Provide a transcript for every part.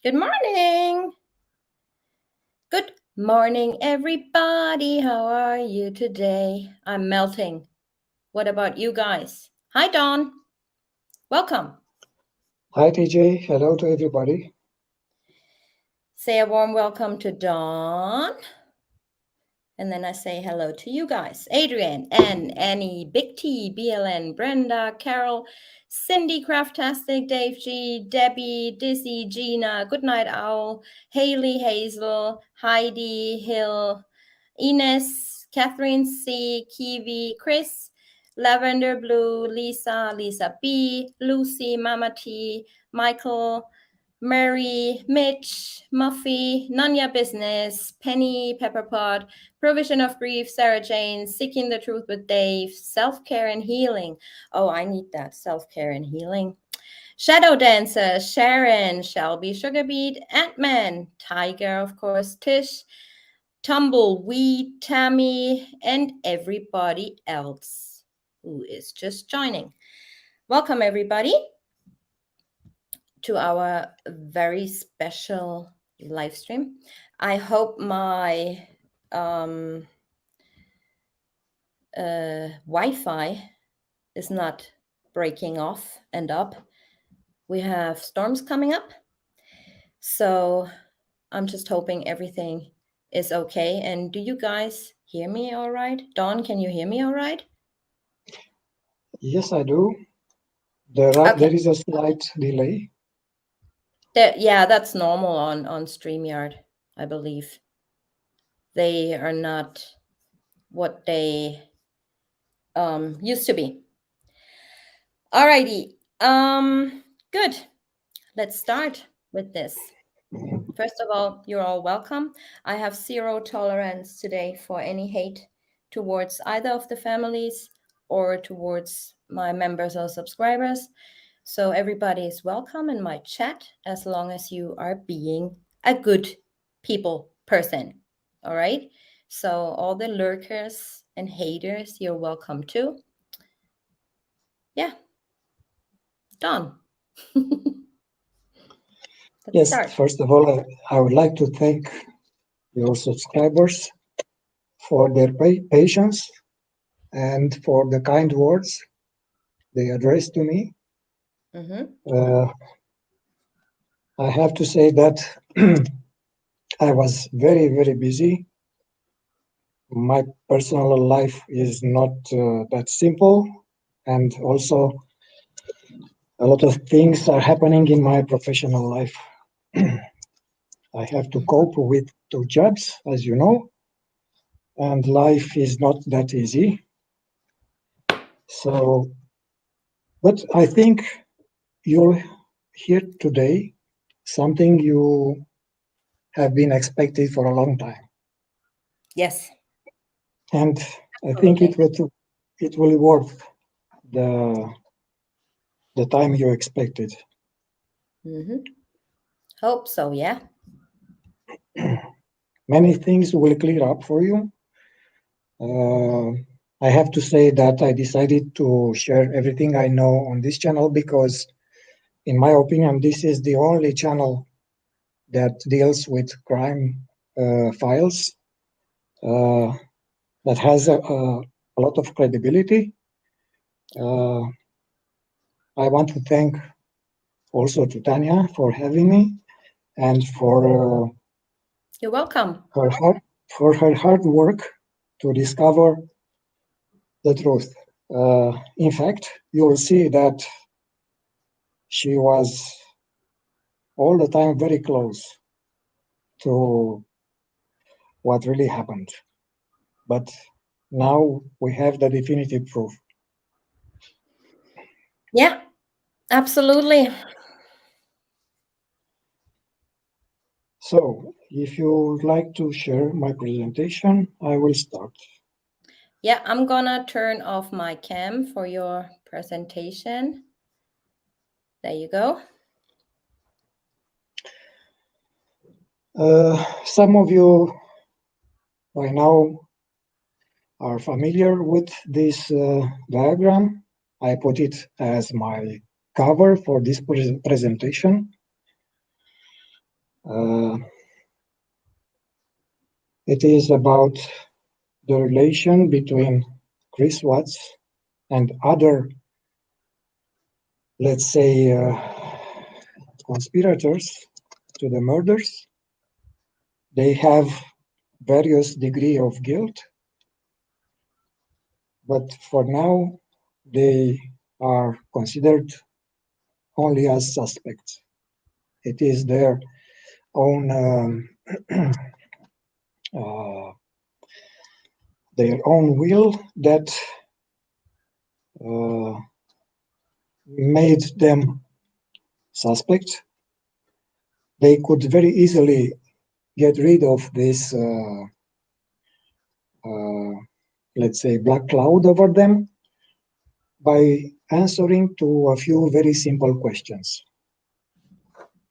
Good morning. Good morning, everybody. How are you today? I'm melting. What about you guys? Hi, Dawn. Welcome. Hi, TJ. Hello to everybody. Say a warm welcome to Dawn. And then I say hello to you guys. Adrian, Annie, Big T, BLN, Brenda, Carol, Cindy, Craftastic, Dave G, Debbie, Dizzy, Gina, Goodnight Owl, Haley, Hazel, Heidi, Hill, Ines, Catherine C, Kiwi, Chris, Lavender Blue, Lisa, Lisa B, Lucy, Mama T, Michael, Mary, Mitch, Muffy, None Your Business, Penny, Pepperpot, Provision of Grief, Sarah Jane, Seeking the Truth with Dave, Self-Care and Healing. Oh, I need that, self-care and healing. Shadow Dancer, Sharon, Shelby, Sugarbeat, Ant-Man, Tiger, of course, Tish, Tumbleweed, Tammy, and everybody else who is just joining. Welcome, everybody, to our very special live stream. I hope my Wi-Fi is not breaking off and up. We have storms coming up, so I'm just hoping everything is okay. And do you guys hear me all right? Dawn, can you hear me all right? Yes, I do. There is a slight delay. Yeah, that's normal on StreamYard, I believe. They are not what they used to be. Alrighty. Good. Let's start with this. First of all, you're all welcome. I have zero tolerance today for any hate towards either of the families or towards my members or subscribers. So everybody is welcome in my chat as long as you are being a good people person. All right. So all the lurkers and haters, you're welcome too. Yeah. Done. Yes, Start. first of all, I would like to thank your subscribers for their patience and for the kind words they addressed to me. I have to say that I was very, very busy. My personal life is not that simple, and also a lot of things are happening in my professional life. I have to cope with 2 jobs, as you know, and life is not that easy. So, but I think you're here today, something you have been expected for a long time. Yes. And I think it will worth the time you expected. Hope so, yeah. Many things will clear up for you. I have to say that I decided to share everything I know on this channel because, in my opinion, this is the only channel that deals with crime files that has a lot of credibility. I want to thank also to Tanya for having me and for you're welcome. For her hard work to discover the truth. In fact, you will see that she was all the time very close to what really happened. But now we have the definitive proof. Yeah, absolutely. So, if you would like to share my presentation, I will start. Yeah, I'm gonna turn off my cam for your presentation. There you go. Some of you by now are familiar with this diagram. I put it as my cover for this presentation. It is about the relation between Chris Watts and other, let's say, conspirators to the murders. They have various degree of guilt, but for now they are considered only as suspects. It is their own will that made them suspect. They could very easily get rid of this, let's say, black cloud over them by answering to a few very simple questions.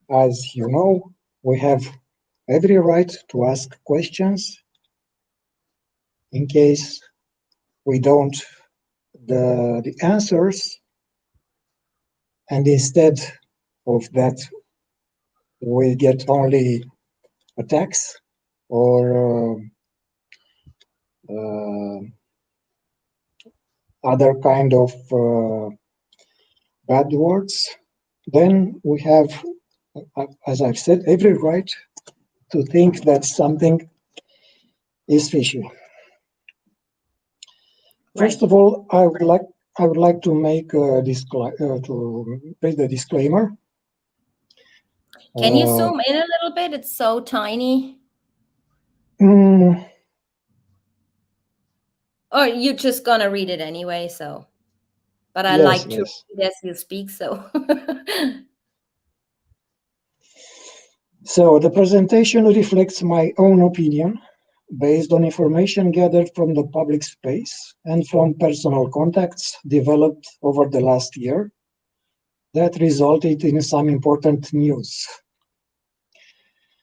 As you know, we have every right to ask questions in case we don't the answers, and instead of that we get only attacks or other kind of bad words, then we have, as I've said, every right to think that something is fishy. First of all, I would like to make a to make the disclaimer. Can you zoom in a little bit? It's so tiny. Or you're just gonna read it anyway, so. But I like to read as you speak, so. So the presentation reflects my own opinion based on information gathered from the public space and from personal contacts developed over the last year that resulted in some important news.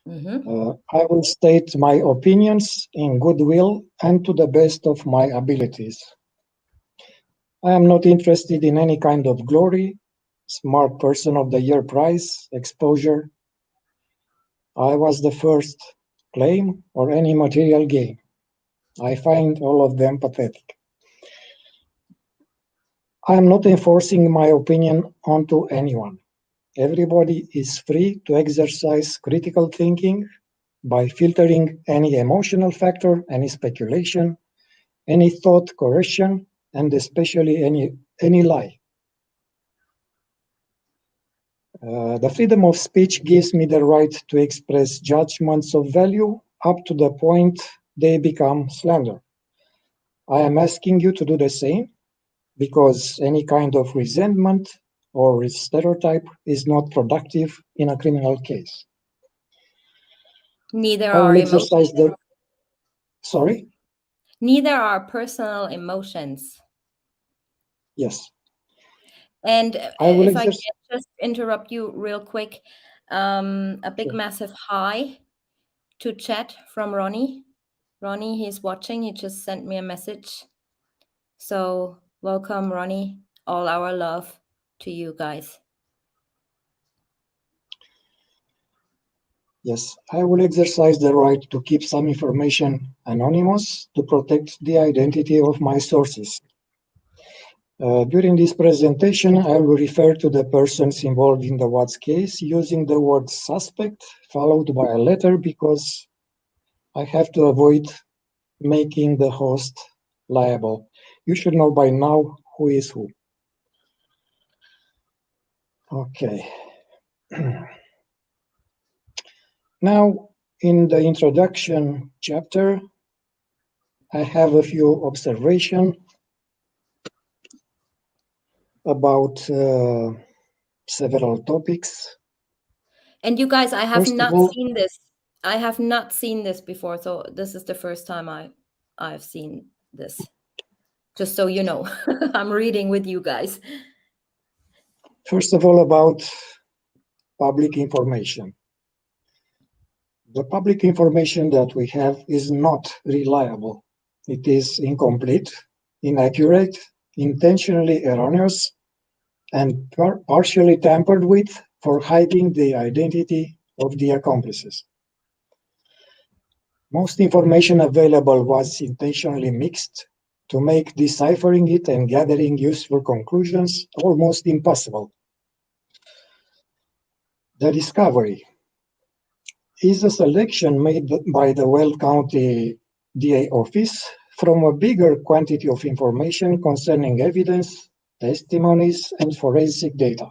I will state my opinions in goodwill and to the best of my abilities. I am not interested in any kind of glory, Smart Person of the Year prize, exposure. I was the first claim or any material gain. I find all of them pathetic. I am not enforcing my opinion onto anyone. Everybody is free to exercise critical thinking by filtering any emotional factor, any speculation, any thought coercion, and especially any lie. The freedom of speech gives me the right to express judgments of value up to the point they become slander. I am asking you to do the same, because any kind of resentment or stereotype is not productive in a criminal case. Neither are emotions. Sorry? Neither are personal emotions. Yes. And if I can just interrupt you real quick, a big, massive hi to chat from Ronnie. Ronnie, he's watching. He just sent me a message. So welcome, Ronnie. All our love to you guys. Yes, I will exercise the right to keep some information anonymous to protect the identity of my sources. During this presentation, I will refer to the persons involved in the Watts case using the word suspect followed by a letter because I have to avoid making the host liable. You should know by now who is who. Okay. Now, in the introduction chapter, I have a few observations about several topics. And you guys, I have not seen this. I have not seen this before, so this is the first time I've seen this. Just so you know, I'm reading with you guys. First of all, about public information. The public information that we have is not reliable. It is incomplete, inaccurate, intentionally erroneous, and partially tampered with for hiding the identity of the accomplices. Most information available was intentionally mixed to make deciphering it and gathering useful conclusions almost impossible. The discovery is a selection made by the Weld County DA office from a bigger quantity of information concerning evidence, testimonies, and forensic data.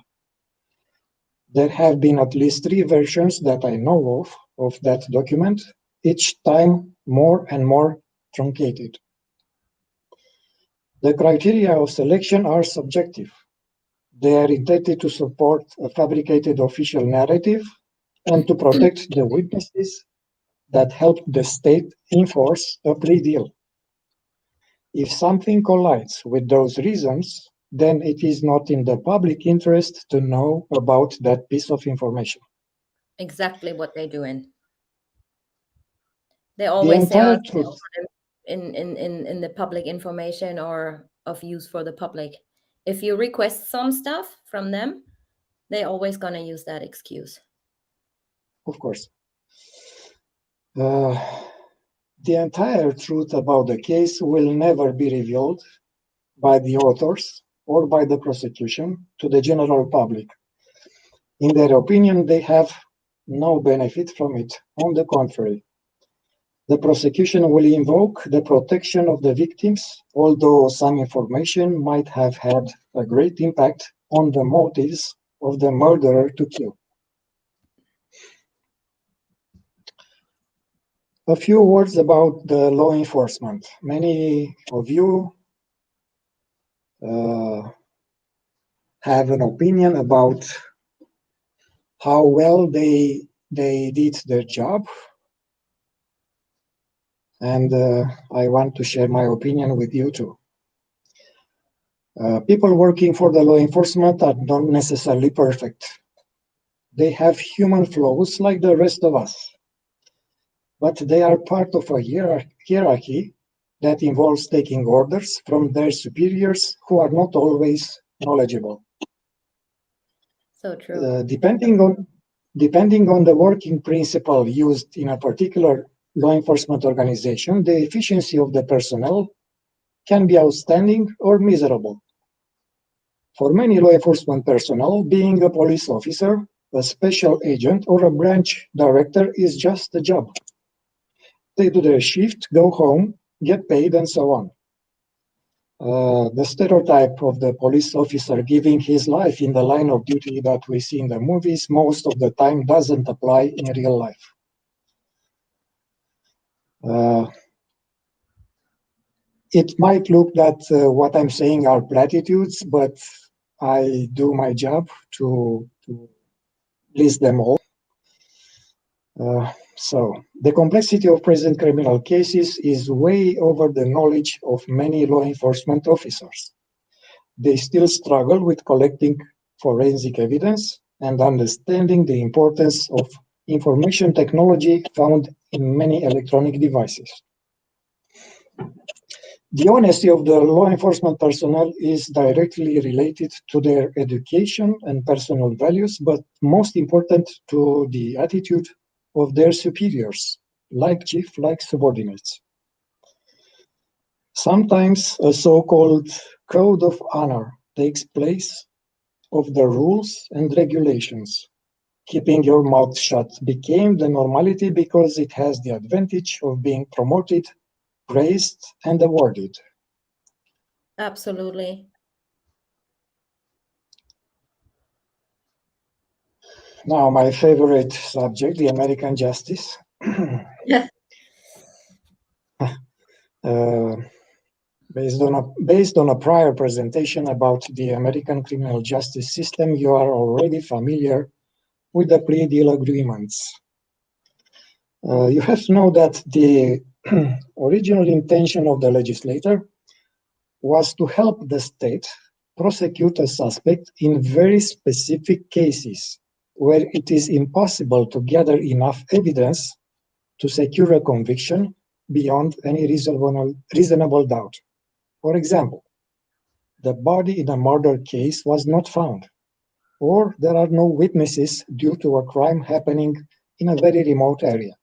There have been at least 3 versions that I know of that document, each time more and more truncated. The criteria of selection are subjective. They are intended to support a fabricated official narrative and to protect the witnesses that helped the state enforce a plea deal. If something collides with those reasons, then it is not in the public interest to know about that piece of information. Exactly what they're doing. They always say in the public information or of use for the public. If you request some stuff from them, they're always going to use that excuse. Of course. The entire truth about the case will never be revealed by the authors or by the prosecution to the general public. In their opinion, they have no benefit from it. On the contrary, the prosecution will invoke the protection of the victims, although some information might have had a great impact on the motives of the murderer to kill. A few words about the law enforcement. Many of you have an opinion about how well they did their job, and I want to share my opinion with you too. People working for the law enforcement are not necessarily perfect. They have human flaws like the rest of us, but they are part of a hierarchy that involves taking orders from their superiors who are not always knowledgeable. So true. Depending on the working principle used in a particular law enforcement organization, the efficiency of the personnel can be outstanding or miserable. For many law enforcement personnel, being a police officer, a special agent, or a branch director is just a job. They do their shift, go home, get paid, and so on. The stereotype of the police officer giving his life in the line of duty that we see in the movies most of the time doesn't apply in real life. It might look that what I'm saying are platitudes, but I do my job to list them all. So the complexity of present criminal cases is way over the knowledge of many law enforcement officers. They still struggle with collecting forensic evidence and understanding the importance of information technology found in many electronic devices. The honesty of the law enforcement personnel is directly related to their education and personal values, but most important to the attitude of their superiors, like chief, like subordinates. Sometimes a so-called code of honor takes place of the rules and regulations. Keeping your mouth shut became the normality because it has the advantage of being promoted, praised, and awarded. Absolutely. Now, my favorite subject, the American justice. Based on a prior presentation about the American criminal justice system, you are already familiar with the plea deal agreements. You have to know that the original intention of the legislator was to help the state prosecute a suspect in very specific cases where it is impossible to gather enough evidence to secure a conviction beyond any reasonable doubt. For example, the body in a murder case was not found, or there are no witnesses due to a crime happening in a very remote area.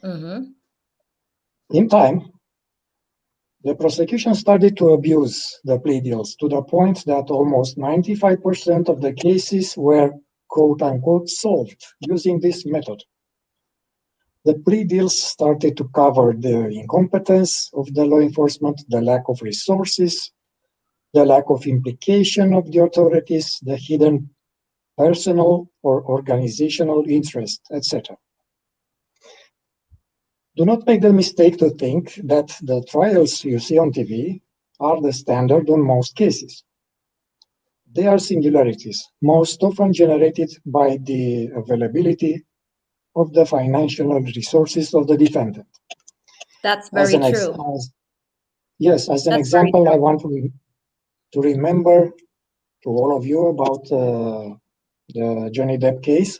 In time, the prosecution started to abuse the plea deals to the point that almost 95% of the cases were quote-unquote solved using this method. The plea deals started to cover the incompetence of the law enforcement, the lack of resources, the lack of implication of the authorities, the hidden personal or organizational interest, etc. Do not make the mistake to think that the trials you see on TV are the standard on most cases. They are singularities, most often generated by the availability of the financial resources of the defendant. That's very true. As an example, I want to remember to all of you about the Johnny Depp case.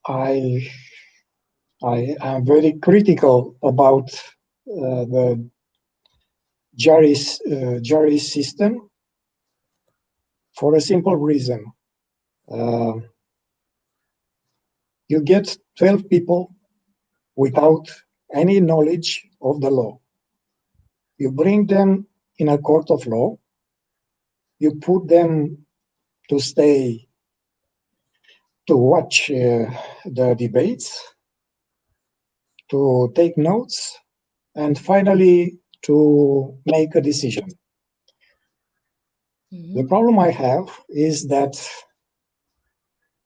I am very critical about the jury system for a simple reason. You get 12 people without any knowledge of the law. You bring them in a court of law. You put them to stay to watch the debates, to take notes, and finally to make a decision. The problem I have is that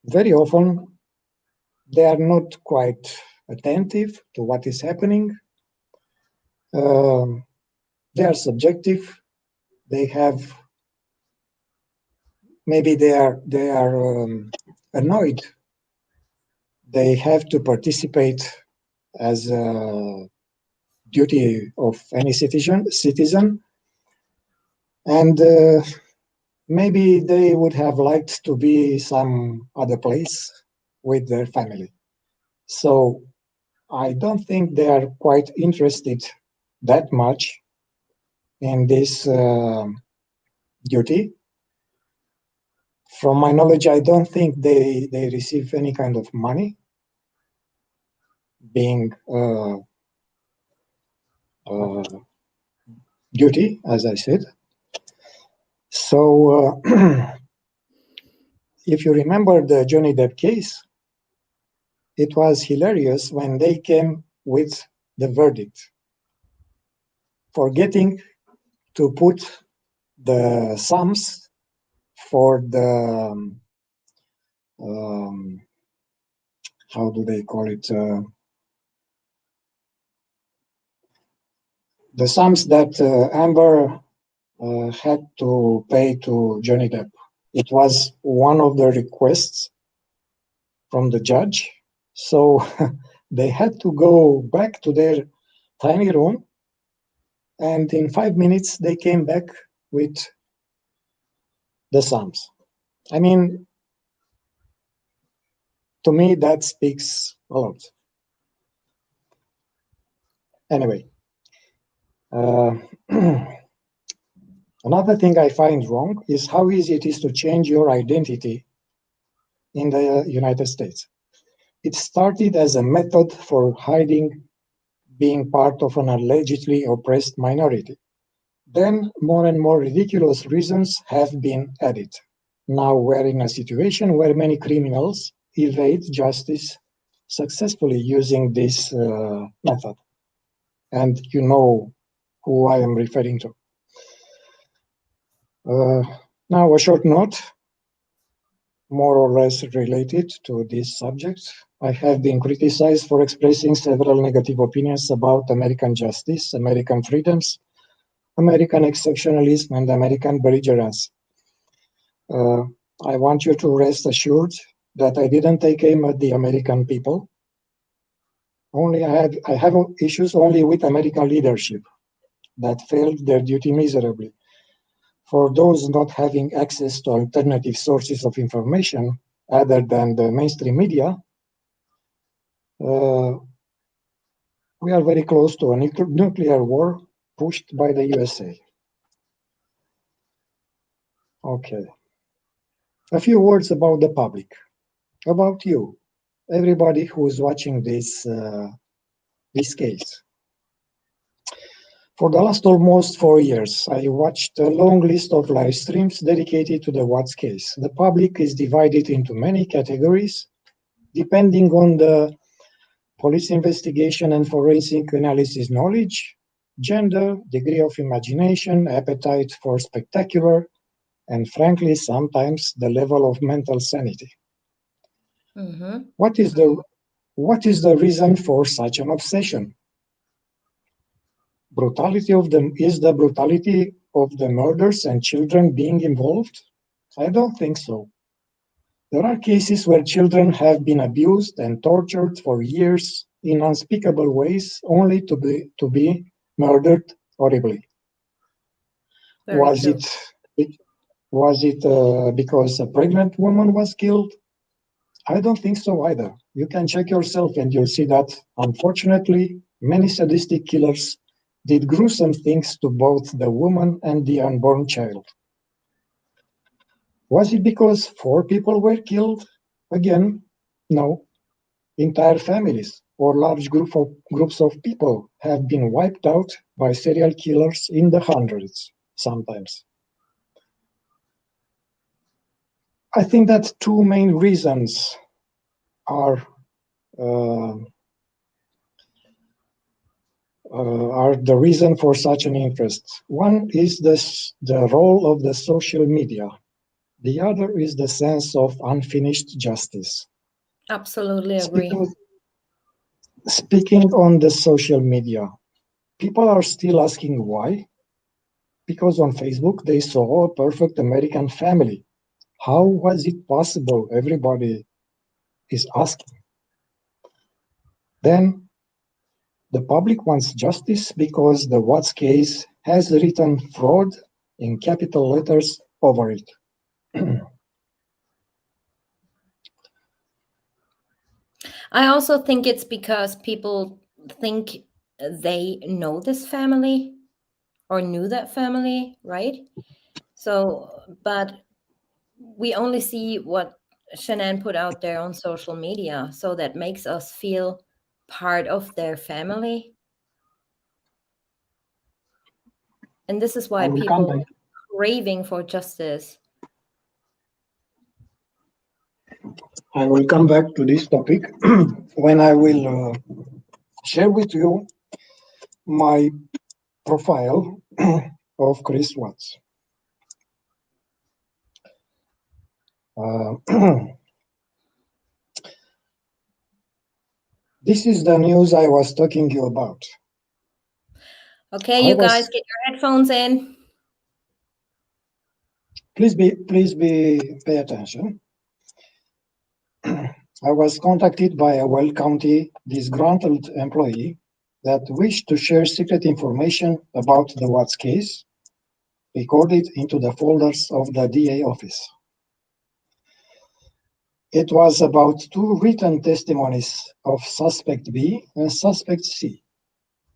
very often they are not quite attentive to what is happening. They are subjective. They have, maybe they are annoyed. They have to participate as a duty of any citizen, and maybe they would have liked to be some other place with their family. So I don't think they are quite interested that much in this duty. From my knowledge, I don't think they receive any kind of money being duty, as I said. So if you remember the Johnny Depp case, it was hilarious when they came with the verdict, forgetting to put the sums for the, how do they call it? The sums that Amber had to pay to Johnny Depp. It was one of the requests from the judge. So they had to go back to their tiny room, and in 5 minutes they came back with the sums. I mean, to me, that speaks a lot. Anyway, another thing I find wrong is how easy it is to change your identity in the United States. It started as a method for hiding being part of an allegedly oppressed minority. Then more and more ridiculous reasons have been added. Now we're in a situation where many criminals evade justice successfully using this method. And you know who I am referring to. Now a short note, more or less related to this subject. I have been criticized for expressing several negative opinions about American justice, American freedoms, American exceptionalism, and American belligerence. I want you to rest assured that I didn't take aim at the American people. I have issues only with American leadership that failed their duty miserably. For those not having access to alternative sources of information other than the mainstream media, we are very close to a nuclear war pushed by the USA. Okay. A few words about the public, about you, everybody who is watching this case. For the last almost 4 years, I watched a long list of live streams dedicated to the Watts case. The public is divided into many categories, depending on the police investigation and forensic analysis knowledge, gender, degree of imagination, appetite for spectacular, and frankly, sometimes the level of mental sanity. Mm-hmm. What is the reason for such an obsession? Is the brutality of the murders and children being involved? I don't think so. There are cases where children have been abused and tortured for years in unspeakable ways, only to be murdered horribly. Very true. Was it because a pregnant woman was killed? I don't think so either. You can check yourself and you'll see that, unfortunately, many sadistic killers did gruesome things to both the woman and the unborn child. Was it because 4 people were killed? Again, no. Entire families or large groups of people have been wiped out by serial killers in the hundreds, sometimes. I think that 2 main reasons are the reason for such an interest. One is the role of the social media. The other is the sense of unfinished justice. Absolutely agree. Speaking on the social media, people are still asking why. Because on Facebook they saw a perfect American family. How was it possible? Everybody is asking. Then the public wants justice because the Watts case has written fraud in capital letters over it. I also think it's because people think they know this family or knew that family, right? So, but we only see what Shanann put out there on social media. So that makes us feel part of their family. And this is why people are craving for justice. I will come back to this topic when I will share with you my profile of Chris Watts. This is the news I was talking to you about. Okay, you guys get your headphones in. Please pay attention. I was contacted by a Well County disgruntled employee that wished to share secret information about the Watts case, recorded into the folders of the DA office. It was about 2 written testimonies of Suspect B and Suspect C.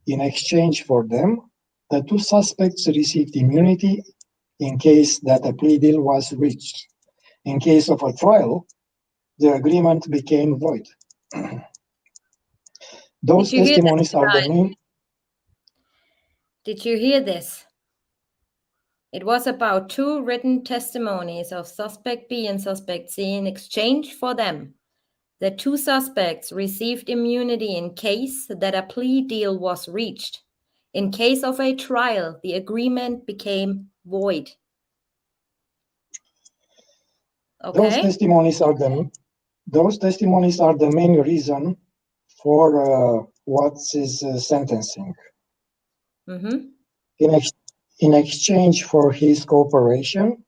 In exchange for them, the 2 suspects received immunity in case that a plea deal was reached. In case of a trial, the agreement became void. Those testimonies are the main. Did you hear this? It was about 2 written testimonies of Suspect B and Suspect C. In exchange for them, the 2 suspects received immunity in case that a plea deal was reached. In case of a trial, the agreement became void. Okay? Those testimonies are the main reason for Watts' sentencing. Mm-hmm. In exchange for his cooperation,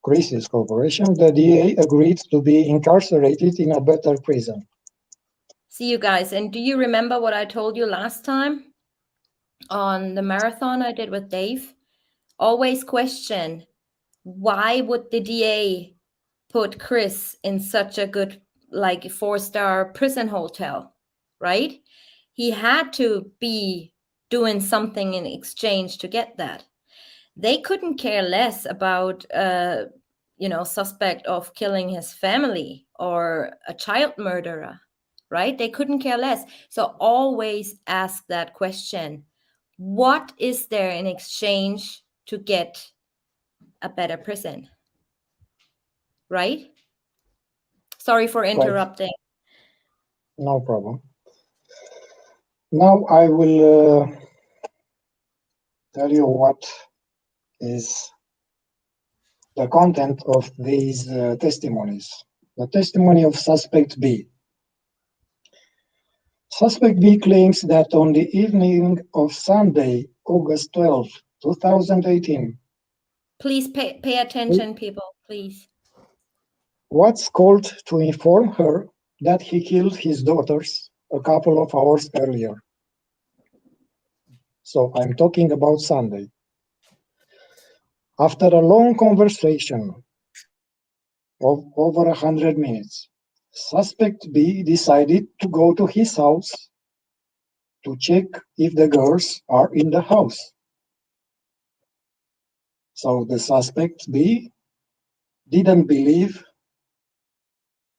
Chris's cooperation, the DA agreed to be incarcerated in a better prison. See you guys. And do you remember what I told you last time on the marathon I did with Dave? Always question, why would the DA put Chris in such a good, like, 4-star prison hotel, right? He had to be doing something in exchange to get that. they couldn't care less about, suspect of killing his family or a child murderer, right? They couldn't care less. So always ask that question. What is there in exchange to get a better prison? Right? Sorry for interrupting. No problem. Now I will tell you what is the content of these testimonies. The testimony of Suspect B. Suspect B claims that on the evening of Sunday, August 12, 2018, Please pay attention, people, please. Watts called to inform her that he killed his daughters a couple of hours earlier. So I'm talking about Sunday. After a long conversation of over 100 minutes, Suspect B decided to go to his house to check if the girls are in the house. So the Suspect B didn't believe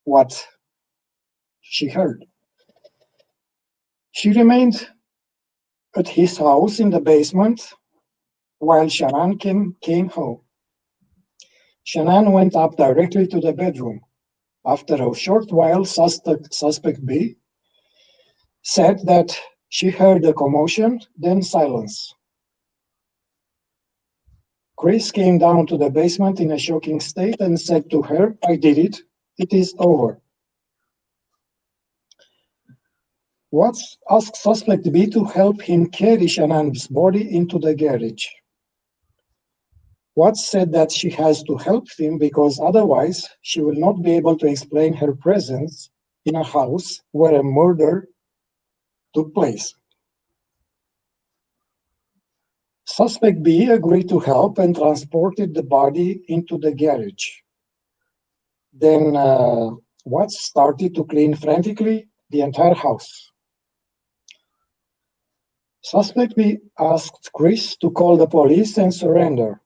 what she heard. She remained at his house in the basement while Shannon came home. Shannon went up directly to the bedroom. After a short while, Suspect B said that she heard a commotion, then silence. Chris came down to the basement in a shocking state and said to her, "I did it. It is over." Watts asked Suspect B to help him carry Shannon's body into the garage. Watts said that she has to help him because otherwise she will not be able to explain her presence in a house where a murder took place. Suspect B agreed to help and transported the body into the garage. Then Watts started to clean frantically the entire house. Suspect B asked Chris to call the police and surrender.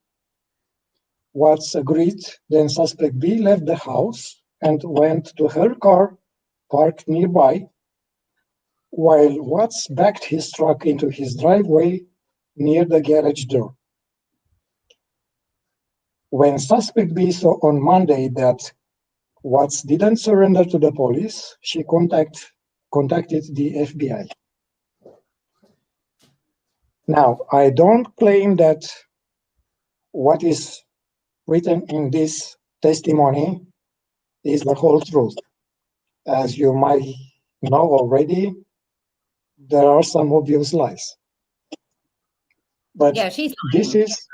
Watts agreed. Then Suspect B left the house and went to her car parked nearby, while Watts backed his truck into his driveway near the garage door. When Suspect B saw on Monday that Watts didn't surrender to the police, she contacted the FBI. Now, I don't claim that what is written in this testimony is the whole truth. As you might know already, there are some obvious lies. But Yeah, she's this lying. is,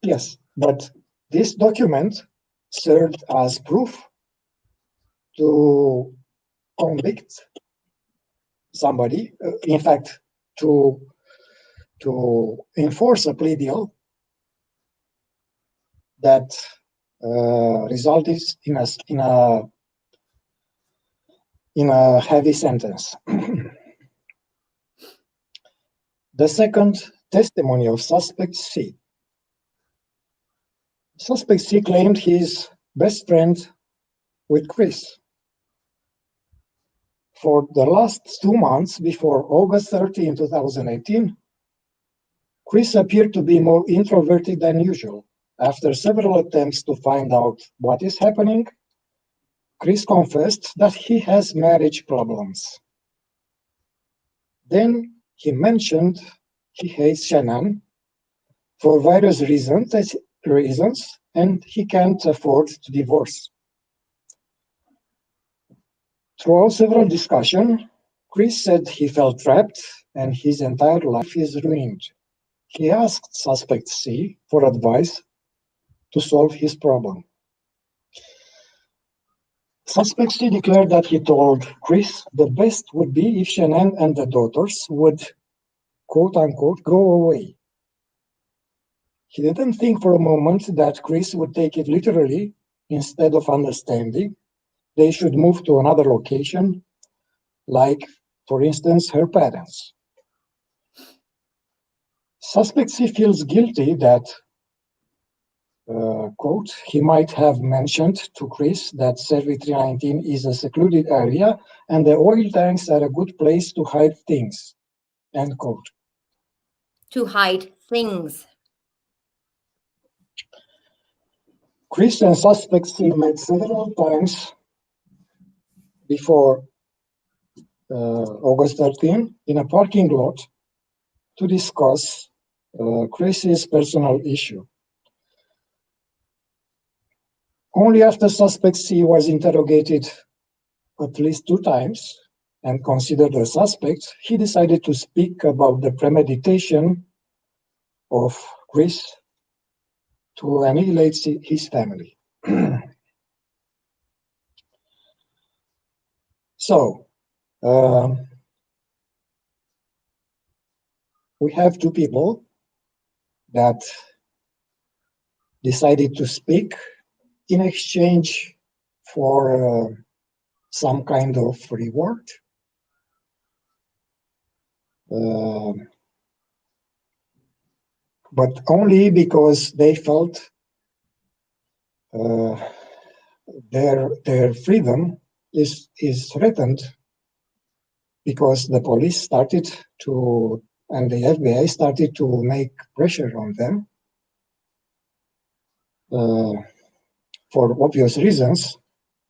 yes, but this document served as proof to convict somebody, in fact, to enforce a plea deal that resulted in a heavy sentence. The second testimony of Suspect C. Suspect C claimed his best friend with Chris. For the last 2 months before August 13, 2018, Chris appeared to be more introverted than usual. After several attempts to find out what is happening, Chris confessed that he has marriage problems. Then he mentioned he hates Shannon for various reasons, and he can't afford to divorce. Throughout several discussions, Chris said he felt trapped and his entire life is ruined. He asked Suspect C for advice to solve his problem. Suspect C declared that he told Chris the best would be if Shannon and the daughters would, quote-unquote, go away. He didn't think for a moment that Chris would take it literally. Instead of understanding, they should move to another location, like, for instance, her parents. Suspect C feels guilty that, quote, he might have mentioned to Chris that Servi 319 is a secluded area and the oil tanks are a good place to hide things, end quote. To hide things. Chris and Suspect C met several times before August 13 in a parking lot to discuss Chris's personal issue. Only after Suspect C was interrogated at least 2 times and considered a suspect, he decided to speak about the premeditation of Chris to annihilate his family. So, we have 2 people that decided to speak in exchange for some kind of reward. But only because they felt their freedom is threatened, because the police started to, and the FBI started to make pressure on them for obvious reasons.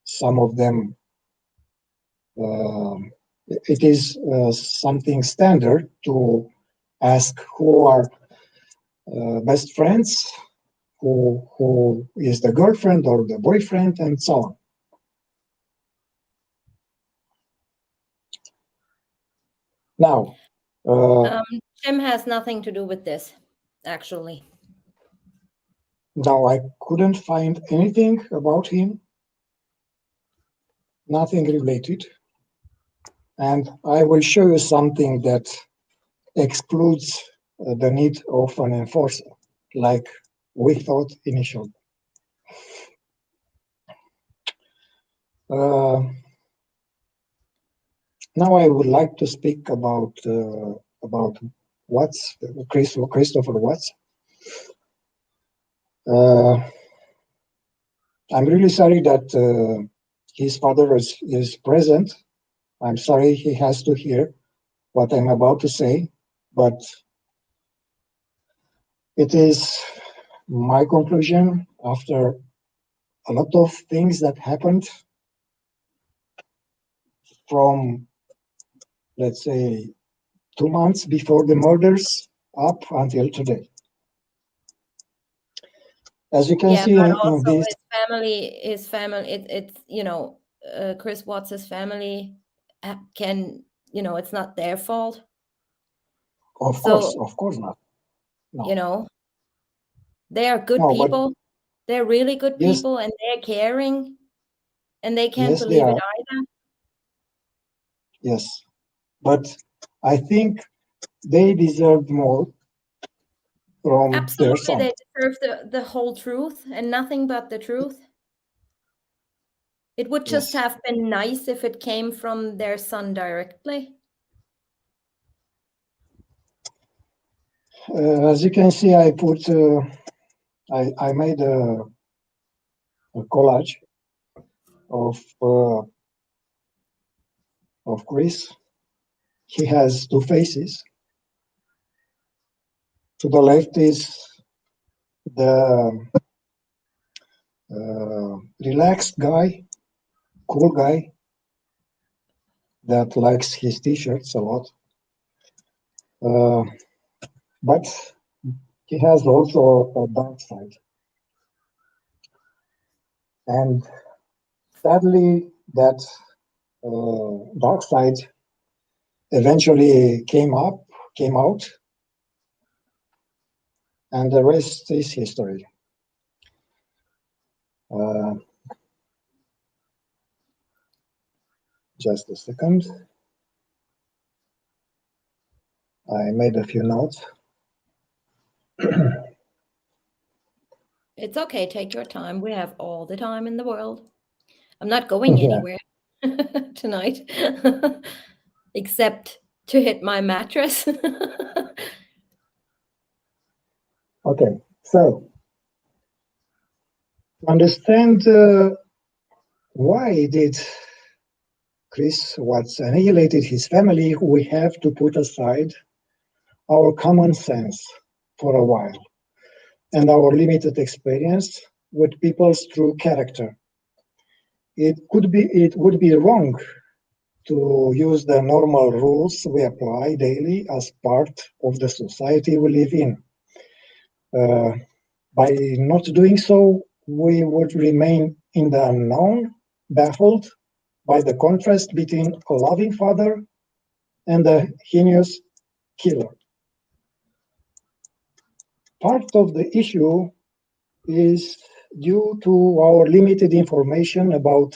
Some of them, it is something standard to ask who are best friends, who is the girlfriend or the boyfriend, and so on. Now, Jim has nothing to do with this, actually. now I couldn't find anything about him, nothing related, and I will show you something that excludes the need of an enforcer, like we thought initially. Now I would like to speak about Watts, Christopher Watts. I'm really sorry that his father is present. I'm sorry he has to hear what I'm about to say, but it is my conclusion after a lot of things that happened from, let's say, 2 months before the murders up until today. As you can see but in also this, his family, it's, Chris Watts's family can, it's not their fault. of course not. No. They are good people. They're really good Yes, people, and they're caring, and they can't yes, they believe it are. either. Yes, but I think they deserve more from their Absolutely, son. they deserve the whole truth and nothing but the truth. It would just Yes. have been nice if it came from their son directly. As you can see, I put, I made a collage of Chris. He has 2 faces. To the left is the relaxed guy, cool guy that likes his t-shirts a lot. But he has also a dark side. And sadly, that dark side eventually came out, and the rest is history. Just a second. I made a few notes. It's okay, take your time. We have all the time in the world. I'm not going anywhere tonight, except to hit my mattress. Okay, so to understand why did Chris Watts annihilated his family, we have to put aside our common sense for a while and our limited experience with people's true character. It would be wrong to use the normal rules we apply daily as part of the society we live in. By not doing so, we would remain in the unknown, baffled by the contrast between a loving father and a heinous killer. Part of the issue is due to our limited information about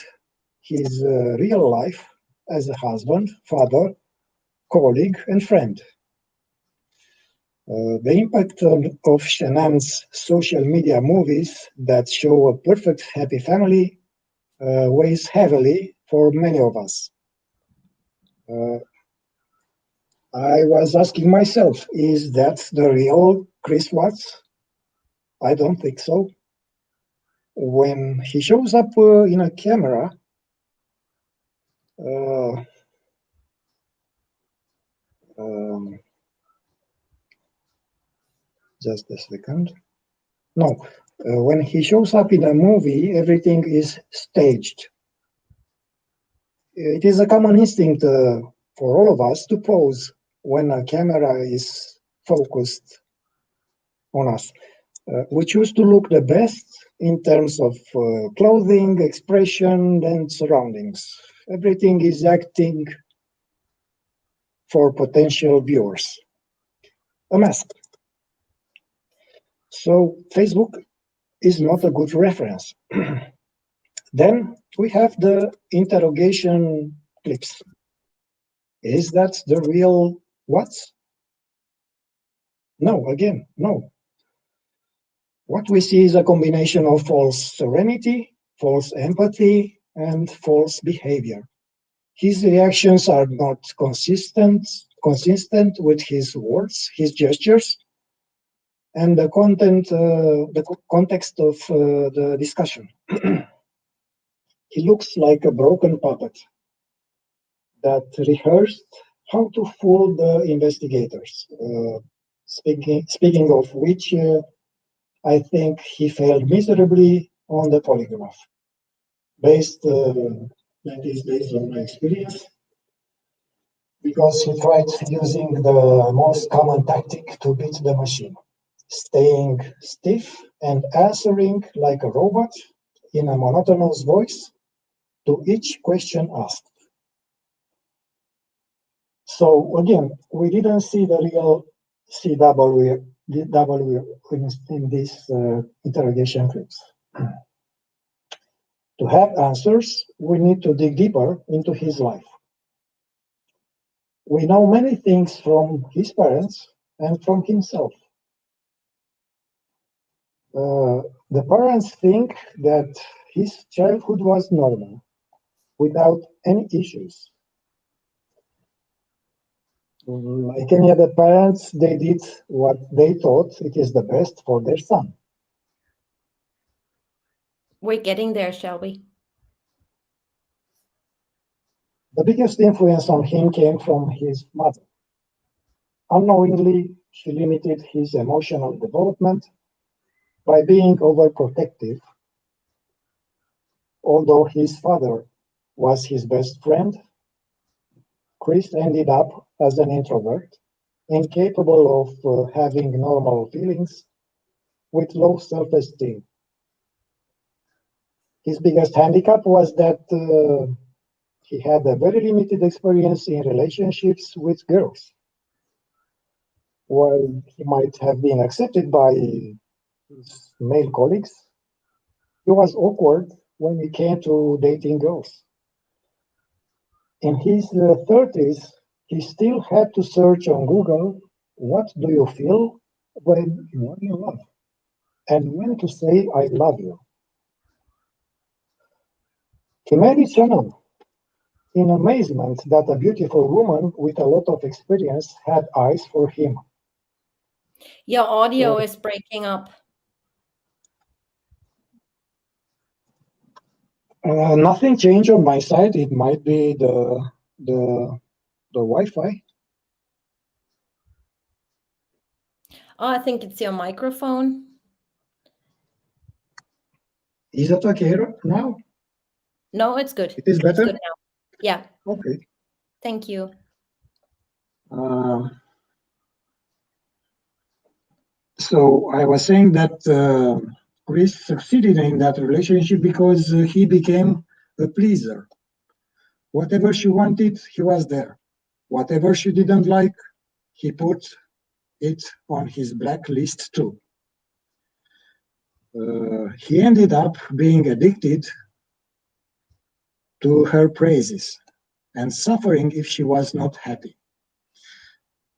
his real life as a husband, father, colleague, and friend. The impact of Shannon's social media movies that show a perfect happy family weighs heavily for many of us. I was asking myself, is that the real Chris Watts? I don't think so. When he shows up in a camera, uh, um, just a second. No, when he shows up in a movie, everything is staged. It is a common instinct for all of us to pose when a camera is focused on us. We choose to look the best in terms of clothing, expression, and surroundings. Everything is acting for potential viewers. A mask. So Facebook is not a good reference. Then we have the interrogation clips. Is that the real Watts? No, again, no. What we see is a combination of false serenity, false empathy, and false behavior. His reactions are not consistent with his words, his gestures, and the context of the discussion. He looks like a broken puppet that rehearsed how to fool the investigators. Speaking of which, I think he failed miserably on the polygraph. That is based on my experience, because he tried using the most common tactic to beat the machine, staying stiff and answering like a robot in a monotonous voice to each question asked. So again, we didn't see the real CW in these interrogation clips. To have answers, we need to dig deeper into his life. We know many things from his parents and from himself. The parents think that his childhood was normal, without any issues. Like any other parents, they did what they thought it is the best for their son. We're getting there, shall we? The biggest influence on him came from his mother. Unknowingly, she limited his emotional development by being overprotective. Although his father was his best friend, Chris ended up as an introvert, incapable of having normal feelings, with low self-esteem. His biggest handicap was that he had a very limited experience in relationships with girls. While he might have been accepted by his male colleagues, he was awkward when it came to dating girls. In his 30s, he still had to search on Google, what do you feel when you are in love? And when to say, I love you. He married Shannon in amazement that a beautiful woman with a lot of experience had eyes for him. Your audio is breaking up. Nothing changed on my side. It might be the Wi-Fi. Oh, I think it's your microphone. Is it okay now? No, it's good. It is better? It's good now. Yeah. Okay. Thank you. So I was saying that Chris succeeded in that relationship because he became a pleaser. Whatever she wanted, he was there. Whatever she didn't like, he put it on his blacklist too. He ended up being addicted to her praises and suffering if she was not happy.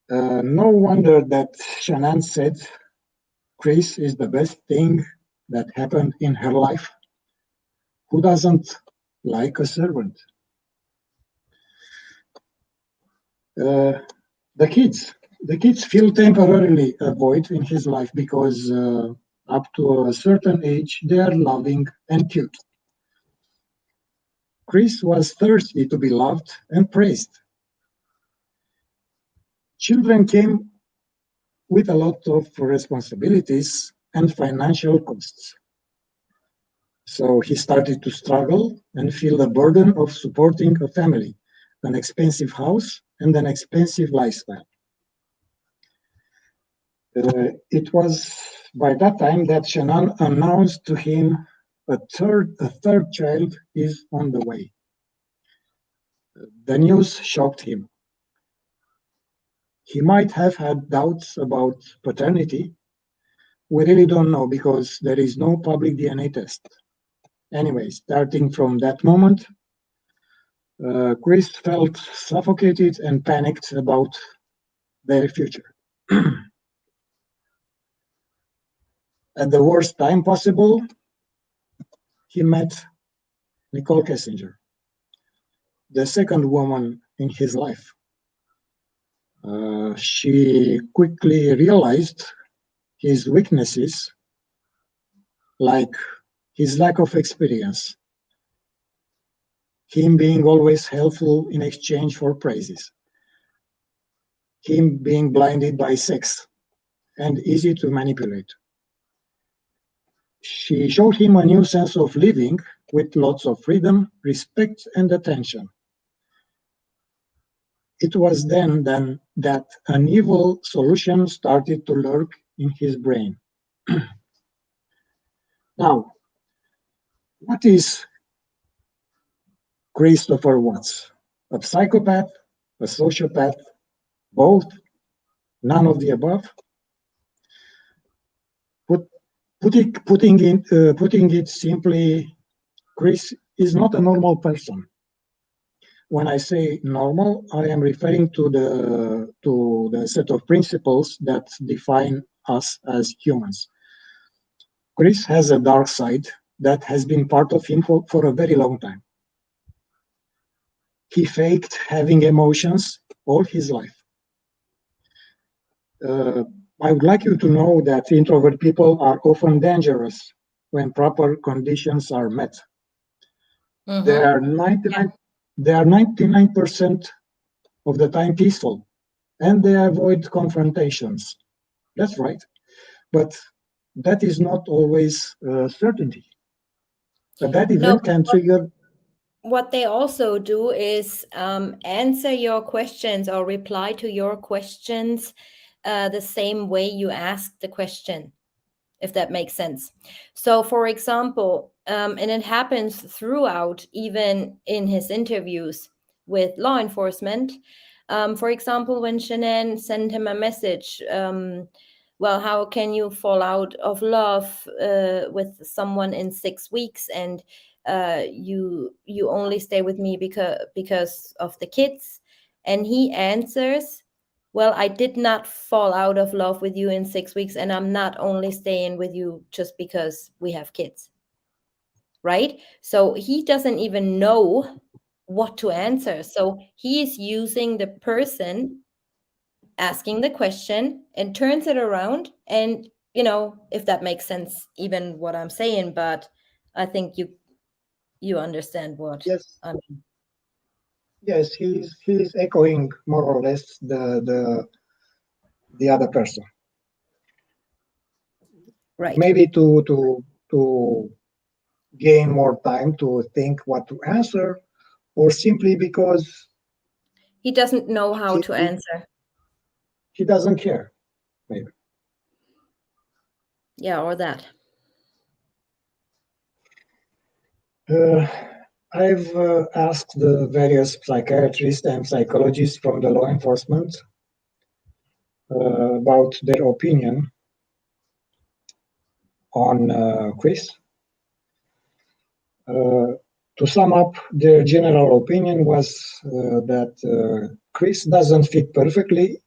No wonder that Shannon said Chris is the best thing that happened in her life. Who doesn't like a servant? The kids feel temporarily a void in his life because up to a certain age they are loving and cute. Chris was thirsty to be loved and praised. Children came with a lot of responsibilities and financial costs. So he started to struggle and feel the burden of supporting a family, an expensive house, and an expensive lifestyle. It was by that time that Shannon announced to him a third child is on the way. The news shocked him. He might have had doubts about paternity. We really don't know because there is no public DNA test. Anyway, starting from that moment, Chris felt suffocated and panicked about their future. At the worst time possible, he met Nicole Kessinger, the second woman in his life. She quickly realized his weaknesses, like his lack of experience, him being always helpful in exchange for praises, him being blinded by sex and easy to manipulate. She showed him a new sense of living with lots of freedom, respect, and attention. It was then that an evil solution started to lurk in his brain. Now, what is Christopher Watts? A psychopath, a sociopath, both, none of the above? Putting it simply, Chris is not a normal person. When I say normal, I am referring to the set of principles that define us as humans. Chris has a dark side that has been part of him for a very long time. He faked having emotions all his life. I would like you to know that introvert people are often dangerous when proper conditions are met. Mm-hmm. They are 99% of the time peaceful, and they avoid confrontations. That's right. But that is not always certainty. A bad event can trigger. What they also do is answer your questions or reply to your questions the same way you ask the question, if that makes sense. So, for example, and it happens throughout, even in his interviews with law enforcement. For example, when Shannon sent him a message, well, how can you fall out of love with someone in 6 weeks and you only stay with me because of the kids? And he answers, well, I did not fall out of love with you in 6 weeks, and I'm not only staying with you just because we have kids. Right? So he doesn't even know what to answer. So he is using the person asking the question and turns it around. And, you know, if that makes sense, even what I'm saying, but I think you understand what Yes. I mean. Yes, he's echoing more or less the other person. Right. Maybe to gain more time to think what to answer, or simply because He doesn't know how he, to answer. he doesn't care, maybe. Yeah, or that. I've asked the various psychiatrists and psychologists from the law enforcement about their opinion on Chris. To sum up, their general opinion was that Chris doesn't fit perfectly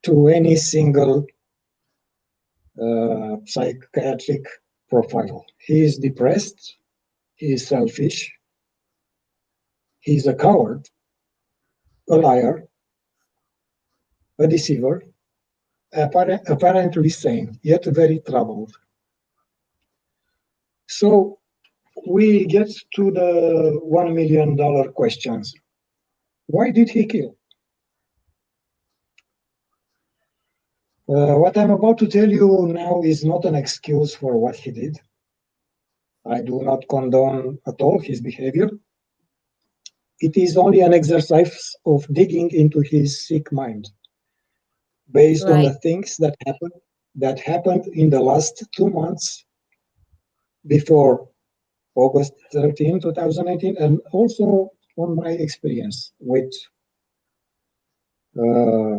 to any single psychiatric profile. He is depressed, he is selfish, he's a coward, a liar, a deceiver, apparently sane, yet very troubled. So we get to the $1 million questions. Why did he kill? What I'm about to tell you now is not an excuse for what he did. I do not condone at all his behavior. It is only an exercise of digging into his sick mind, based on Right. the things that happened in the last 2 months before August 13, 2018, and also on my experience with uh,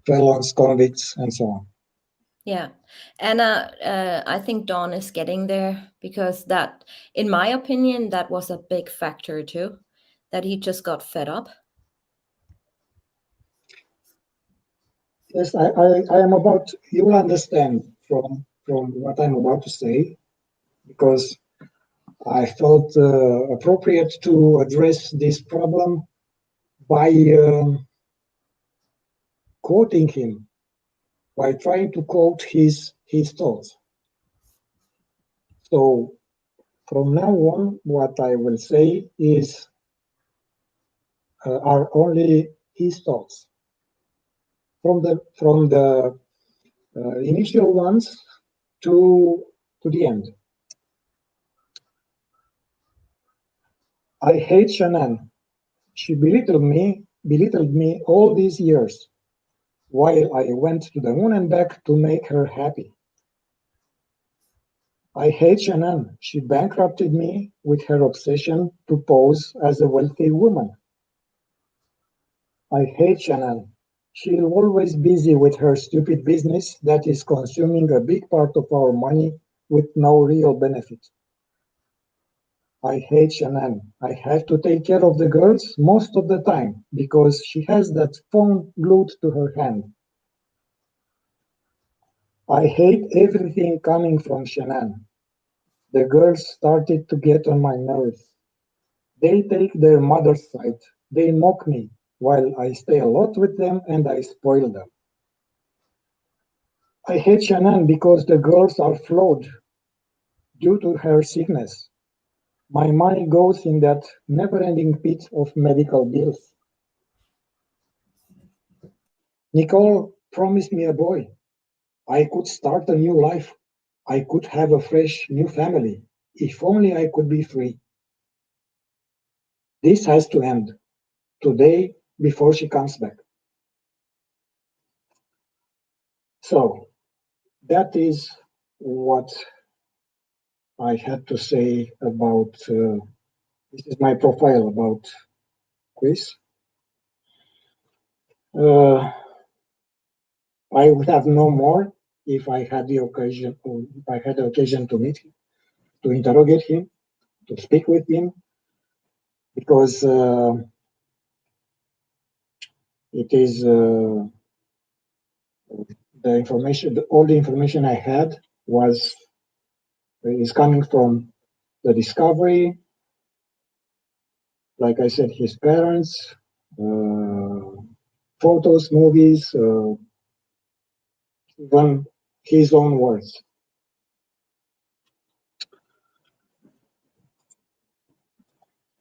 felons, convicts, and so on. Yeah. And I think Dawn is getting there, because that, in my opinion, that was a big factor too, that he just got fed up. Yes, I am about, you will understand from what I'm about to say, because I felt appropriate to address this problem by quoting him, by trying to quote his thoughts. So from now on, what I will say is are only his thoughts. From the initial ones to the end. I hate Shannon. She belittled me all these years, while I went to the moon and back to make her happy. I hate Shannon. She bankrupted me with her obsession to pose as a wealthy woman. I hate Shannon. She's always busy with her stupid business that is consuming a big part of our money with no real benefit. I hate Shannon. I have to take care of the girls most of the time because she has that phone glued to her hand. I hate everything coming from Shannon. The girls started to get on my nerves. They take their mother's side. They mock me while I stay a lot with them and I spoil them. I hate Shannon because the girls are flawed due to her sickness. My money goes in that never-ending pit of medical bills. Nicole promised me a boy. I could start a new life. I could have a fresh new family. If only I could be free. This has to end today before she comes back. So that is what I had to say about this is my profile about Chris. I would have no more if I had the occasion, or if I had the occasion to meet him, to interrogate him, to speak with him, because it is the information, all the information I had is coming from the discovery. Like I said, his parents, photos, movies, even his own words.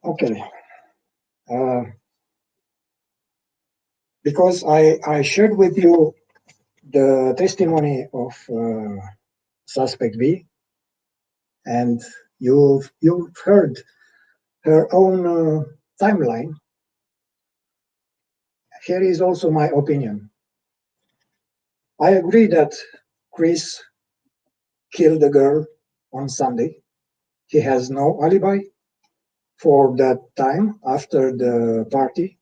Okay. Because I shared with you the testimony of suspect B, and you've heard her own timeline. Here is also my opinion. I agree that Chris killed the girl on Sunday. He has no alibi for that time after the party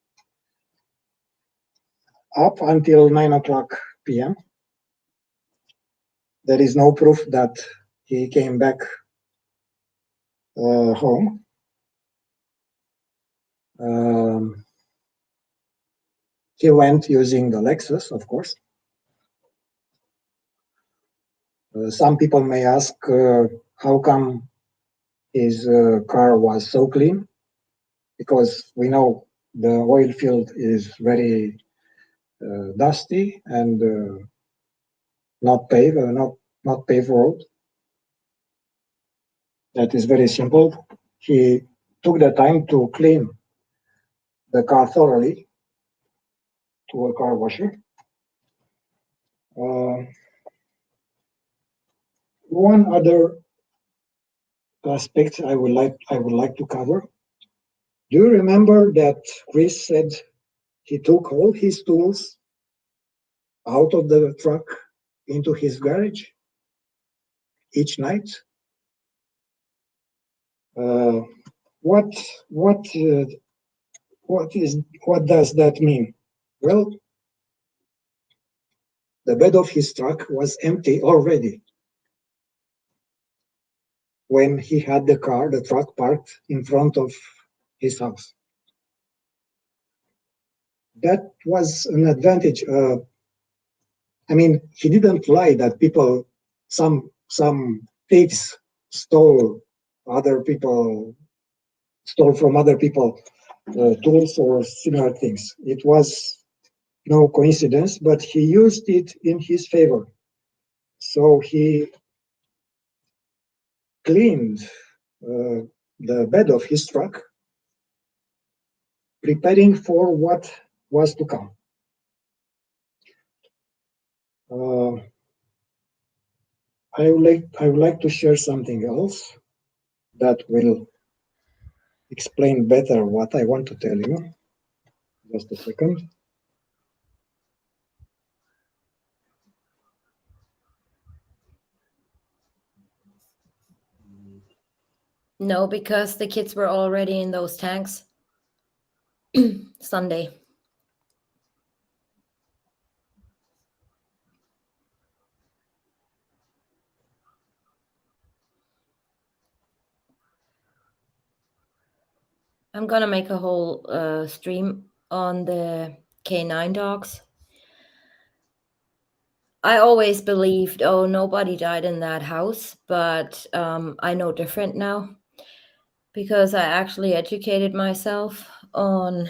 up until 9 o'clock p.m. There is no proof that he came back home. He went using the Lexus, of course. Some people may ask how come his car was so clean, because we know the oil field is very dusty and not paved road. That is very simple. He took the time to clean the car thoroughly to a car washer. One other aspect I would like to cover. Do you remember that Chris said he took all his tools out of the truck into his garage each night? What does that mean? Well, the bed of his truck was empty already when he had the truck parked in front of his house. That was an advantage. I mean, he didn't lie that some thieves stole from other people tools or similar things. It was no coincidence, but he used it in his favor. So he cleaned the bed of his truck, preparing for what was to come. I would like to share something else that will explain better what I want to tell you. Just a second. No, because the kids were already in those tanks Sunday. I'm gonna make a whole stream on the K9 dogs. I always believed, oh, nobody died in that house, but I know different now, because I actually educated myself on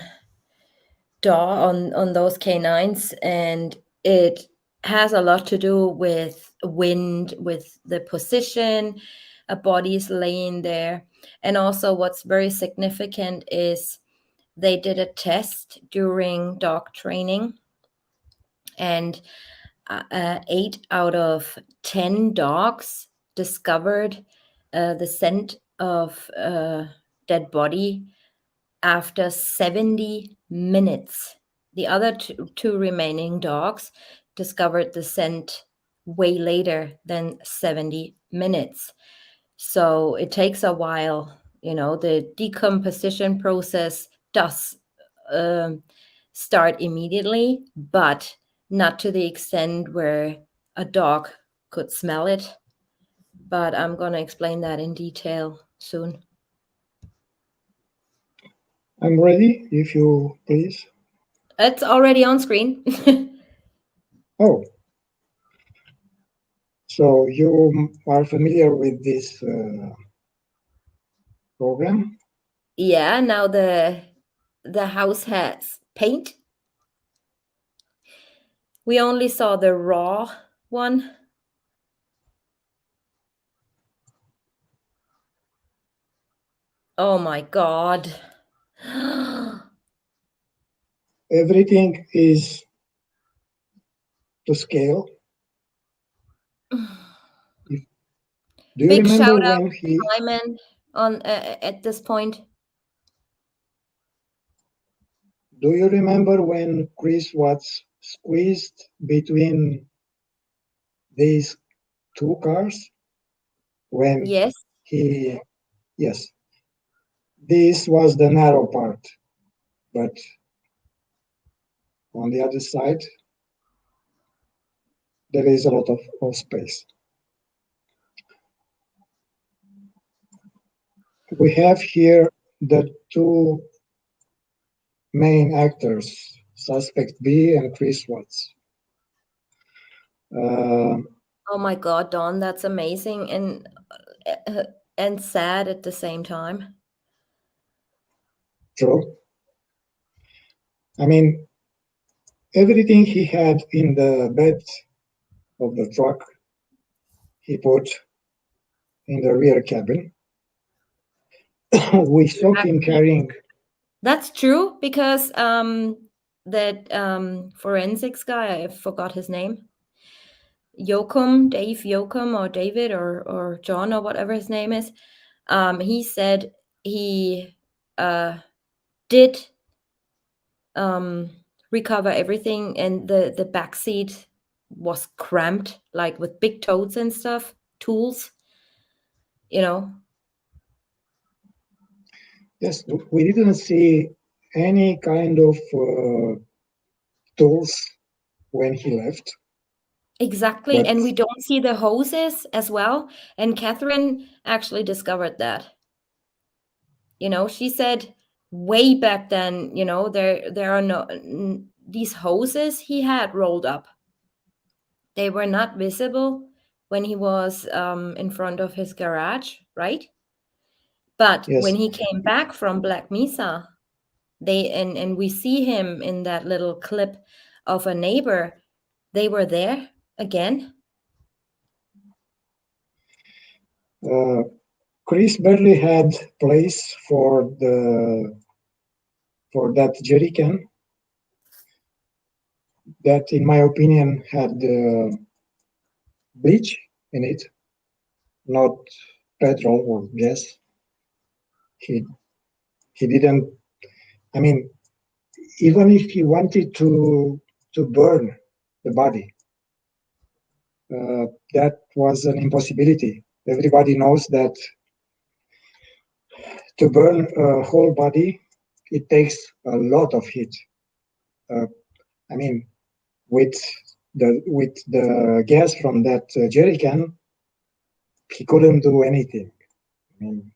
those K9s, and it has a lot to do with wind, with the position a body is laying there. And also what's very significant is they did a test during dog training, and 8 out of 10 dogs discovered the scent of dead body after 70 minutes. The other two remaining dogs discovered the scent way later than 70 minutes. So it takes a while. The decomposition process does start immediately, but not to the extent where a dog could smell it. But I'm going to explain that in detail soon. I'm ready, if you please. It's already on screen. Oh. So you are familiar with this program? Yeah, now the the house has paint. We only saw the raw one. Oh my God. Everything is to scale. Do you Big remember shout out when to Simon on at this point. do you remember when Chris was squeezed between these two cars? When Yes. yes, this was the narrow part, but on the other side, there is a lot of space. We have here the two main actors, suspect B and Chris Watts. Oh my God, Dawn, that's amazing and sad at the same time. True. I mean, everything he had in the bed of the truck, he put in the rear cabin. We saw him carrying. That's true because that forensics guy, I forgot his name. Dave Yoakum or David or John or whatever his name is. He said he did recover everything, and the back seat was cramped, like with big totes and stuff, tools. You know. Yes, we didn't see any kind of tools when he left. Exactly. But And we don't see the hoses as well. And Catherine actually discovered that. She said way back then, there are no these hoses he had rolled up. They were not visible when he was in front of his garage, right? But yes, when he came back from Black Mesa, and we see him in that little clip of a neighbor, they were there again. Chris barely had place for that jerry can that, in my opinion, had bleach in it, not petrol or gas. He didn't. I mean, even if he wanted to burn the body, that was an impossibility. Everybody knows that to burn a whole body, it takes a lot of heat. I mean, with the gas from that jerry can, he couldn't do anything. I mean,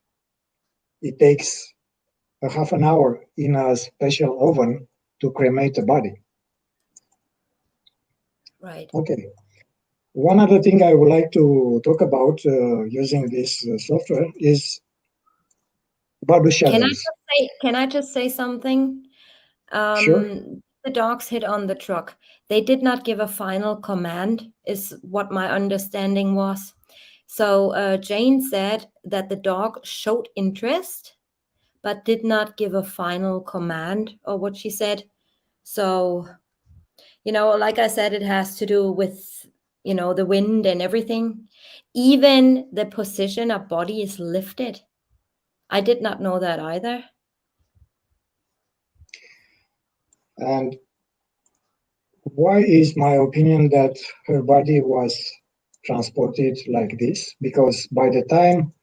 it takes a half an hour in a special oven to cremate a body. Right. Okay. One other thing I would like to talk about using this software is about the shadows. Can I just say something? Sure. The dogs hit on the truck. They did not give a final command, is what my understanding was. So Jane said that the dog showed interest, but did not give a final command, or what she said. So, like I said, it has to do with, the wind and everything. Even the position a body is lifted. I did not know that either. And why is my opinion that her body was transported like this? Because by the time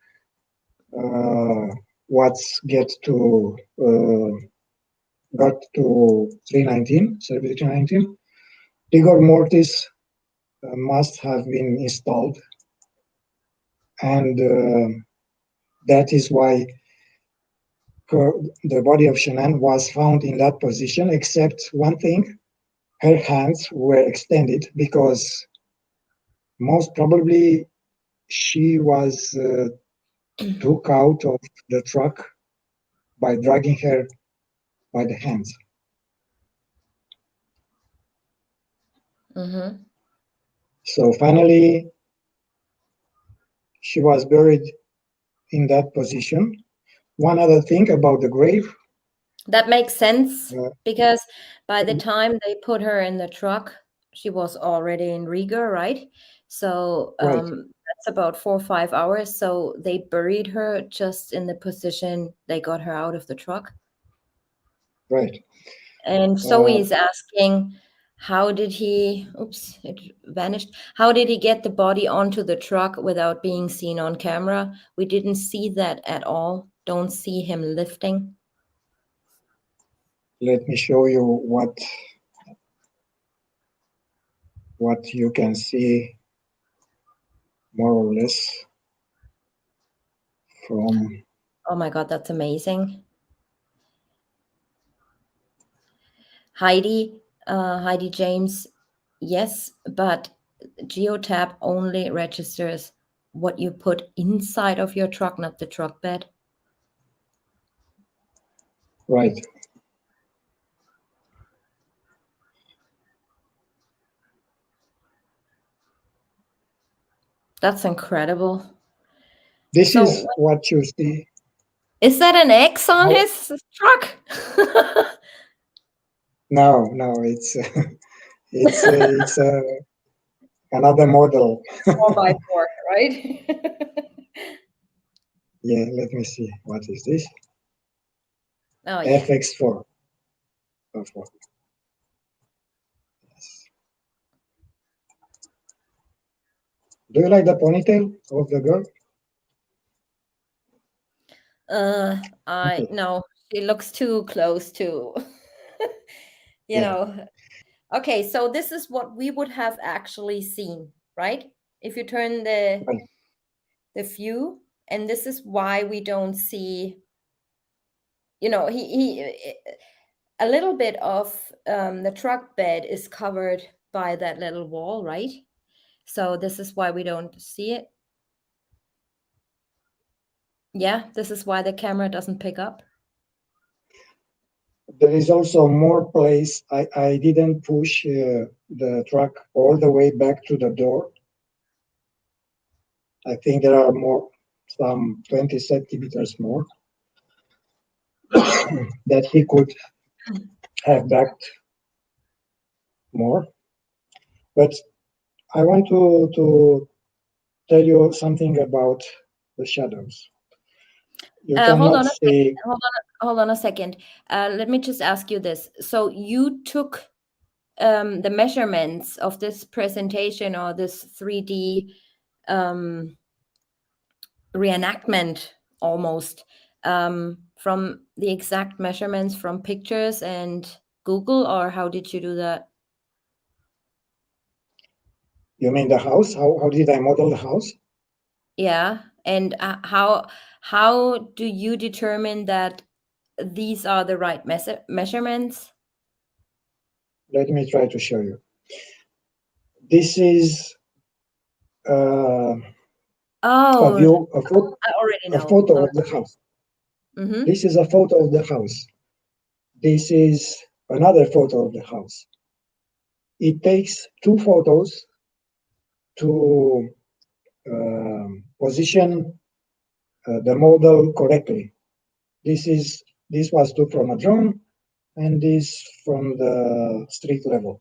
Watts got to 319, Survey 319, rigor mortis must have been installed, and that is why the body of Shanann was found in that position, except one thing: her hands were extended because most probably she was took out of the truck by dragging her by the hands. Mm-hmm. So finally, she was buried in that position. One other thing about the grave. That makes sense because by the Mm. time they put her in the truck, she was already in Riga, right? So Right, that's about 4 or 5 hours. So they buried her just in the position they got her out of the truck. right. And Zoe is asking, how did he, oops, it vanished. How did he get the body onto the truck without being seen on camera? We didn't see that at all. Don't see him lifting. Let me show you what you can see more or less from. Oh my God, that's amazing. Heidi James, yes, but Geotab only registers what you put inside of your truck, not the truck bed. Right. That's incredible. This So is what you see. is that an X on No, his truck? no, it's another model. 4x4, right? Yeah, let me see. What is this? Oh yeah. FX4. Yes. Do you like the ponytail of the girl? Okay. No, she looks too close to, you Yeah. know. Okay, so this is what we would have actually seen, right? If you turn Right. the view, and this is why we don't see, he a little bit of the truck bed is covered by that little wall, right? So this is why we don't see it. Yeah, this is why the camera doesn't pick up. There is also more place. I didn't push the truck all the way back to the door. I think there are some 20 centimeters more that he could have backed more. But I want to tell you something about the shadows. You Hold cannot on a second. see. Hold on a second. Let me just ask you this. So you took the measurements of this presentation or this 3D reenactment almost from the exact measurements from pictures and Google, or how did you do that? You mean the house? How did I model the house? Yeah, and how do you determine that these are the right measurements? Let me try to show you. This is a Oh, view, I already a know. photo of the house. Mm-hmm. This is a photo of the house. This is another photo of the house. It takes two photos to position the model correctly. This was took from a drone, and this from the street level.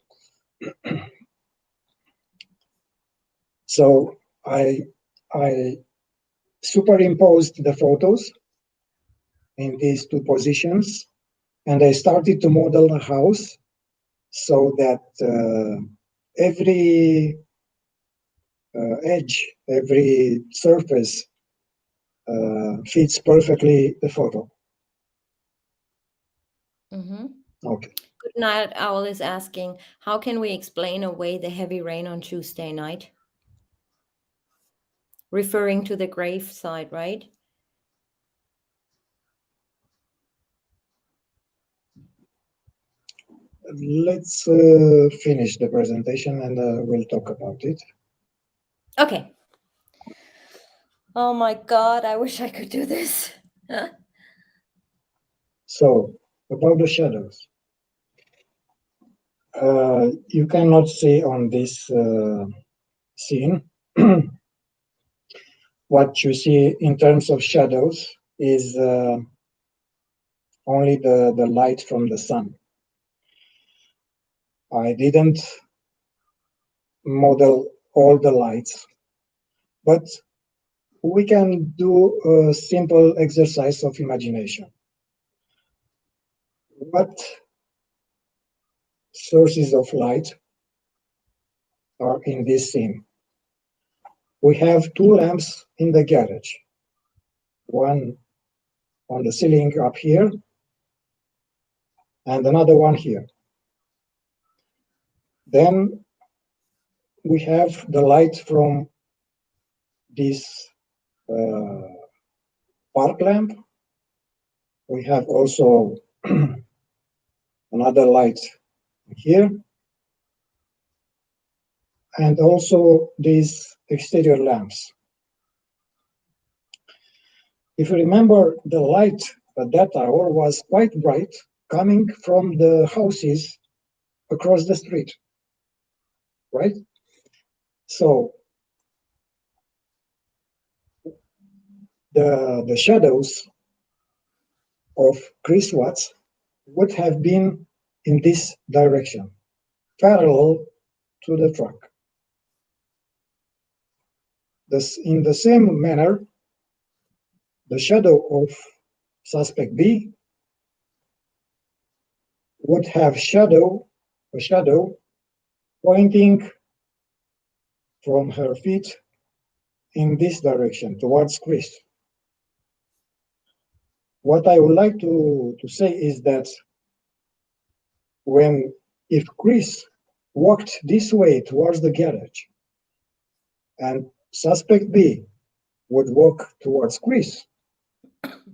So I superimposed the photos in these two positions, and I started to model the house so that every edge, every surface fits perfectly the photo. Mm-hmm. Okay. Good Night Owl is asking, how can we explain away the heavy rain on Tuesday night? Referring to the grave side, right? Let's finish the presentation and we'll talk about it. Okay. Oh my God, I wish I could do this. So about the shadows. You cannot see on this scene. What you see in terms of shadows is only the light from the sun. I didn't model all the lights, but we can do a simple exercise of imagination. What sources of light are in this scene? We have two lamps in the garage, one on the ceiling up here and another one here. Then we have the light from this park lamp. We have also another light here, and also these exterior lamps. If you remember, the light at that hour was quite bright, coming from the houses across the street, right? So the shadows of Chris Watts would have been in this direction, parallel to the truck. In the same manner, the shadow of suspect B would have a shadow pointing from her feet in this direction, towards Chris. What I would like to say is that if Chris walked this way towards the garage and suspect B would walk towards Chris,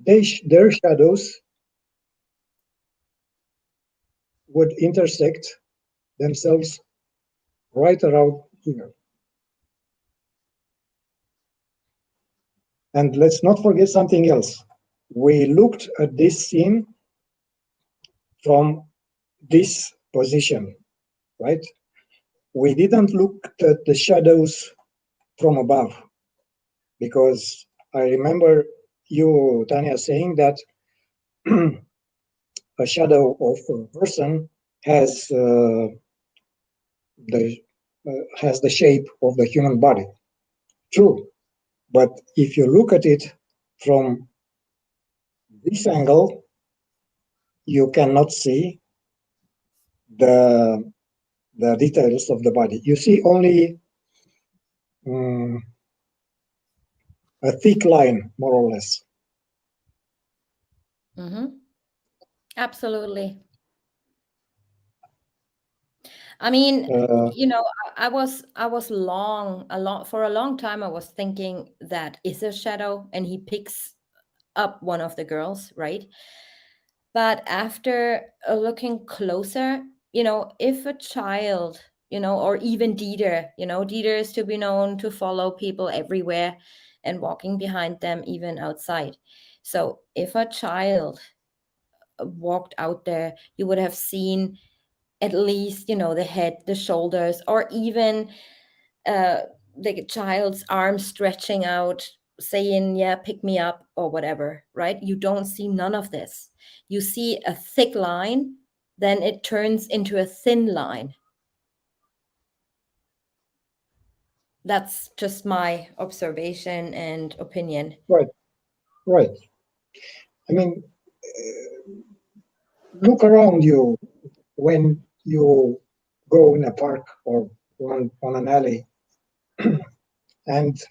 their shadows would intersect themselves right around here. And let's not forget something else. We looked at this scene from this position, right? We didn't look at the shadows from above, because I remember you, Tanya, saying that a shadow of a person has the shape of the human body. True, but if you look at it from this angle, you cannot see the details of the body. You see only a thick line, more or less. Mm-hmm. Absolutely. I mean, I was for a long time I was thinking that is a shadow and he picks up one of the girls, right? But after looking closer, if a child, or even Dieter, Dieter is to be known to follow people everywhere and walking behind them, even outside. So if a child walked out there, you would have seen at least, the head, the shoulders, or even the child's arm stretching out, saying, yeah, pick me up or whatever, right? You don't see none of this. You see a thick line, then it turns into a thin line. That's just my observation and opinion. Right. I mean, look around you when you go in a park or on an alley and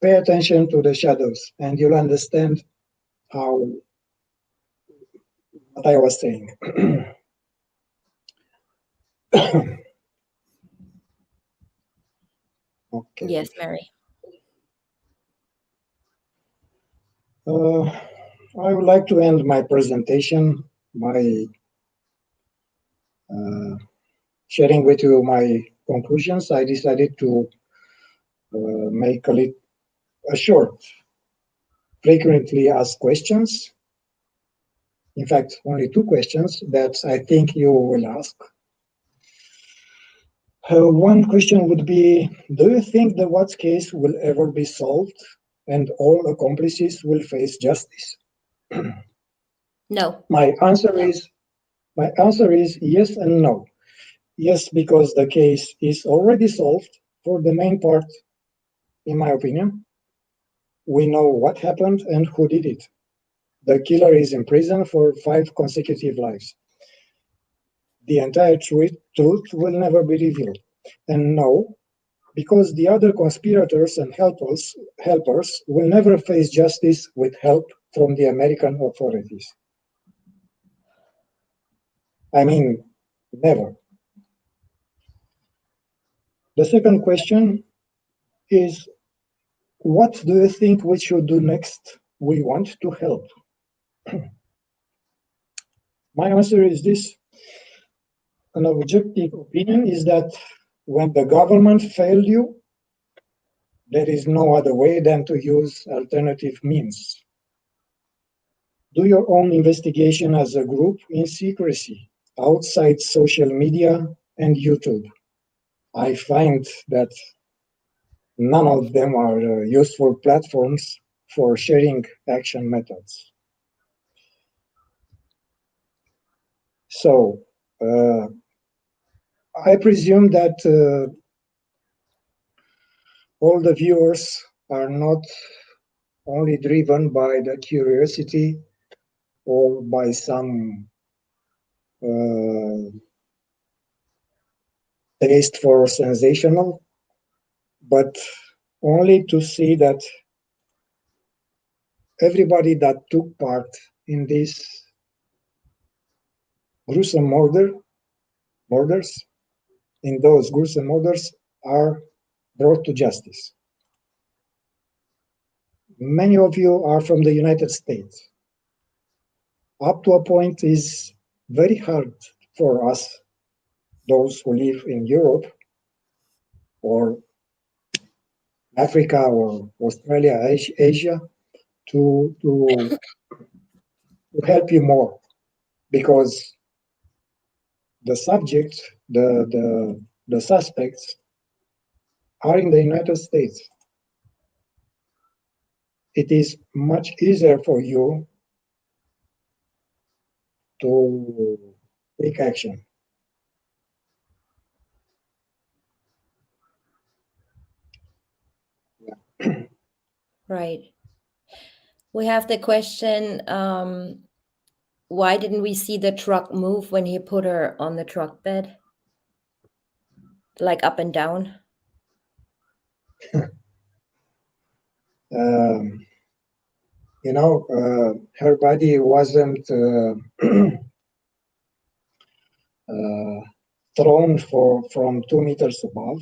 pay attention to the shadows, and you'll understand what I was saying. Okay. Yes, Mary. I would like to end my presentation by sharing with you my conclusions. I decided to make a short, frequently asked questions, in fact, only two questions that I think you will ask. One question would be, do you think the Watts case will ever be solved and all accomplices will face justice? No. My answer is yes and no. Yes, because the case is already solved for the main part, in my opinion. We know what happened and who did it. The killer is in prison for 5 consecutive lives. The entire truth will never be revealed. And no, because the other conspirators and helpers will never face justice with help from the American authorities. I mean, never. The second question is, what do you think we should do next? We want to help. My answer is this. An objective opinion is that when the government failed you, there is no other way than to use alternative means. Do your own investigation as a group in secrecy, outside social media and YouTube. I find that none of them are useful platforms for sharing action methods. So, I presume that all the viewers are not only driven by the curiosity or by some taste for sensational, but only to see that everybody that took part in this gruesome murders, in those gruesome murders, are brought to justice. Many of you are from the United States. Up to a point is very hard for us, those who live in Europe or Africa or Australia, Asia, to help you more, because the subjects, the suspects are in the United States. It is much easier for you to take action. Yeah. Right. We have the question, why didn't we see the truck move when he put her on the truck bed? Like up and down? You know, her body wasn't thrown from 2 meters above.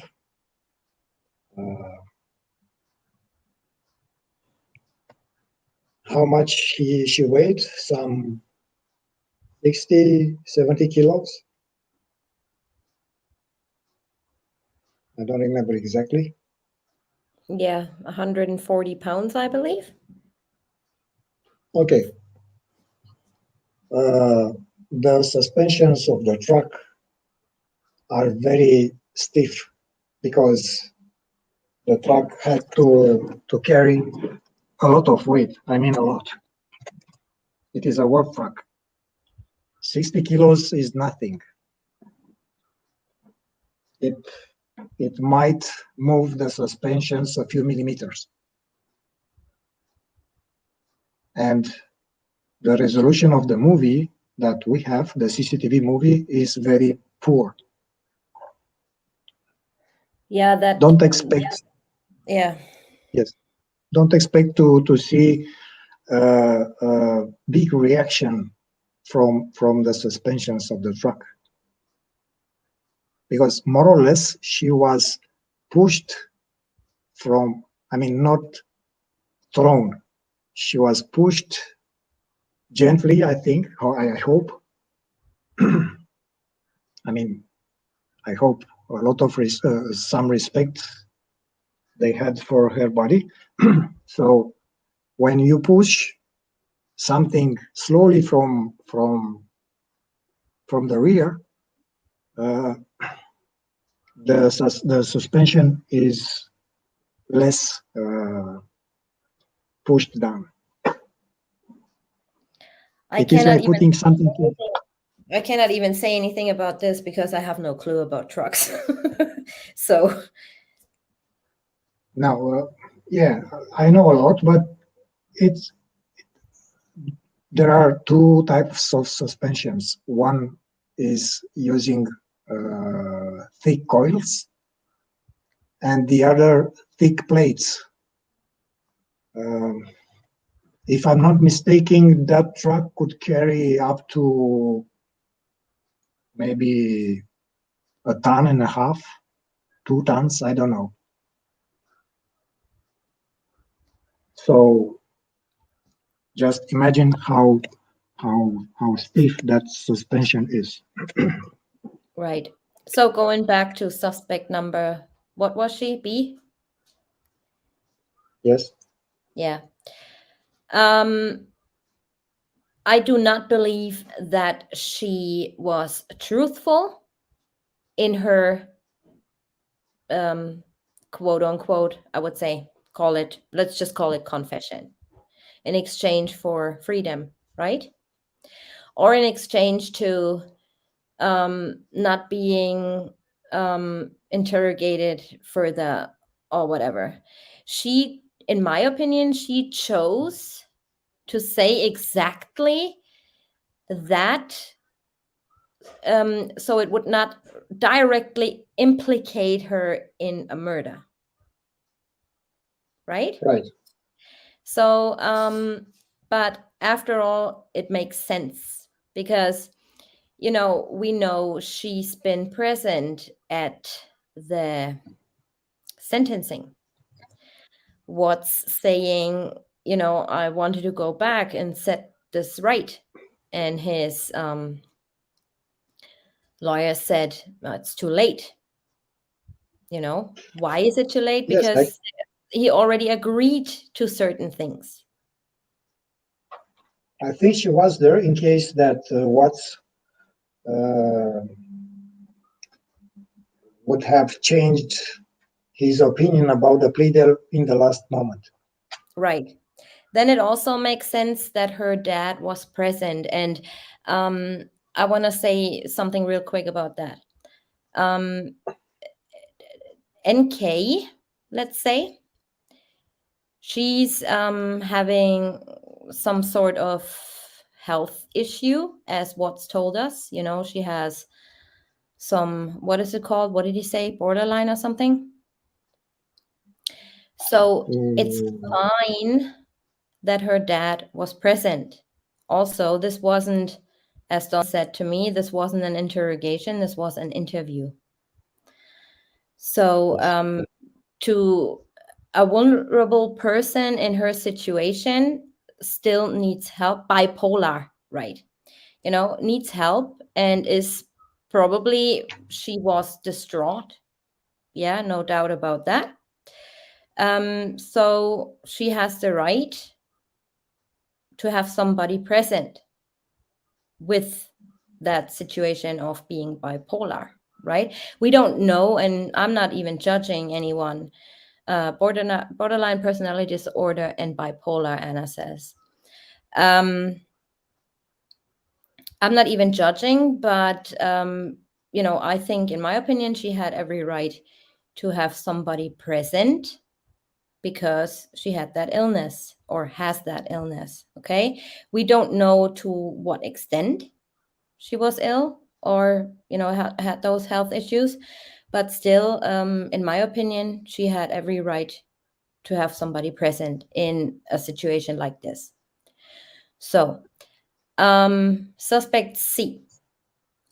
How much she weighed? Some 60, 70 kilos. I don't remember exactly. Yeah, 140 pounds, I believe. Okay. The suspensions of the truck are very stiff because the truck had to carry a lot of weight. I mean, a lot. It is a work truck. 60 kilos is nothing. It might move the suspensions a few millimeters. And the resolution of the movie that we have, the CCTV movie, is very poor. Yeah, that. Don't expect. Yeah. Yes. Don't expect to see a big reaction from the suspensions of the truck, because more or less she was pushed from, I mean, not thrown. She was pushed gently, I think, or I hope. I mean, I hope a lot of some respect they had for her body. So when you push, something slowly from the rear, the suspension is less pushed down. It is like putting something to... I cannot even say anything about this because I have no clue about trucks. So now, yeah, I know a lot, but there are two types of suspensions. One is using thick coils, and the other thick plates. If I'm not mistaken, that truck could carry up to maybe 1.5 tons, 2 tons, I don't know. So just imagine how stiff that suspension is. right. So going back to suspect number, what was she? B? Yes. Yeah. I do not believe that she was truthful in her quote unquote, I would say, let's just call it confession in exchange for freedom, right? Or in exchange to not being interrogated further or whatever. She, in my opinion, she chose to say exactly that so it would not directly implicate her in a murder. Right? Right. So, but after all, it makes sense because, we know she's been present at the sentencing. What's saying, I wanted to go back and set this right. And his lawyer said, it's too late. Why is it too late? Yes, Because he already agreed to certain things. I think she was there in case that Watts would have changed his opinion about the plea deal in the last moment. Right. Then it also makes sense that her dad was present. And I want to say something real quick about that. NK, let's say, she's having some sort of health issue, as Watts told us. She has some, what is it called? What did he say? Borderline or something? So it's fine that her dad was present. Also, this wasn't, as Don said to me, this wasn't an interrogation, this was an interview. So to a vulnerable person in her situation still needs help, bipolar, right? Needs help and is probably, she was distraught. Yeah, no doubt about that. So she has the right to have somebody present with that situation of being bipolar, right? We don't know, and I'm not even judging anyone. Borderline personality disorder and bipolar, Anna says. I'm not even judging, but I think, in my opinion, she had every right to have somebody present because she had that illness or has that illness. Okay, we don't know to what extent she was ill or had those health issues, but still, in my opinion, she had every right to have somebody present in a situation like this. So suspect C,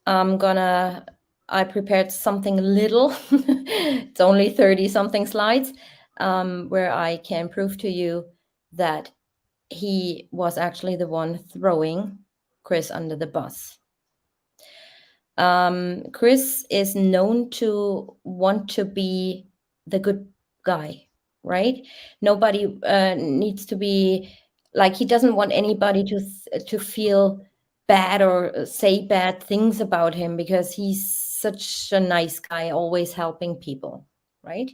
I prepared something little. It's only 30 something slides, where I can prove to you that he was actually the one throwing Chris under the bus. Chris is known to want to be the good guy, right? Nobody needs to be like he doesn't want anybody to feel bad or say bad things about him because he's such a nice guy, always helping people, right?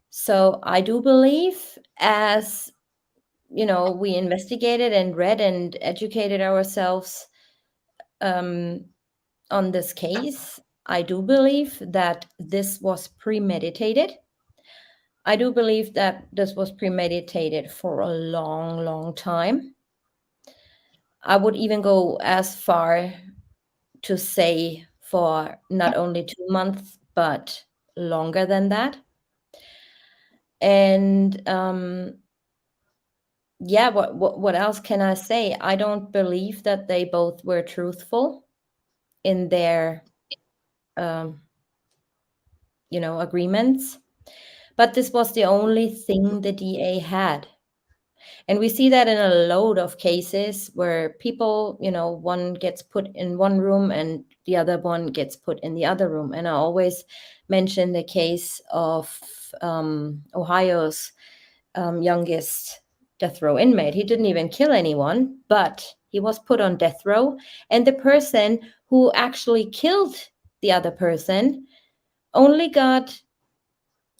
So I do believe, as we investigated and read and educated ourselves on this case, I do believe that this was premeditated. I do believe that this was premeditated for a long, long time. I would even go as far to say for not only 2 months, but longer than that. And yeah, what else can I say? I don't believe that they both were truthful in their agreements, but this was the only thing the DA had. And we see that in a load of cases where people, one gets put in one room and the other one gets put in the other room. And I always mention the case of Ohio's youngest death row inmate. He didn't even kill anyone, but he was put on death row. And the person who actually killed the other person only got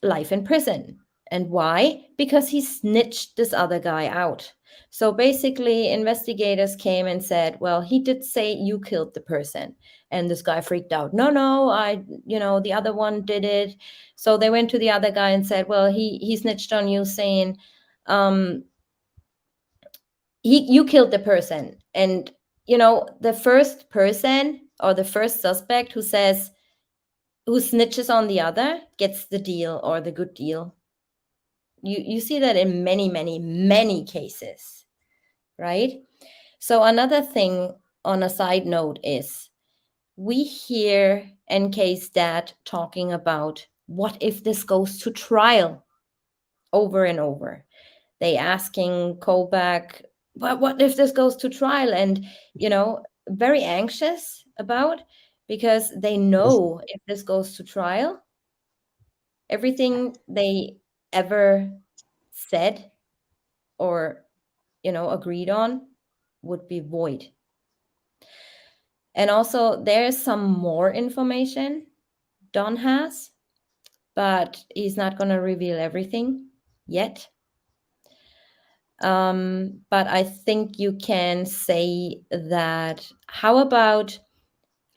life in prison. And why? Because he snitched this other guy out. So basically, investigators came and said, well, he did say you killed the person. And this guy freaked out. No, the other one did it. So they went to the other guy and said, well, he snitched on you, saying you killed the person. And, the first person or the first suspect who snitches on the other gets the deal or the good deal. You see that in many, many, many cases, right? So another thing on a side note is we hear NK's dad talking about what if this goes to trial over and over. They asking Kobach, but what if this goes to trial? And, very anxious about, because they know if this goes to trial, everything they ever said or agreed on would be void. And also there's some more information Don has, but he's not going to reveal everything yet. But I think you can say that, how about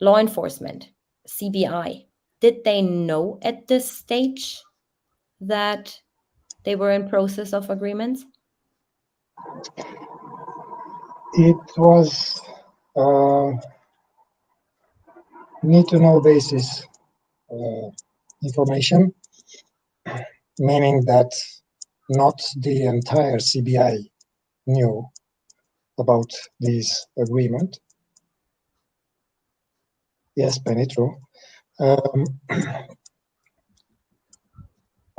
law enforcement, CBI? Did they know at this stage that they were in process of agreements? It was need to know basis information, meaning that not the entire CBI knew about this agreement. Yes, Penny, true.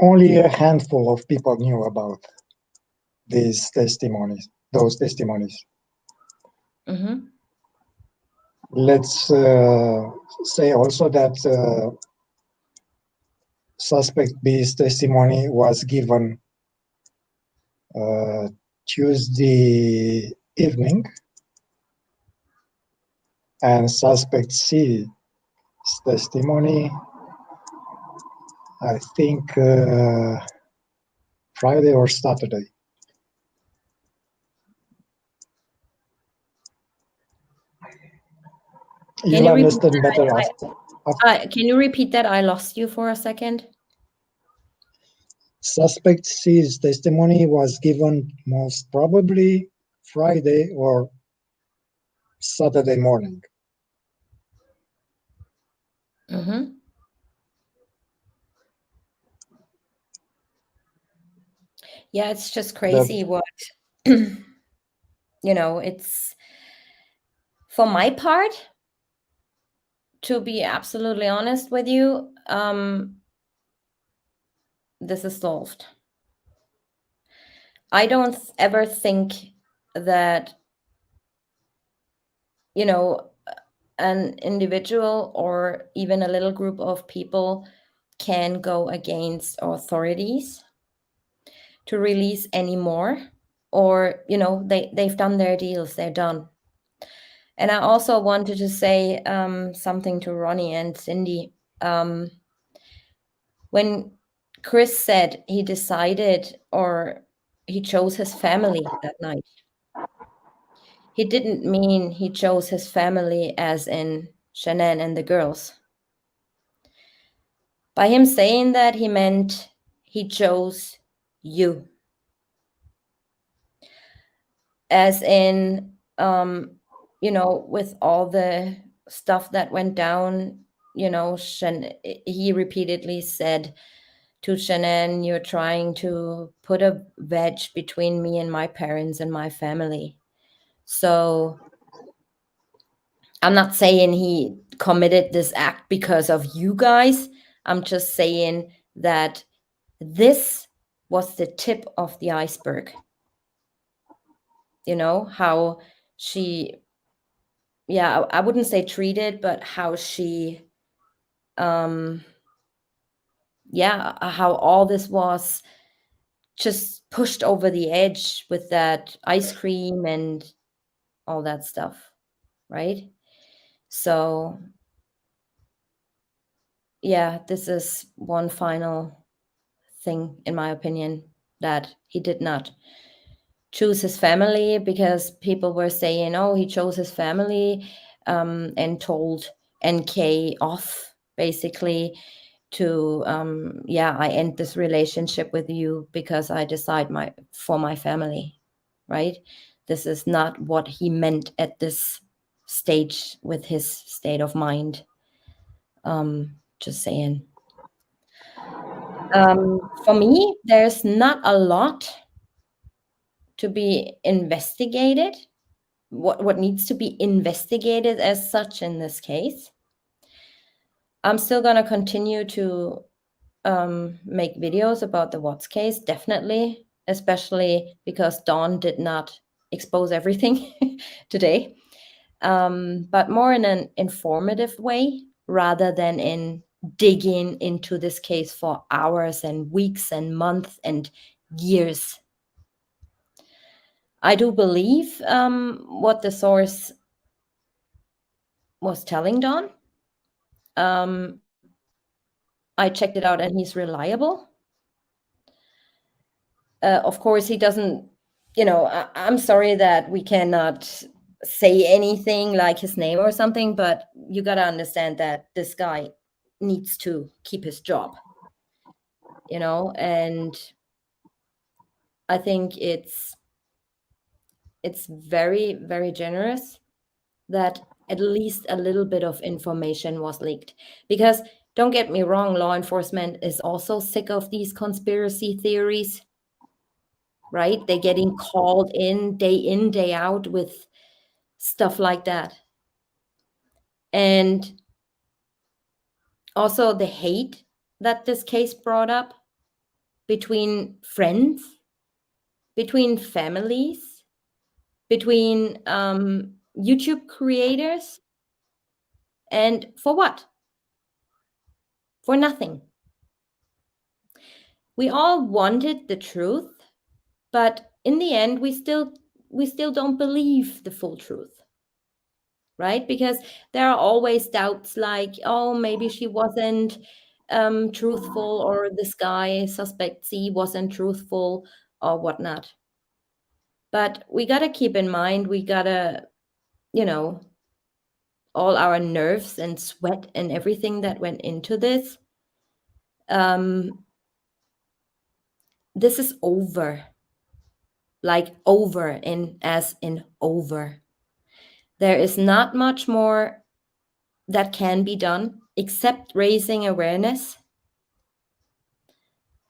Only a handful of people knew about those testimonies. Mm-hmm. Let's say also that suspect B's testimony was given Tuesday evening, and suspect C's testimony, I think, Friday or Saturday. You'll understand better after. Can you repeat that? I lost you for a second. Suspect C's testimony was given most probably Friday or Saturday morning. Mm-hmm. Yeah, it's just crazy what, it's, for my part, to be absolutely honest with you, this is solved. I don't ever think that, an individual or even a little group of people can go against authorities to release any more. or they've done their deals, they're done. And I also wanted to say something to Ronnie and Cindy. When Chris said he decided or he chose his family that night, he didn't mean he chose his family as in Shanann and the girls. By him saying that, he meant he chose you. As in, with all the stuff that went down, he repeatedly said to Shanann, "You're trying to put a wedge between me and my parents and my family." So I'm not saying he committed this act because of you guys. I'm just saying that this was the tip of the iceberg. How she, I wouldn't say treated, but how she, how all this was just pushed over the edge with that ice cream and all that stuff, right? So this is one final thing, in my opinion, that he did not choose his family, because people were saying, oh, he chose his family and told NK off, basically, to I end this relationship with you because I decide for my family, right? This is not what he meant at this stage with his state of mind. Just saying. For me, there's not a lot to be investigated, what needs to be investigated as such in this case. I'm still going to continue to make videos about the Watts case, definitely, especially because Dawn did not expose everything today, but more in an informative way rather than in digging into this case for hours and weeks and months and years. I do believe what the source was telling Dawn. I checked it out and he's reliable. Of course, he doesn't, I'm sorry that we cannot say anything like his name or something, but you got to understand that this guy needs to keep his job, and I think it's very, very generous that at least a little bit of information was leaked. Because don't get me wrong, law enforcement is also sick of these conspiracy theories, right? They're getting called in, day out with stuff like that. And also the hate that this case brought up between friends, between families, between YouTube creators. And for what? For nothing. We all wanted the truth, but in the end, we still don't believe the full truth, right? Because there are always doubts like, oh, maybe she wasn't truthful, or this guy, suspect C, wasn't truthful, or whatnot. But we got to keep in mind, we got to, all our nerves and sweat and everything that went into this. This is over. Like over, as in over. There is not much more that can be done except raising awareness.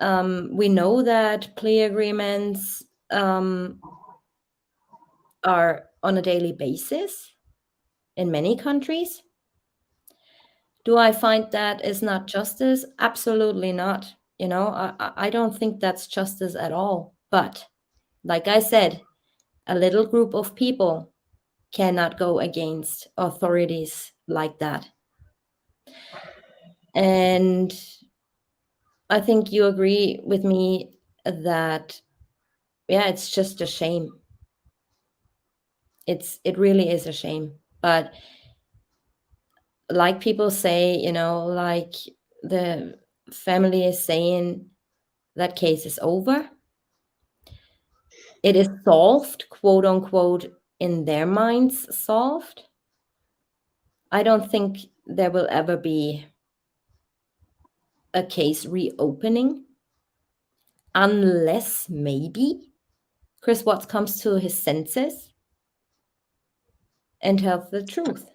We know that plea agreements are on a daily basis in many countries. Do I find that is not justice? Absolutely not. I don't think that's justice at all. But like I said, a little group of people cannot go against authorities like that. And I think you agree with me that yeah, it's just a shame. It really is a shame. But like people say, like the family is saying that case is over. It is solved, quote unquote, in their minds, solved. I don't think there will ever be a case reopening unless maybe Chris Watts comes to his senses and tells the truth.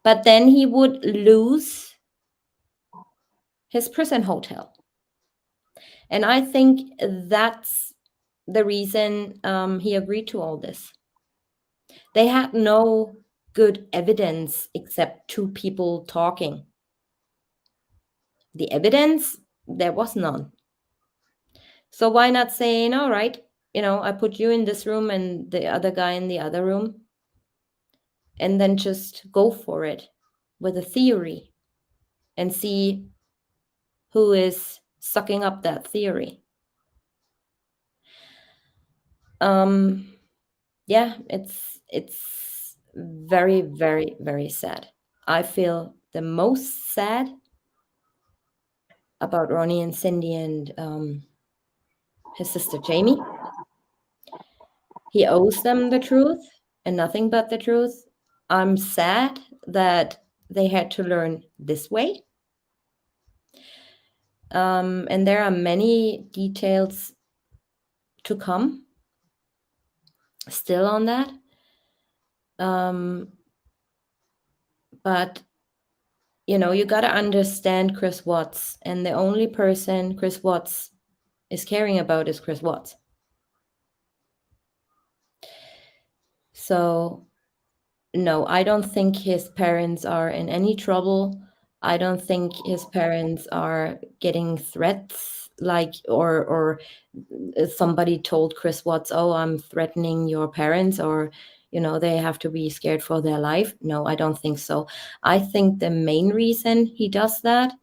But then he would lose his prison hotel. And I think that's the reason he agreed to all this. They had no good evidence except two people talking. The evidence, there was none. So why not saying, all right, I put you in this room and the other guy in the other room, and then just go for it with a theory and see who is sucking up that theory. Yeah, it's very, very, very sad. I feel the most sad about Ronnie and Cindy and his sister Jamie. He owes them the truth and nothing but the truth. I'm sad that they had to learn this way. And there are many details to come still on that. But, you got to understand Chris Watts. And the only person Chris Watts is caring about is Chris Watts. So, no, I don't think his parents are in any trouble. I don't think his parents are getting threats or somebody told Chris Watts, oh, I'm threatening your parents, or they have to be scared for their life. No, I don't think so. I think the main reason he does that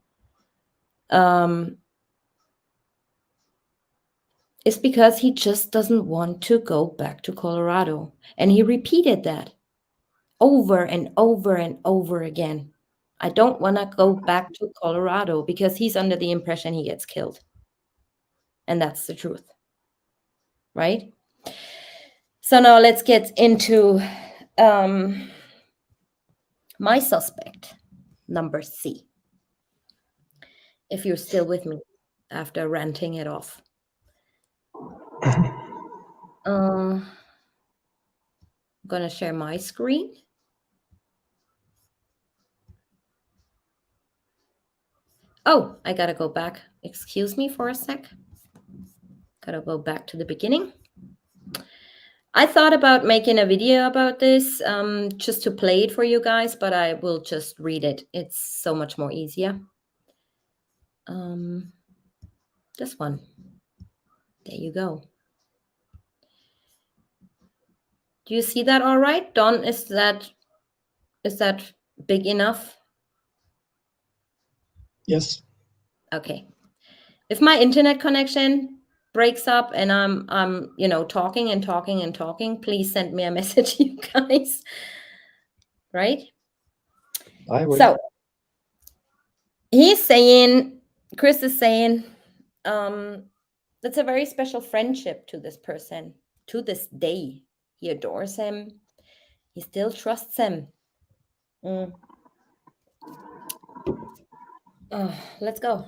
is because he just doesn't want to go back to Colorado. And he repeated that over and over and over again. I don't want to go back to Colorado, because he's under the impression he gets killed. And that's the truth. Right? So now let's get into my suspect, number C. If you're still with me after ranting it off. I'm going to share my screen. Oh, I got to go back. Excuse me for a sec. Got to go back to the beginning. I thought about making a video about this just to play it for you guys, but I will just read it. It's so much more easier. This one. There you go. Do you see that all right? Don, is that big enough? Yes. Okay. If my internet connection breaks up and I'm talking and talking and talking, please send me a message, you guys. Right? I will. So Chris is saying, that's a very special friendship to this person. To this day, he adores him. He still trusts him. Let's go.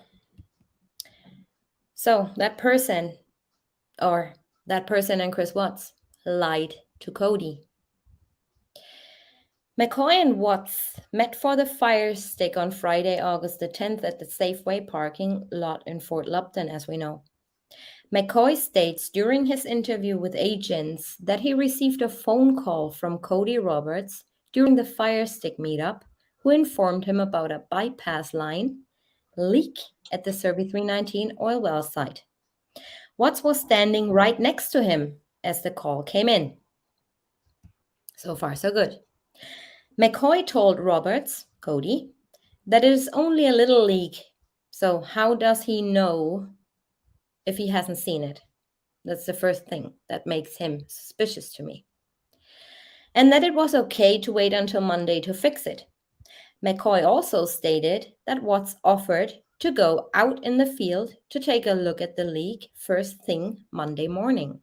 So that person and Chris Watts lied to Cody. McCoy and Watts met for the fire stick on Friday, August the 10th at the Safeway parking lot in Fort Lupton, as we know. McCoy states during his interview with agents that he received a phone call from Cody Roberts during the fire stick meetup, who informed him about a bypass line leak at the Survey 319 oil well site. Watts was standing right next to him as the call came in. So far, so good. McCoy told Roberts, Cody, that it is only a little leak, so how does he know if he hasn't seen it? That's the first thing that makes him suspicious to me. And that it was okay to wait until Monday to fix it. McCoy also stated that Watts offered to go out in the field to take a look at the leak first thing Monday morning.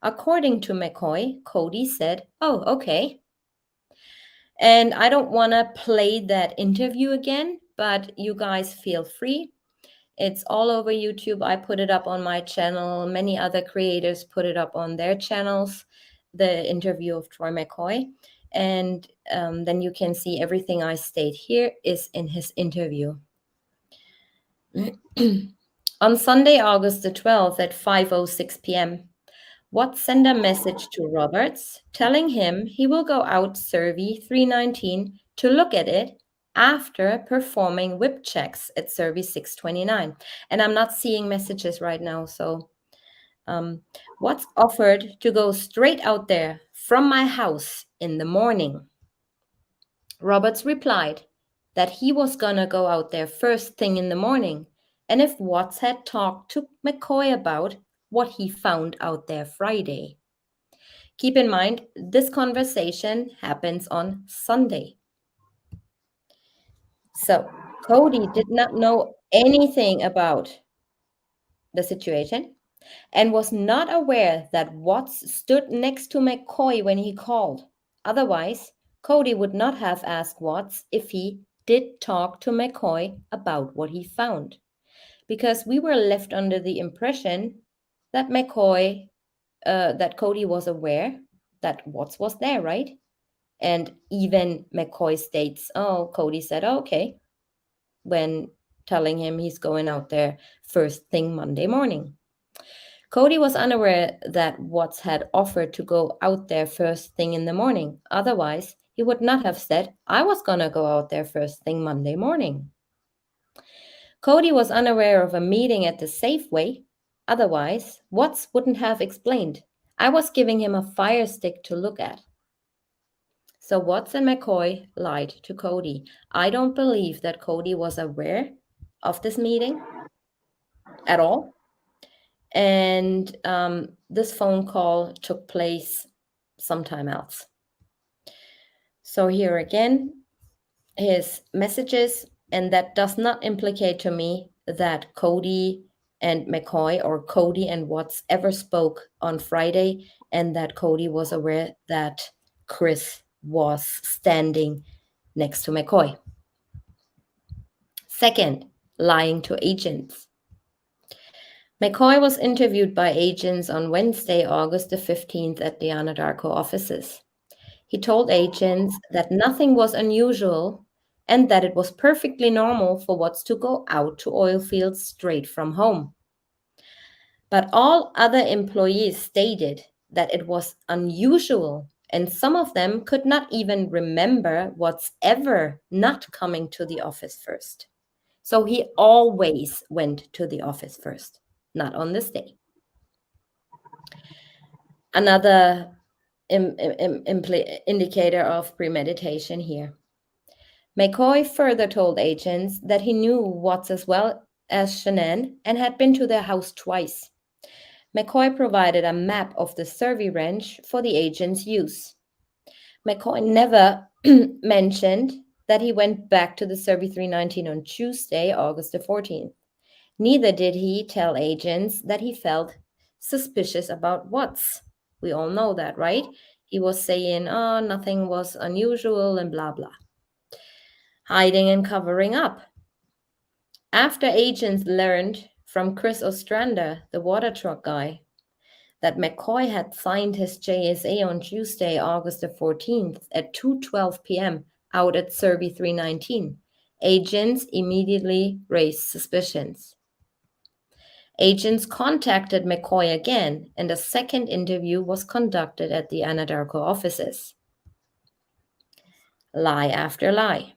According to McCoy, Cody said, "Oh, okay." And I don't want to play that interview again, but you guys feel free. It's all over YouTube. I put it up on my channel. Many other creators put it up on their channels, the interview of Troy McCoy. And then you can see everything I state here is in his interview. On Sunday, August the 12th at 5:06 p.m., Watts sent a message to Roberts telling him he will go out Survey 319 to look at it after performing whip checks at Survey 629. And I'm not seeing messages right now, so Watts offered to go straight out there from my house in the morning. Roberts replied that he was gonna go out there first thing in the morning, and if Watts had talked to McCoy about what he found out there Friday. Keep in mind, this conversation happens on Sunday. So Cody did not know anything about the situation and was not aware that Watts stood next to McCoy when he called. Otherwise, Cody would not have asked Watts if he did talk to McCoy about what he found, because we were left under the impression that that Cody was aware that Watts was there, right? And even McCoy states, "Oh, Cody said, okay," when telling him he's going out there first thing Monday morning. Cody was unaware that Watts had offered to go out there first thing in the morning. Otherwise, he would not have said, "I was going to go out there first thing Monday morning." Cody was unaware of a meeting at the Safeway. Otherwise, Watts wouldn't have explained, "I was giving him a fire stick to look at." So Watts and McCoy lied to Cody. I don't believe that Cody was aware of this meeting at all. And this phone call took place sometime else. So here again, his messages, and that does not implicate to me that Cody and McCoy or Cody and Watts ever spoke on Friday, and that Cody was aware that Chris was standing next to McCoy. Second, lying to agents. McCoy was interviewed by agents on Wednesday, August the 15th at the Anadarko offices. He told agents that nothing was unusual and that it was perfectly normal for Watts to go out to oil fields straight from home. But all other employees stated that it was unusual, and some of them could not even remember Watts ever not coming to the office first. So he always went to the office first, not on this day. Another indicator of premeditation here. McCoy further told agents that he knew Watts as well as Shanann and had been to their house twice. McCoy provided a map of the survey ranch for the agents' use. McCoy never mentioned that he went back to the Survey 319 on Tuesday, August the 14th. Neither did he tell agents that he felt suspicious about Watts. We all know that, right? He was saying, "Oh, nothing was unusual," and blah, blah. Hiding and covering up. After agents learned from Chris Ostrander, the water truck guy, that McCoy had signed his JSA on Tuesday, August the 14th at 2:12 p.m. out at Survey 319, agents immediately raised suspicions. Agents contacted McCoy again, and a second interview was conducted at the Anadarko offices. Lie after lie.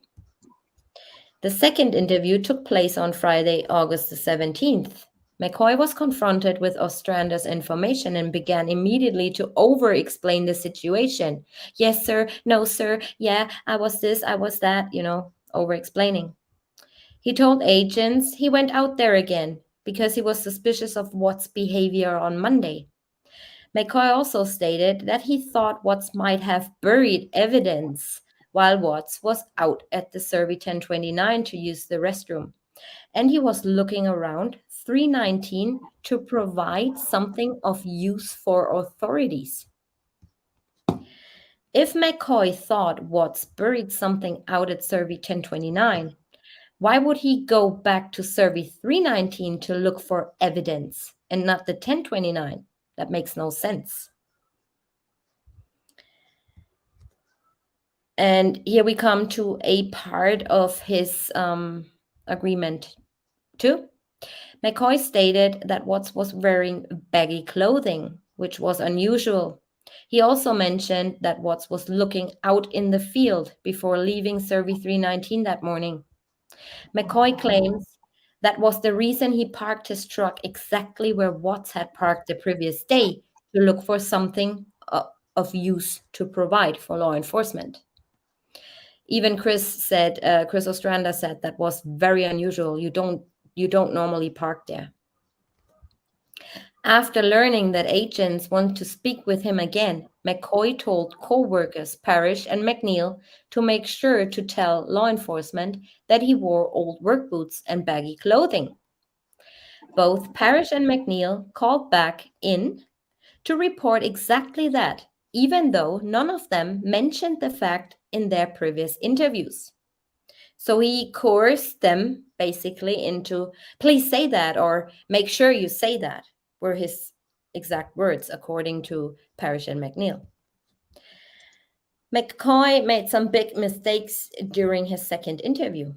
The second interview took place on Friday, August the 17th. McCoy was confronted with Ostrander's information and began immediately to over-explain the situation. "Yes, sir. No, sir. Yeah, I was this, I was that," over-explaining. He told agents he went out there again, because he was suspicious of Watts' behavior on Monday. McCoy also stated that he thought Watts might have buried evidence while Watts was out at the Survey 1029 to use the restroom, and he was looking around 319 to provide something of use for authorities. If McCoy thought Watts buried something out at Survey 1029, why would he go back to Survey 319 to look for evidence and not the 1029? That makes no sense. And here we come to a part of his agreement too. McCoy stated that Watts was wearing baggy clothing, which was unusual. He also mentioned that Watts was looking out in the field before leaving Survey 319 that morning. McCoy claims that was the reason he parked his truck exactly where Watts had parked the previous day, to look for something of use to provide for law enforcement. Even Chris Ostrander said that was very unusual. You don't normally park there. After learning that agents want to speak with him again, McCoy told co-workers Parrish and McNeil to make sure to tell law enforcement that he wore old work boots and baggy clothing. Both Parrish and McNeil called back in to report exactly that, even though none of them mentioned the fact in their previous interviews. So he coerced them basically into, please say that, or make sure you say that, were his exact words, according to Parrish and McNeil. McCoy made some big mistakes during his second interview.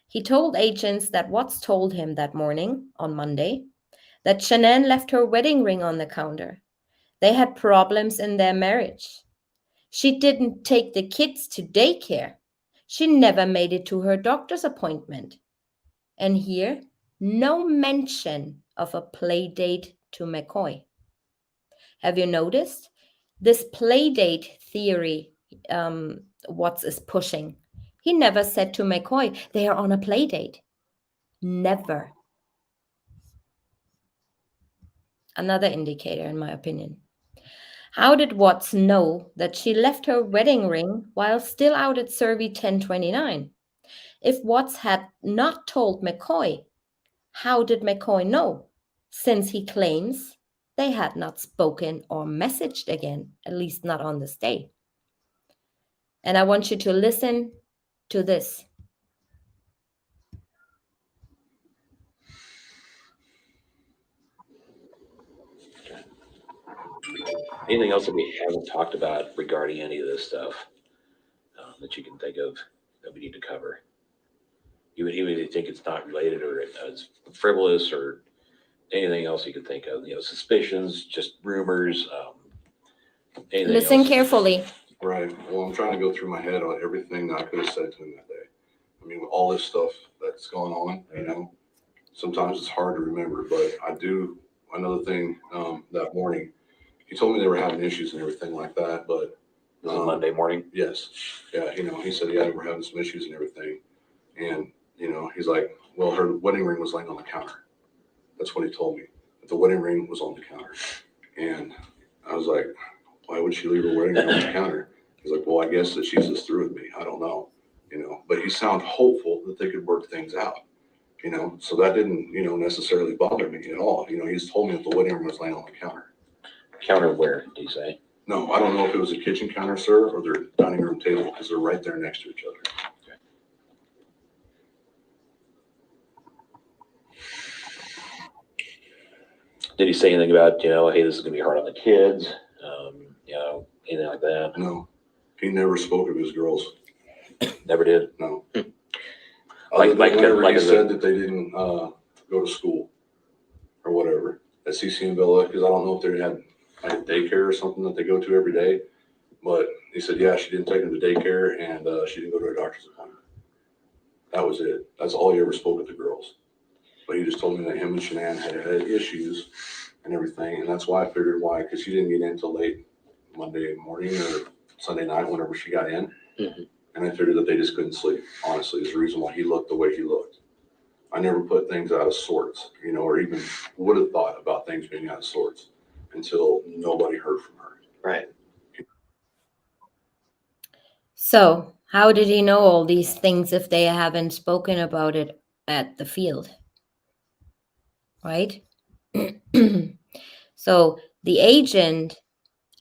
He told agents that Watts told him that morning, on Monday, that Shanann left her wedding ring on the counter. They had problems in their marriage. She didn't take the kids to daycare. She never made it to her doctor's appointment. And here, no mention of a play date to McCoy. Have you noticed? This play date theory Watts is pushing. He never said to McCoy, they are on a play date. Never. Another indicator, in my opinion. How did Watts know that she left her wedding ring while still out at Survey 1029? If Watts had not told McCoy, how did McCoy know? Since he claims they had not spoken or messaged again, at least not on this day. And I want you to listen to this. Anything else that we haven't talked about regarding any of this stuff that you can think of that we need to cover? Even if you think it's not related or it's frivolous or anything else you can think of, suspicions, just rumors, anything Listen else. carefully. Right. Well, I'm trying to go through my head on everything that I could have said to him that day. I mean, with all this stuff that's going on, sometimes it's hard to remember, but I do. Another thing, that morning, he told me they were having issues and everything like that, but. This is Monday morning? Yes. Yeah, he said, yeah, we're having some issues and everything. And, he's like, well, her wedding ring was laying on the counter. That's what he told me. That the wedding ring was on the counter. And I was like, why would she leave her wedding ring on the counter? He's like, well, I guess that she's just through with me. I don't know, but he sounded hopeful that they could work things out, so that didn't, necessarily bother me at all. He's told me that the wedding ring was laying on the counter. Counter where, do you say? No, I don't know if it was a kitchen counter, sir, or their dining room table, because they're right there next to each other. Okay. Did he say anything about, hey, this is going to be hard on the kids? Anything like that? No, he never spoke of his girls. Never did? No. Like he said that they didn't go to school or whatever at CC and Villa, because I don't know if they had like daycare or something that they go to every day. But he said, yeah, she didn't take them to daycare and she didn't go to her doctor's appointment. That was it. That's all he ever spoke with the girls. But he just told me that him and Shanann had issues and everything. And that's why I figured why, because she didn't get in until late Monday morning or Sunday night, whenever she got in. Mm-hmm. And I figured that they just couldn't sleep, honestly, is the reason why he looked the way he looked. I never put things out of sorts, or even would have thought about things being out of sorts until nobody heard from her. Right. So how did he know all these things if they haven't spoken about it at the field? Right? So the agent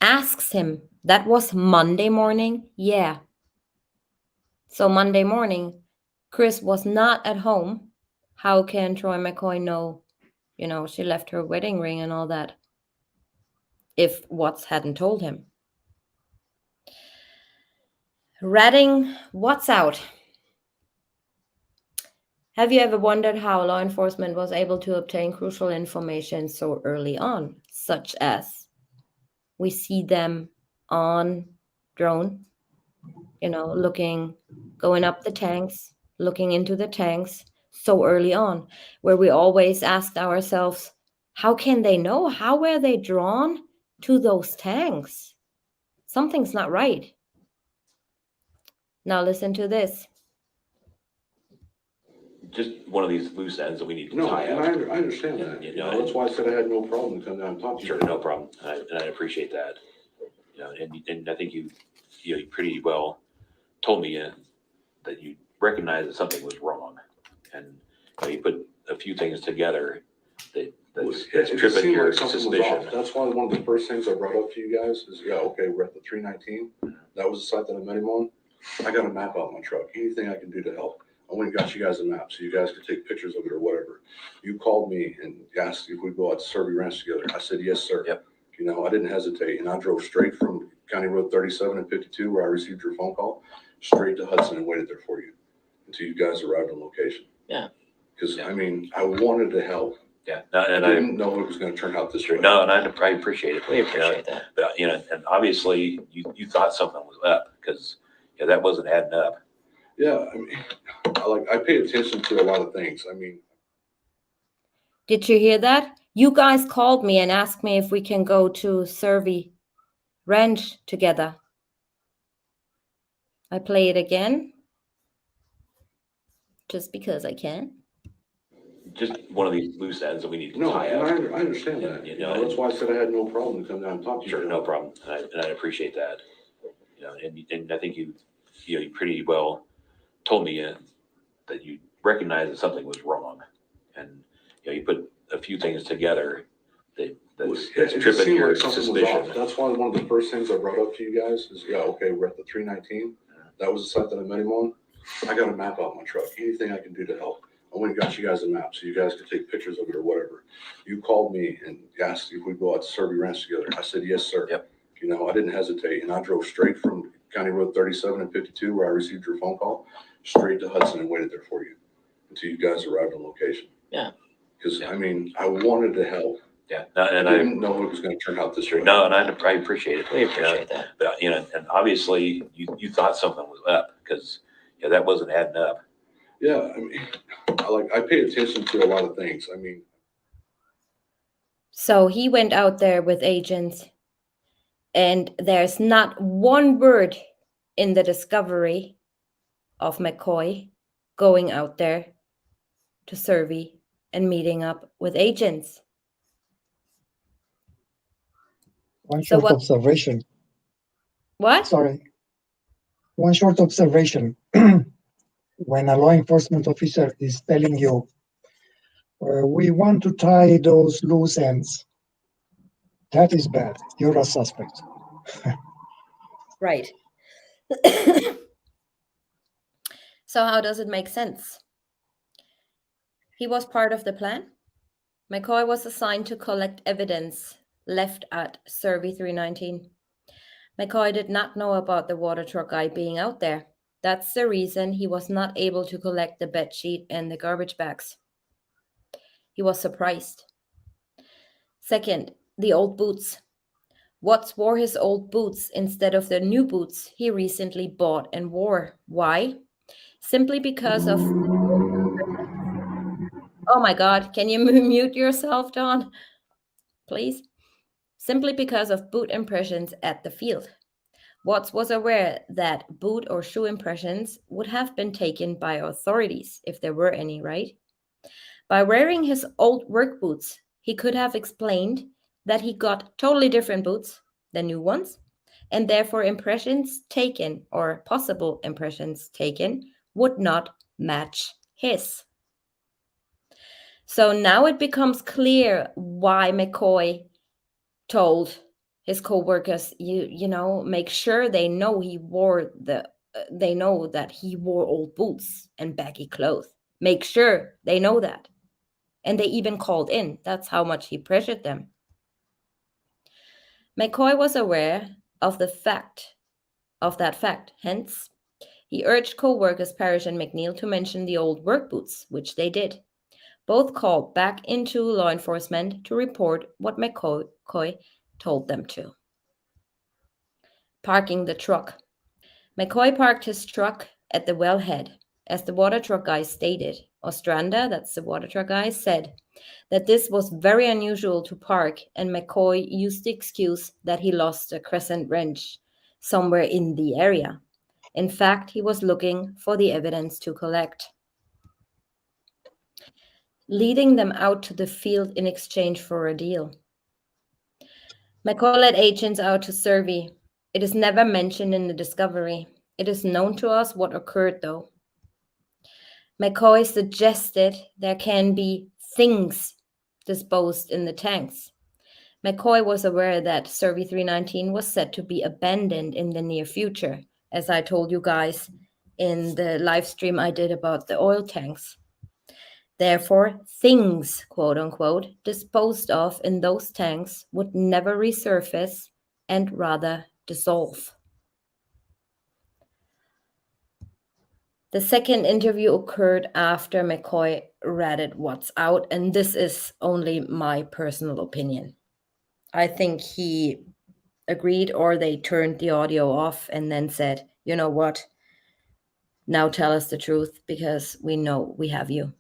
asks him, that was Monday morning? Yeah. So Monday morning, Chris was not at home. How can Troy McCoy know, she left her wedding ring and all that if Watts hadn't told him? Ratting Watts out. Have you ever wondered how law enforcement was able to obtain crucial information so early on, such as we see them on drone, going up the tanks, looking into the tanks so early on, where we always asked ourselves, how can they know? How were they drawn to those tanks? Something's not right. Now listen to this. Just one of these loose ends that we need to No, tie and up. I understand that. That's why I said I had no problem to come down and talk to you. Sure, no problem. And I appreciate that. And I think you pretty well told me that you recognized that something was wrong, and you put a few things together that's It tripping seemed your like something was suspicion. off. That's why one of the first things I brought up to you guys is, okay, we're at the 319. That was the site that I met him on. I got a map out in my truck. Anything I can do to help. I went and got you guys a map so you guys could take pictures of it or whatever. You called me and asked if we'd go out to Survey Ranch together. I said, yes, sir. Yep. I didn't hesitate. And I drove straight from County Road 37 and 52, where I received your phone call, straight to Hudson and waited there for you until you guys arrived on location. Yeah. Because, I wanted to help. Yeah. And I didn't know it was going to turn out this way. No, and I appreciate it. We appreciate that. But, and obviously you thought something was up because that wasn't adding up. Yeah, I pay attention to a lot of things. Did you hear that? You guys called me and asked me if we can go to Survey Ranch together. I play it again, just because I can. Just one of these loose ends that we need to No, tie and up. I understand that. That's why I said I had no problem to come down and talk to you. Sure, no problem. And I appreciate that. And I think you pretty well told me that you recognized that something was wrong, and you put a few things together that's tripping your suspicion. That's why one of the first things I brought up to you guys is, okay, we're at the 319. That was the site that I met him on. I got a map out in my truck. Anything I can do to help. I went and got you guys a map so you guys could take pictures of it or whatever. You called me and asked if we'd go out to Survey Ranch together. I said, yes, sir. Yep. I didn't hesitate. And I drove straight from County Road 37 and 52, where I received your phone call, straight to Hudson and waited there for you until you guys arrived on location. Yeah. Because, I wanted to help. Yeah. And I didn't know it was going to turn out this way. No, and I appreciate it. We appreciate that. But, and obviously you thought something was up because that wasn't adding up. Yeah, I pay attention to a lot of things. So he went out there with agents, and there's not one word in the discovery of McCoy going out there to Survey and meeting up with agents. One So short observation. What? Sorry. One short observation. When a law enforcement officer is telling you, we want to tie those loose ends, that is bad. You're a suspect. Right. So how does it make sense? He was part of the plan. McCoy was assigned to collect evidence left at Survey 319. McCoy did not know about the water truck guy being out there. That's the reason he was not able to collect the bed sheet and the garbage bags. He was surprised. Second, the old boots. Watts wore his old boots instead of the new boots he recently bought and wore. Why? Simply because of... Oh my God, can you mute yourself, Dawn? Please? Simply because of boot impressions at the field. Watts was aware that boot or shoe impressions would have been taken by authorities, if there were any, right? By wearing his old work boots, he could have explained that he got totally different boots than new ones, and therefore impressions taken, or possible impressions taken, would not match his. So now it becomes clear why McCoy told his co-workers, you know, make sure they know they know that he wore old boots and baggy clothes. Make sure they know that. And they even called in. That's how much he pressured them. McCoy was aware of that fact. Hence, he urged co-workers Parrish and McNeil to mention the old work boots, which they did. Both called back into law enforcement to report what McCoy told them to. Parking the truck. McCoy parked his truck at the wellhead. As the water truck guy stated, Ostrander, that's the water truck guy, said that this was very unusual to park, and McCoy used the excuse that he lost a crescent wrench somewhere in the area. In fact, he was looking for the evidence to collect. Leading them out to the field in exchange for a deal. McCoy led agents out to survey. It is never mentioned in the discovery. It is known to us what occurred, though. McCoy suggested there can be things disposed in the tanks. McCoy was aware that Survey 319 was set to be abandoned in the near future, as I told you guys in the live stream I did about the oil tanks. Therefore, things, quote unquote, disposed of in those tanks would never resurface and rather dissolve. The second interview occurred after McCoy ratted what's out, and this is only my personal opinion. I think he agreed, or they turned the audio off and then said, you know what, now tell us the truth because we know we have you.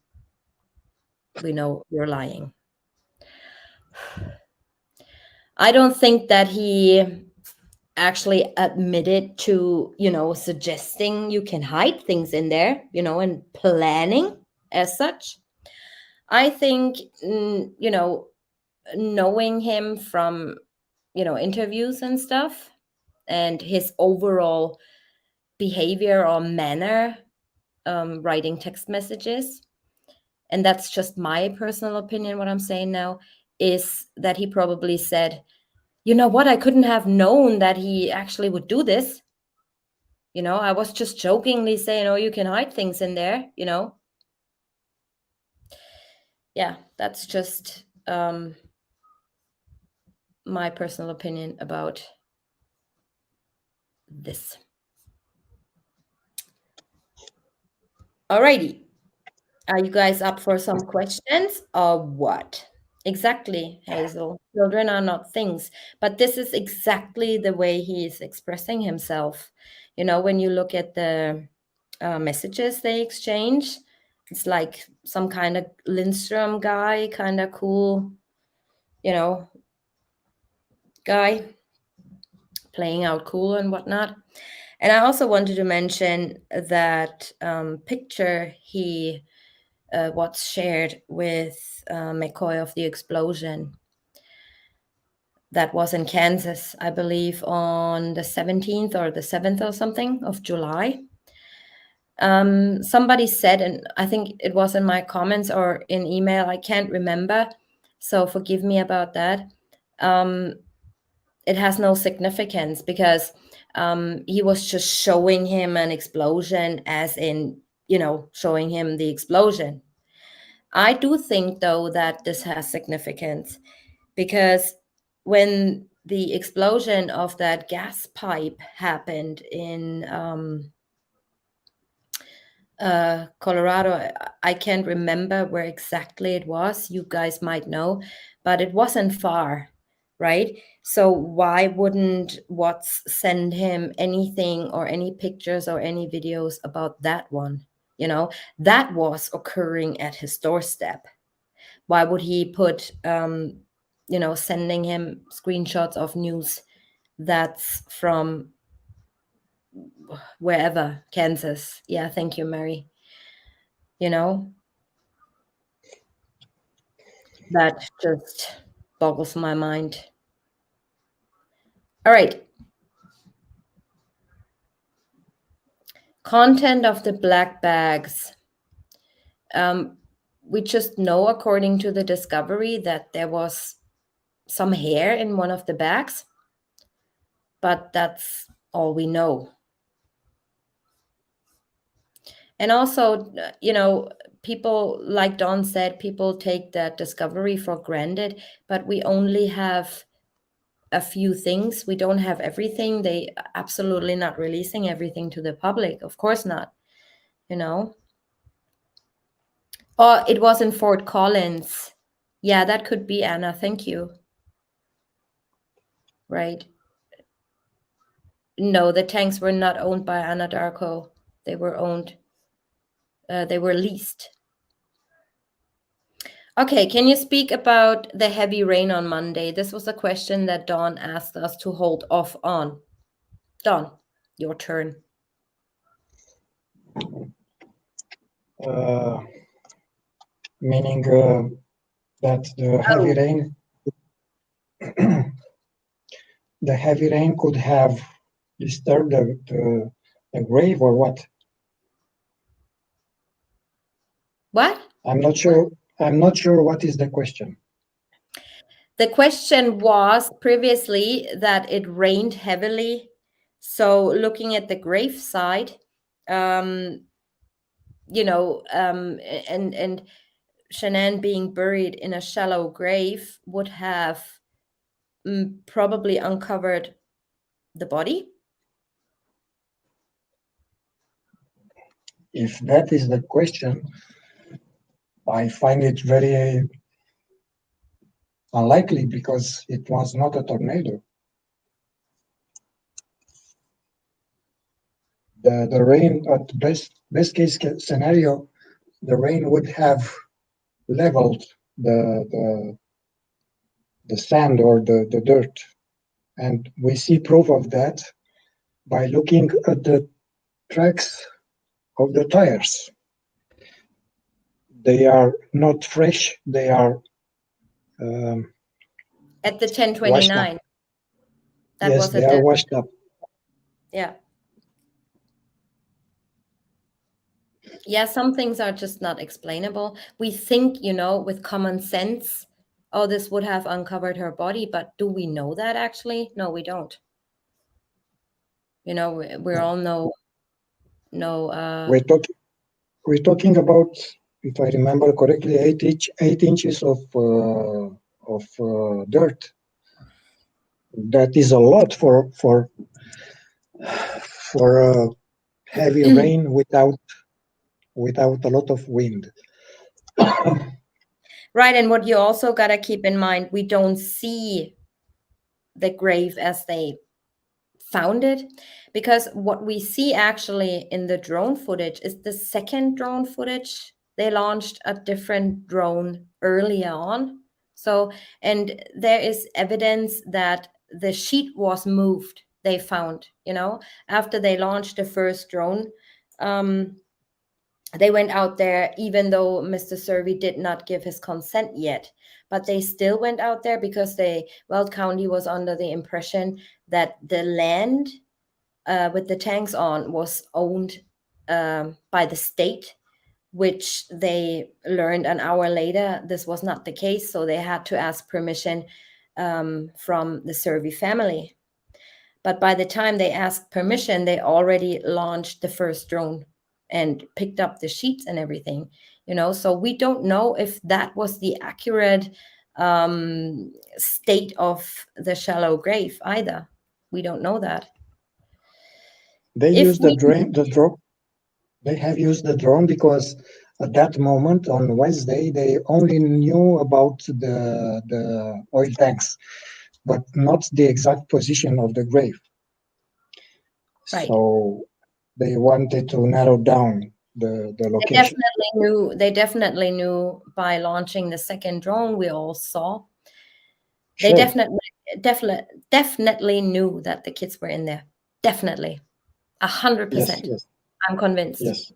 We know you're lying. I don't think that he actually admitted to, suggesting you can hide things in there, and planning as such. I think, knowing him from, interviews and stuff and his overall behavior or manner, writing text messages, and that's just my personal opinion, what I'm saying now, is that he probably said, you know what, I couldn't have known that he actually would do this. I was just jokingly saying, oh, you can hide things in there, Yeah, that's just my personal opinion about this. Alrighty. Are you guys up for some questions or what? Exactly, Hazel. Children are not things, but this is exactly the way he is expressing himself. When you look at the messages they exchange, it's like some kind of Lindstrom guy, kind of cool, guy playing out cool and whatnot. And I also wanted to mention that picture he what's shared with McCoy of the explosion. That was in Kansas, I believe, on the 17th or the 7th or something of July. Somebody said, and I think it was in my comments or in email, I can't remember, so forgive me about that. It has no significance because he was just showing him an explosion, as in, showing him the explosion. I do think, though, that this has significance because when the explosion of that gas pipe happened in Colorado, I can't remember where exactly it was. You guys might know, but it wasn't far, right? So why wouldn't Watts send him anything or any pictures or any videos about that one? That was occurring at his doorstep. Why would he put, sending him screenshots of news that's from wherever, Kansas? Yeah, thank you, Mary. That just boggles my mind. All right. Content of the black bags. We just know, according to the discovery, that there was some hair in one of the bags, but that's all we know. And also, people, like Don said, people take that discovery for granted, but we only have a few things. We don't have everything. They absolutely not releasing everything to the public. Of course not, Oh, it was in Fort Collins. Yeah, that could be, Anna. Thank you. Right. No, the tanks were not owned by Anadarko. They were owned, they were leased. Okay, can you speak about the heavy rain on Monday? This was a question that Dawn asked us to hold off on. Dawn, your turn. Meaning that the heavy rain, the heavy rain could have disturbed the grave, or what? What? I'm not sure. I'm not sure what is the question. The question was previously that it rained heavily. So looking at the grave side, and Shanann being buried in a shallow grave would have probably uncovered the body. If that is the question, I find it very unlikely, because it was not a tornado. The rain, at best case scenario, the rain would have leveled the sand or the dirt, and we see proof of that by looking at the tracks of the tires. They are not fresh. They are at the 1029. Yes, they are washed up. Yeah. Yeah, some things are just not explainable. We think, with common sense, oh, this would have uncovered her body, but do we know that actually? No, we don't. We all know. We're talking about, if I remember correctly, 8 inches of dirt. That is a lot for heavy rain without a lot of wind. Right, and what you also got to keep in mind, we don't see the grave as they found it, because what we see actually in the drone footage is the second drone footage. They launched a different drone earlier on. So, and there is evidence that the sheet was moved, they found, after they launched the first drone. They went out there, even though Mr. Survey did not give his consent yet, but they still went out there because Weld County was under the impression that the land with the tanks on was owned by the state, which they learned an hour later this was not the case. So they had to ask permission from the Survey family. But by the time they asked permission, they already launched the first drone and picked up the sheets and everything, so we don't know if that was the accurate state of the shallow grave either. We don't know that. They used the drone. They have used the drone because at that moment on Wednesday, they only knew about the oil tanks, but not the exact position of the grave. Right. So they wanted to narrow down the location. They definitely knew by launching the second drone we all saw. Sure. They definitely knew that the kids were in there. Definitely. 100%. Yes. I'm convinced. Yes.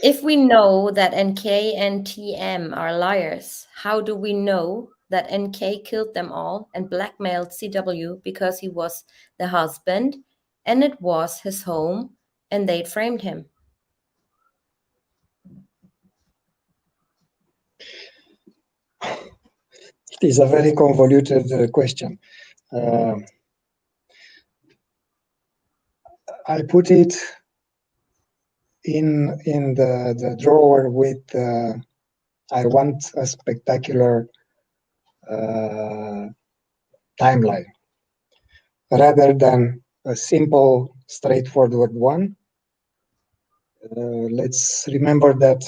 If we know that NK and TM are liars, how do we know that NK killed them all and blackmailed CW because he was the husband and it was his home and they'd framed him? It is a very convoluted question. I put it in the drawer with I want a spectacular timeline rather than a simple, straightforward one. Let's remember that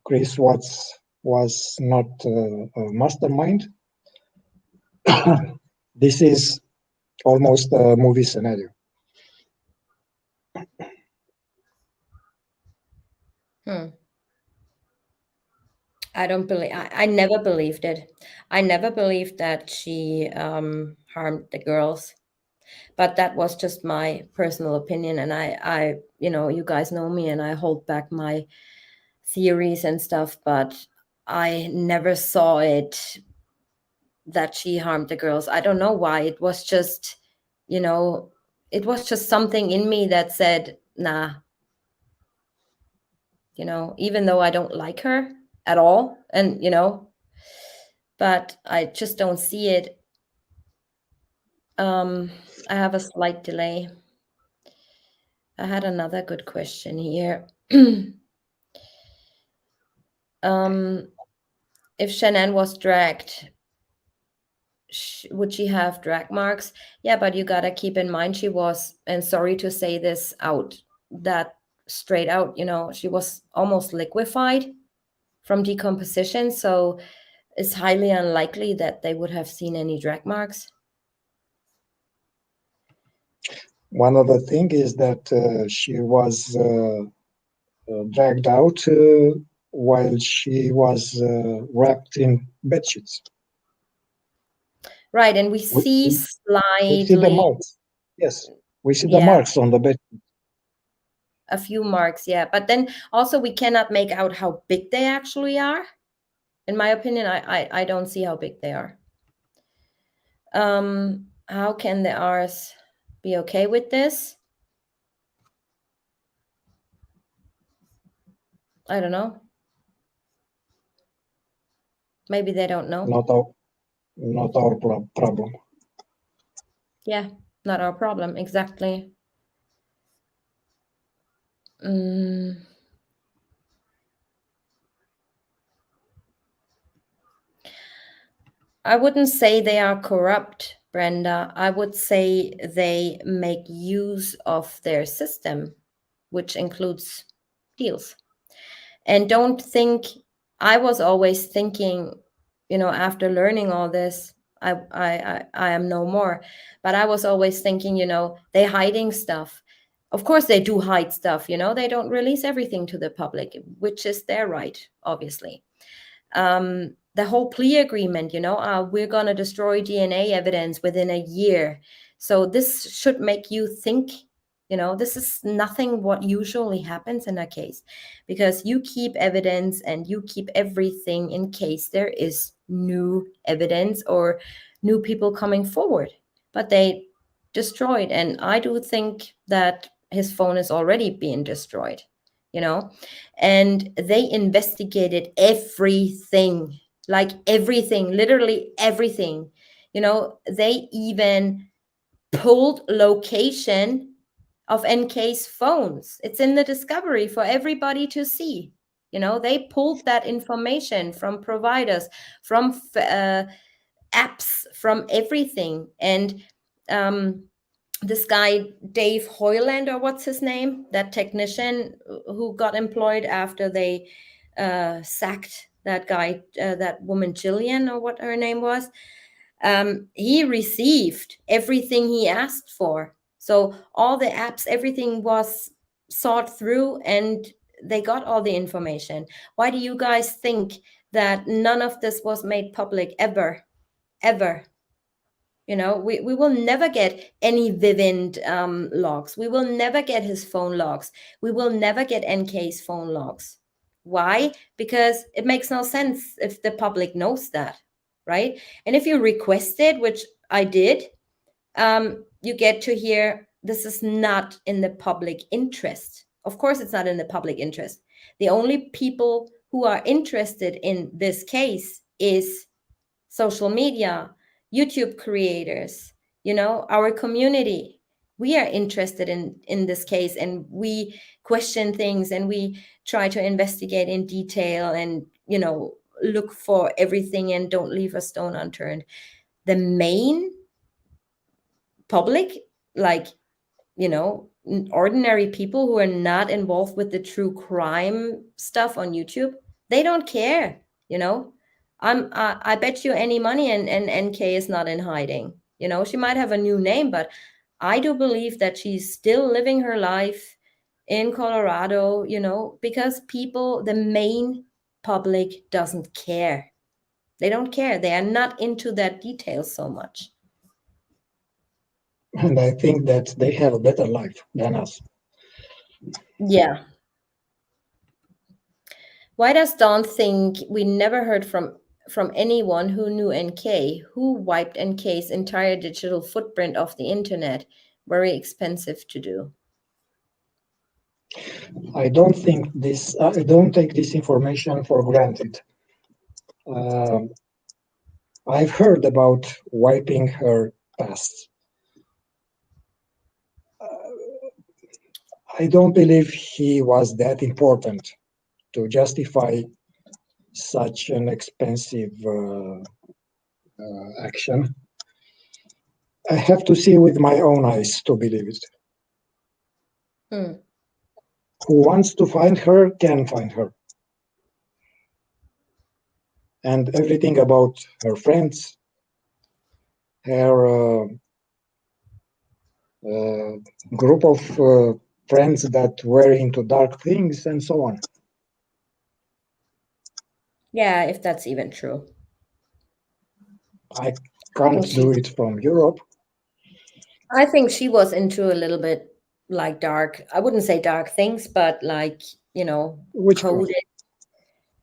Chris Watts was not a mastermind. This is almost a movie scenario. I don't believe, I never believed it. I never believed that she harmed the girls. But that was just my personal opinion. And I, you guys know me and I hold back my theories and stuff, but I never saw it that she harmed the girls. I don't know why. It was just, it was just something in me that said, nah, even though I don't like her at all. And, but I just don't see it. I have a slight delay. I had another good question here. If Shannon was dragged, would she have drag marks? Yeah, but you gotta keep in mind she was, and sorry to say this out, that straight out, she was almost liquefied from decomposition. So it's highly unlikely that they would have seen any drag marks. One other thing is that she was dragged out while she was wrapped in bedsheets. Right, and we see slightly. We see the marks. Yes, we see the marks on the bed. A few marks, yeah. But then also we cannot make out how big they actually are. In my opinion, I don't see how big they are. How can the R's be okay with this? I don't know. Maybe they don't know. Not our problem. Yeah, not our problem, exactly. I wouldn't say they are corrupt, Brenda. I would say they make use of their system, which includes deals. And don't think, I was always thinking, after learning all this, I am no more. But I was always thinking, they're hiding stuff. Of course, they do hide stuff, they don't release everything to the public, which is their right, obviously. The whole plea agreement, we're going to destroy DNA evidence within a year. So this should make you think, this is nothing what usually happens in a case, because you keep evidence and you keep everything in case there is new evidence or new people coming forward. But they destroyed, and I do think that his phone is already being destroyed, and they investigated everything, like everything, literally everything. They even pulled location of NK's phones. It's in the discovery for everybody to see. They pulled that information from providers, from apps, from everything. And this guy, Dave Hoyland, or what's his name, that technician who got employed after they sacked that guy, that woman, Jillian, or what her name was, he received everything he asked for. So all the apps, everything was sought through and they got all the information. Why do you guys think that none of this was made public ever? Ever? You know, we will never get any Vivind logs. We will never get his phone logs. We will never get NK's phone logs. Why? Because it makes no sense if the public knows that, right? And if you request it, which I did, you get to hear this is not in the public interest. Of course, it's not in the public interest. The only people who are interested in this case is social media, YouTube creators, you know, our community. We are interested in this case, and we question things, and we try to investigate in detail, and, you know, look for everything and don't leave a stone unturned. The main public, like, you know, ordinary people who are not involved with the true crime stuff on YouTube, they don't care, you know. I bet you any money, and NK is not in hiding. You know, she might have a new name, but I do believe that she's still living her life in Colorado, you know, because people, the main public doesn't care. They don't care. They are not into that detail so much. And I think that they have a better life than us. Yeah. Why does Dawn think we never heard from anyone who knew NK, who wiped NK's entire digital footprint off the internet? Very expensive to do. I don't think this. I don't take this information for granted. I've heard about wiping her past. I don't believe he was that important to justify such an expensive action. I have to see with my own eyes to believe it. Who wants to find her can find her. And everything about her friends, her group of friends that were into dark things, and so on. Yeah, if that's even true. I can't do it from Europe. I think she was into a little bit like dark, I wouldn't say dark things, but like, you know, coded.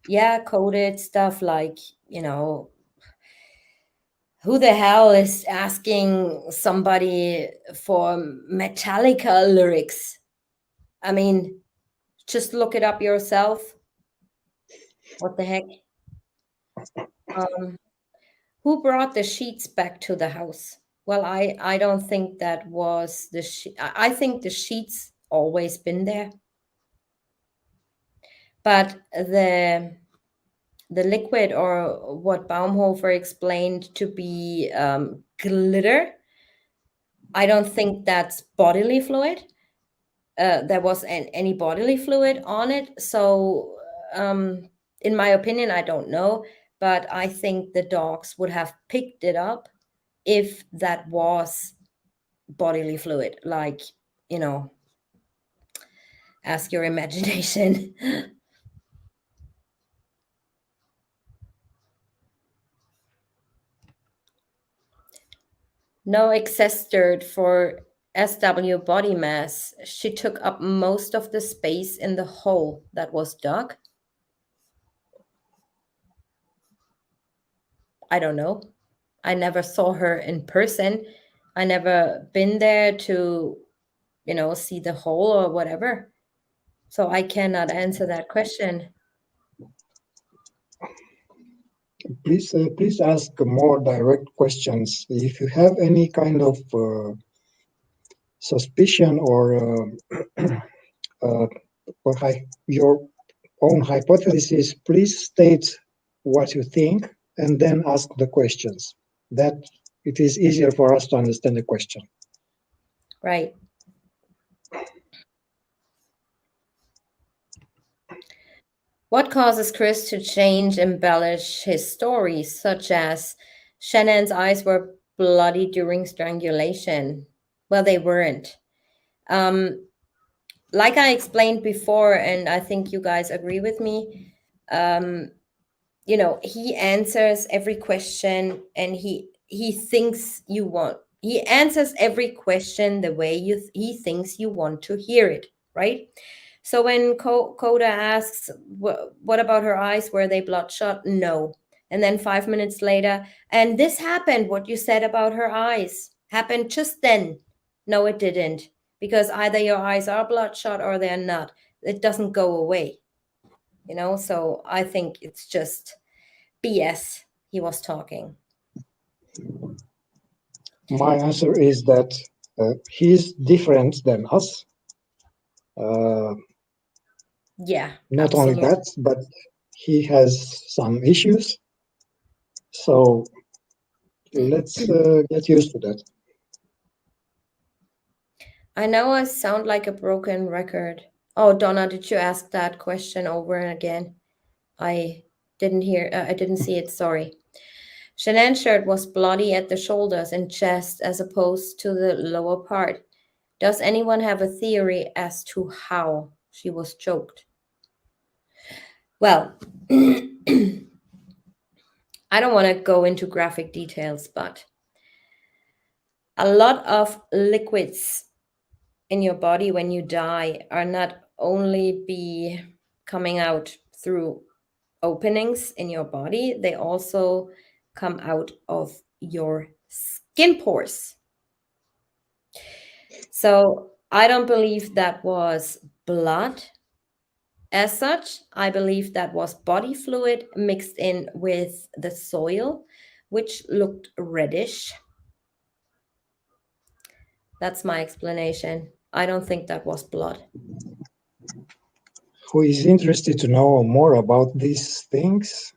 Yeah, coded stuff like, you know, who the hell is asking somebody for Metallica lyrics? I mean, just look it up yourself. What the heck? Who brought the sheets back to the house? Well, I don't think that was the sheet. I think the sheets always been there. But the liquid, or what Baumhofer explained to be glitter, I don't think that's bodily fluid. There was any bodily fluid on it. So in my opinion, I don't know, but I think the dogs would have picked it up if that was bodily fluid. Like, you know, ask your imagination. No excess dirt for SW body mass. She took up most of the space in the hole that was dug. I don't know. I never saw her in person. I never been there to, you know, see the hole or whatever. So I cannot answer that question. Please ask more direct questions. If you have any kind of suspicion or your own hypothesis, please state what you think and then ask the questions. That it is easier for us to understand the question. Right. What causes Chris to change, embellish his stories, such as Shannon's eyes were bloody during strangulation? Well, they weren't. Like I explained before, and I think you guys agree with me, you know, he answers every question, and he he thinks you want. He answers every question the way he thinks you want to hear it, right? So when Coda asks, what about her eyes? Were they bloodshot? No. And then 5 minutes later, and this happened, what you said about her eyes happened just then. No, it didn't. Because either your eyes are bloodshot or they're not. It doesn't go away. You know, so I think it's just BS he was talking. My answer is that he's different than us. Yeah, Not absolutely. only that, but he has some issues. So let's get used to that. I know I sound like a broken record. Oh, Donna, did you ask that question over and again? I didn't hear, I didn't see it, sorry. Shanann's shirt was bloody at the shoulders and chest as opposed to the lower part. Does anyone have a theory as to how she was choked? Well, I don't want to go into graphic details, but a lot of liquids in your body when you die are not only be coming out through openings in your body, they also come out of your skin pores. So I don't believe that was blood as such. I believe that was body fluid mixed in with the soil, which looked reddish. That's my explanation. I don't think that was blood. Who is interested to know more about these things,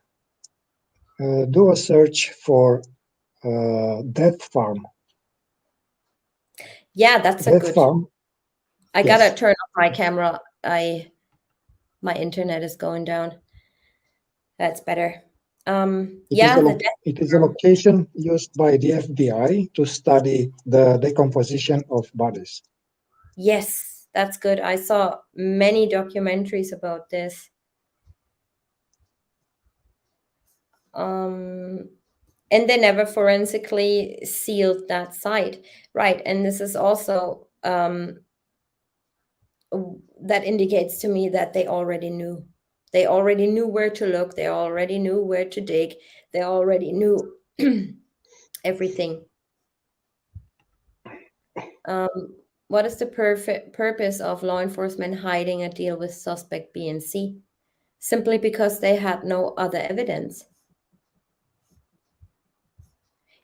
do a search for Death Farm. Yeah, that's a Death good. Farm. I Yes. gotta turn off my camera. My internet is going down. That's better. It is a location used by the FBI to study the decomposition of bodies. Yes, that's good. I saw many documentaries about this. And they never forensically sealed that site. Right. And this is also that indicates to me that they already knew. They already knew where to look. They already knew where to dig. They already knew everything. What is the purpose of law enforcement hiding a deal with suspect B and C? Simply because they had no other evidence.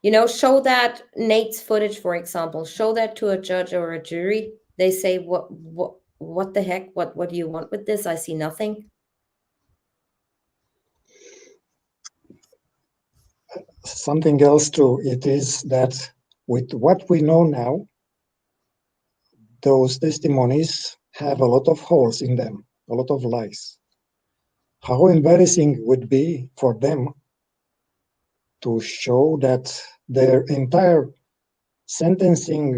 You know, show that Nate's footage, for example, show that to a judge or a jury. They say, what the heck? What do you want with this? I see nothing. Something else too, it is that with what we know now, those testimonies have a lot of holes in them, a lot of lies. How embarrassing would be for them to show that their entire sentencing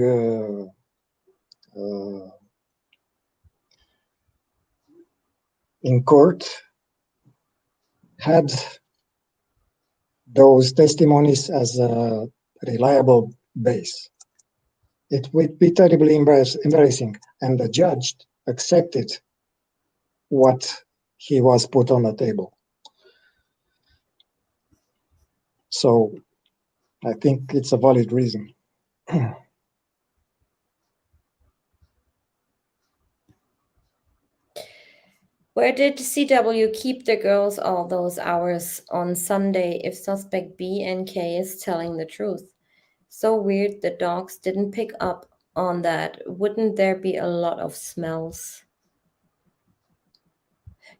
in court had those testimonies as a reliable base. It would be terribly embarrassing, and the judge accepted what he was put on the table. So I think it's a valid reason. Where did CW keep the girls all those hours on Sunday if suspect B and K is telling the truth? So weird the dogs didn't pick up on that. Wouldn't there be a lot of smells?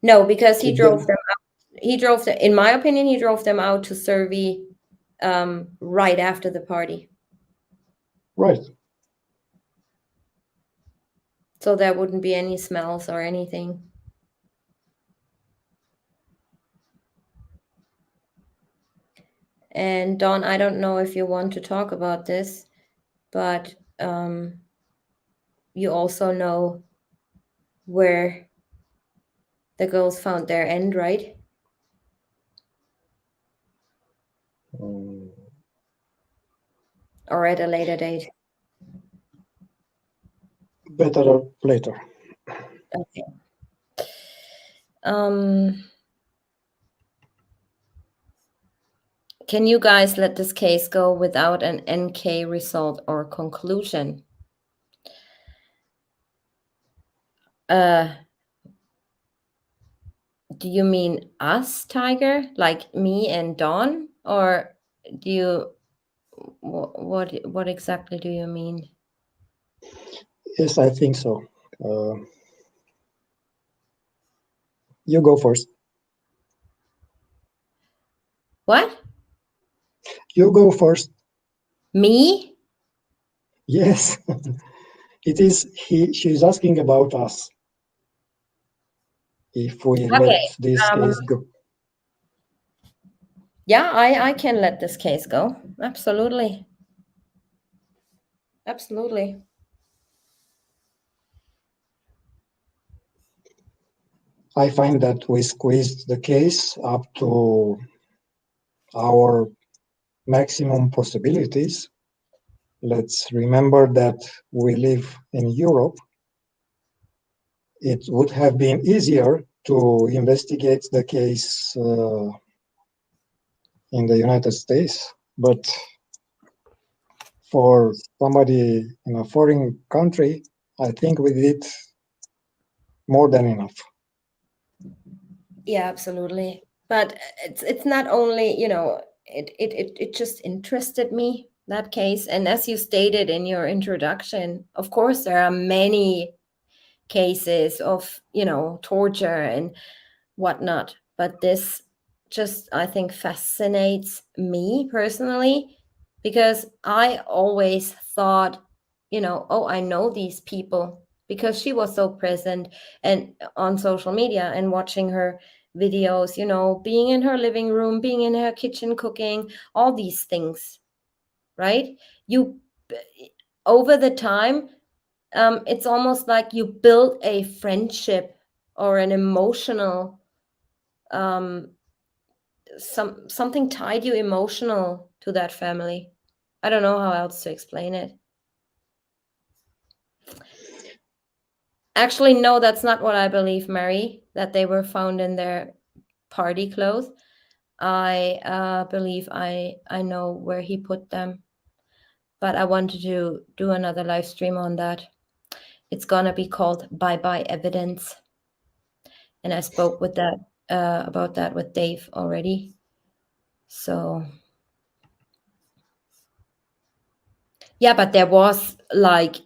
No, because he drove them out. He drove them, in my opinion, he drove them out to Survey right after the party. Right. So there wouldn't be any smells or anything. And Dawn, I don't know if you want to talk about this, but you also know where the girls found their end, right? or at a later date? Better later. Okay. Can you guys let this case go without an NK result or conclusion? Do you mean us, Tiger? Like me and Dawn? Or do you what exactly do you mean? Yes, I think so. You go first. What? You go first. Me? Yes. It is she's asking about us. If we let Okay. this case go. Yeah, I can let this case go. Absolutely. Absolutely. I find that we squeezed the case up to our maximum possibilities. Let's remember that we live in Europe. It would have been easier to investigate the case in the United States, but for somebody in a foreign country, I think we did more than enough. Yeah, absolutely. But it's not only, you know, it just interested me, that case. And as you stated in your introduction, of course there are many cases of, you know, torture and whatnot. But this just, I think, fascinates me personally, because I always thought, you know, oh, I know these people, because she was so present and on social media, and watching her videos, you know, being in her living room, being in her kitchen cooking, all these things, right? You, over the time, it's almost like you build a friendship or an emotional something tied you emotional to that family. I don't know how else to explain it. Actually, no, that's not what I believe, Mary, that they were found in their party clothes. I believe I know where he put them, but I wanted to do another live stream on that. It's gonna be called Bye Bye Evidence, and I spoke with that about that with Dave already. So yeah, but there was like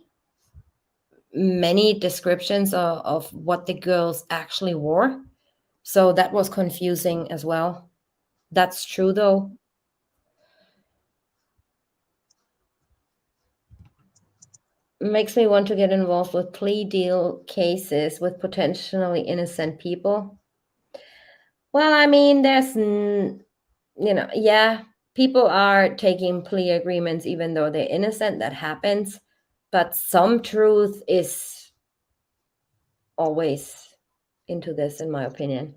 many descriptions of what the girls actually wore. So that was confusing as well. That's true, though. Makes me want to get involved with plea deal cases with potentially innocent people. Well, I mean, there's, you know, yeah, people are taking plea agreements even though they're innocent. That happens. But some truth is always into this, in my opinion.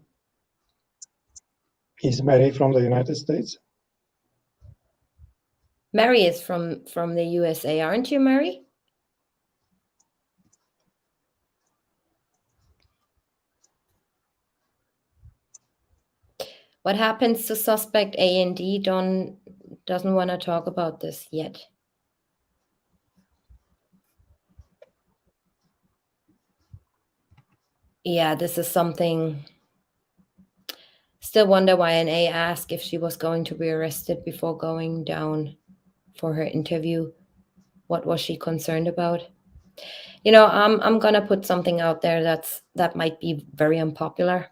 Is Mary from the United States? Mary is from the USA, aren't you, Mary? What happens to suspect A and D? Doesn't want to talk about this yet. Yeah, this is something. Still wonder why NA asked if she was going to be arrested before going down for her interview. What was she concerned about? You know, I'm gonna put something out there that might be very unpopular.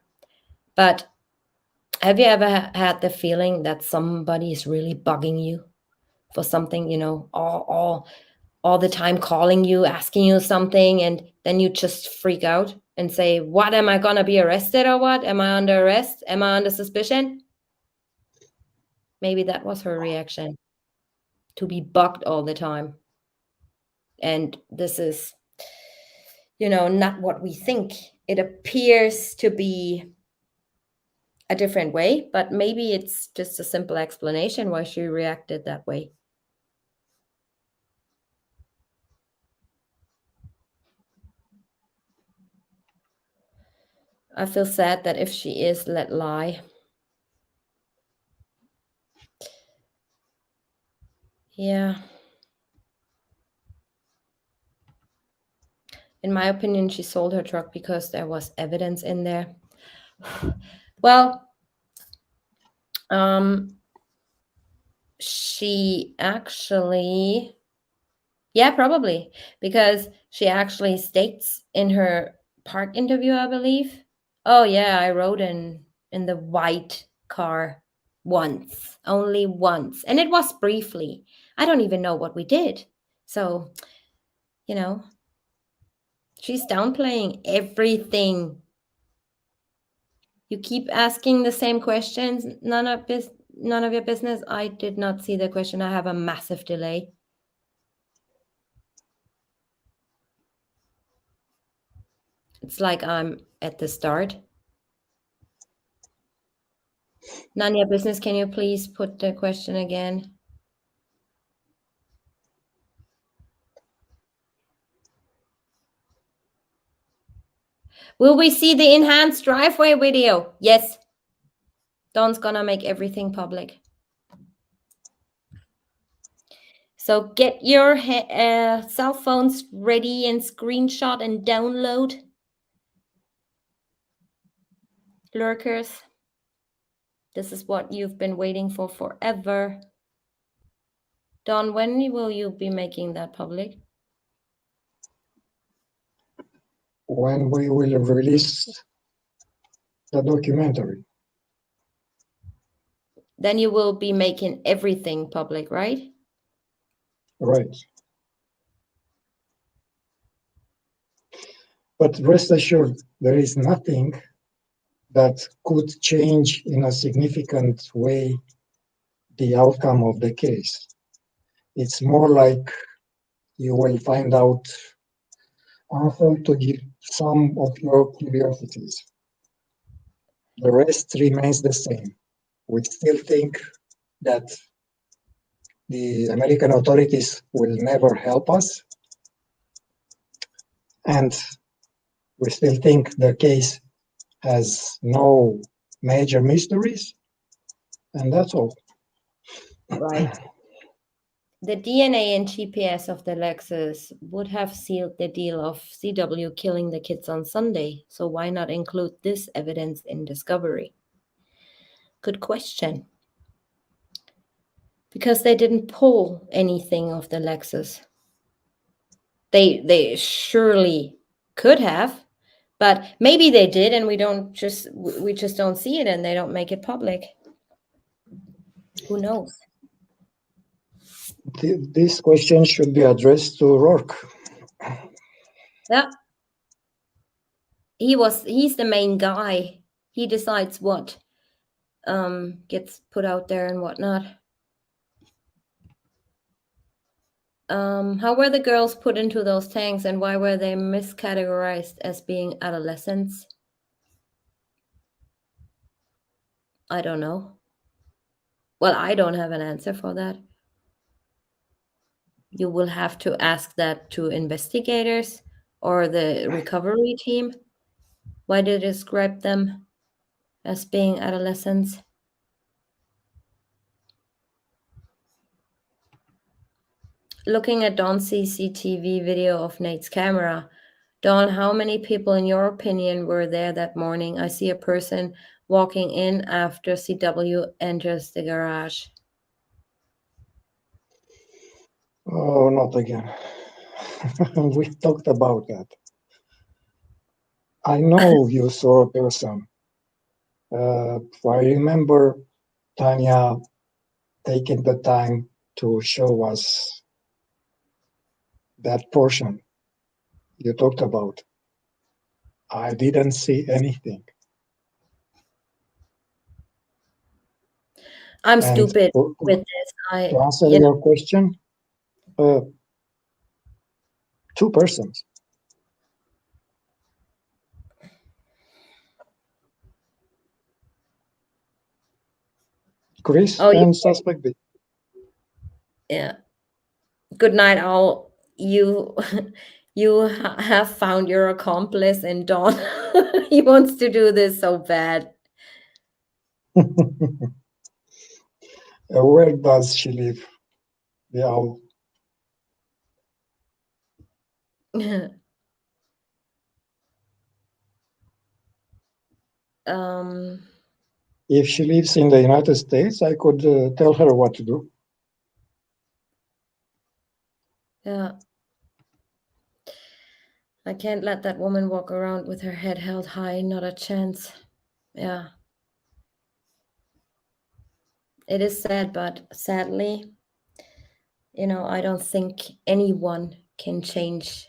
But have you ever had the feeling that somebody is really bugging you for something? You know, all the time calling you, asking you something, and then you just freak out and say, what, am I gonna be arrested or what? Am I under arrest? Am I under suspicion? Maybe that was her reaction, to be bugged all the time. And this is, you know, not what we think. It appears to be a different way, but maybe it's just a simple explanation why she reacted that way. I feel sad that if she is, let lie. Yeah. In my opinion, she sold her truck because there was evidence in there. Well, she actually, yeah, probably, because she actually states in her park interview, I believe. Oh yeah, I rode in the white car once, only once, and it was briefly. I don't even know what we did. So, you know, she's downplaying everything. You keep asking the same questions. None of your business. I did not see the question. I have a massive delay. It's like I'm at the start. None of your business. Can you please put the question again? Will we see the enhanced driveway video? Yes. Don's gonna make everything public. So get your cell phones ready and screenshot and download. Lurkers. This is what you've been waiting for forever. Don, when will you be making that public? When we will release the documentary. Then you will be making everything public, right? Right. But rest assured, there is nothing that could change in a significant way the outcome of the case. It's more like you will find out answer to give some of your curiosities. The rest remains the same. We still think that the American authorities will never help us, and we still think the case has no major mysteries, and that's all. Right. The DNA and GPS of the Lexus would have sealed the deal of CW killing the kids on Sunday, so why not include this evidence in discovery? Good question. Because they didn't pull anything of the Lexus. They surely could have, but maybe they did, and we just don't see it, and they don't make it public. Who knows? This question should be addressed to Rourke. Yeah. He's the main guy. He decides what gets put out there and whatnot. How were the girls put into those tanks, and why were they miscategorized as being adolescents? I don't know. Well, I don't have an answer for that. You will have to ask that to investigators or the recovery team. Why did they describe them as being adolescents? Looking at Dawn's CCTV video of Nate's camera, Dawn, how many people, in your opinion, were there that morning? I see a person walking in after CW enters the garage. Oh, not again. We talked about that. I know you saw a person. I remember Tanya taking the time to show us that portion you talked about. I didn't see anything. I'm And stupid to with this. answer your question, 2 persons. Chris and suspect B. Yeah. Good night, all. You You have found your accomplice in Dawn. He wants to do this so bad. Where does she live? The owl. um, If she lives in the United States, I could tell her what to do. yeah. I can't let that woman walk around with her head held high. Not a chance. Yeah. It is sad, but sadly, I don't think anyone can change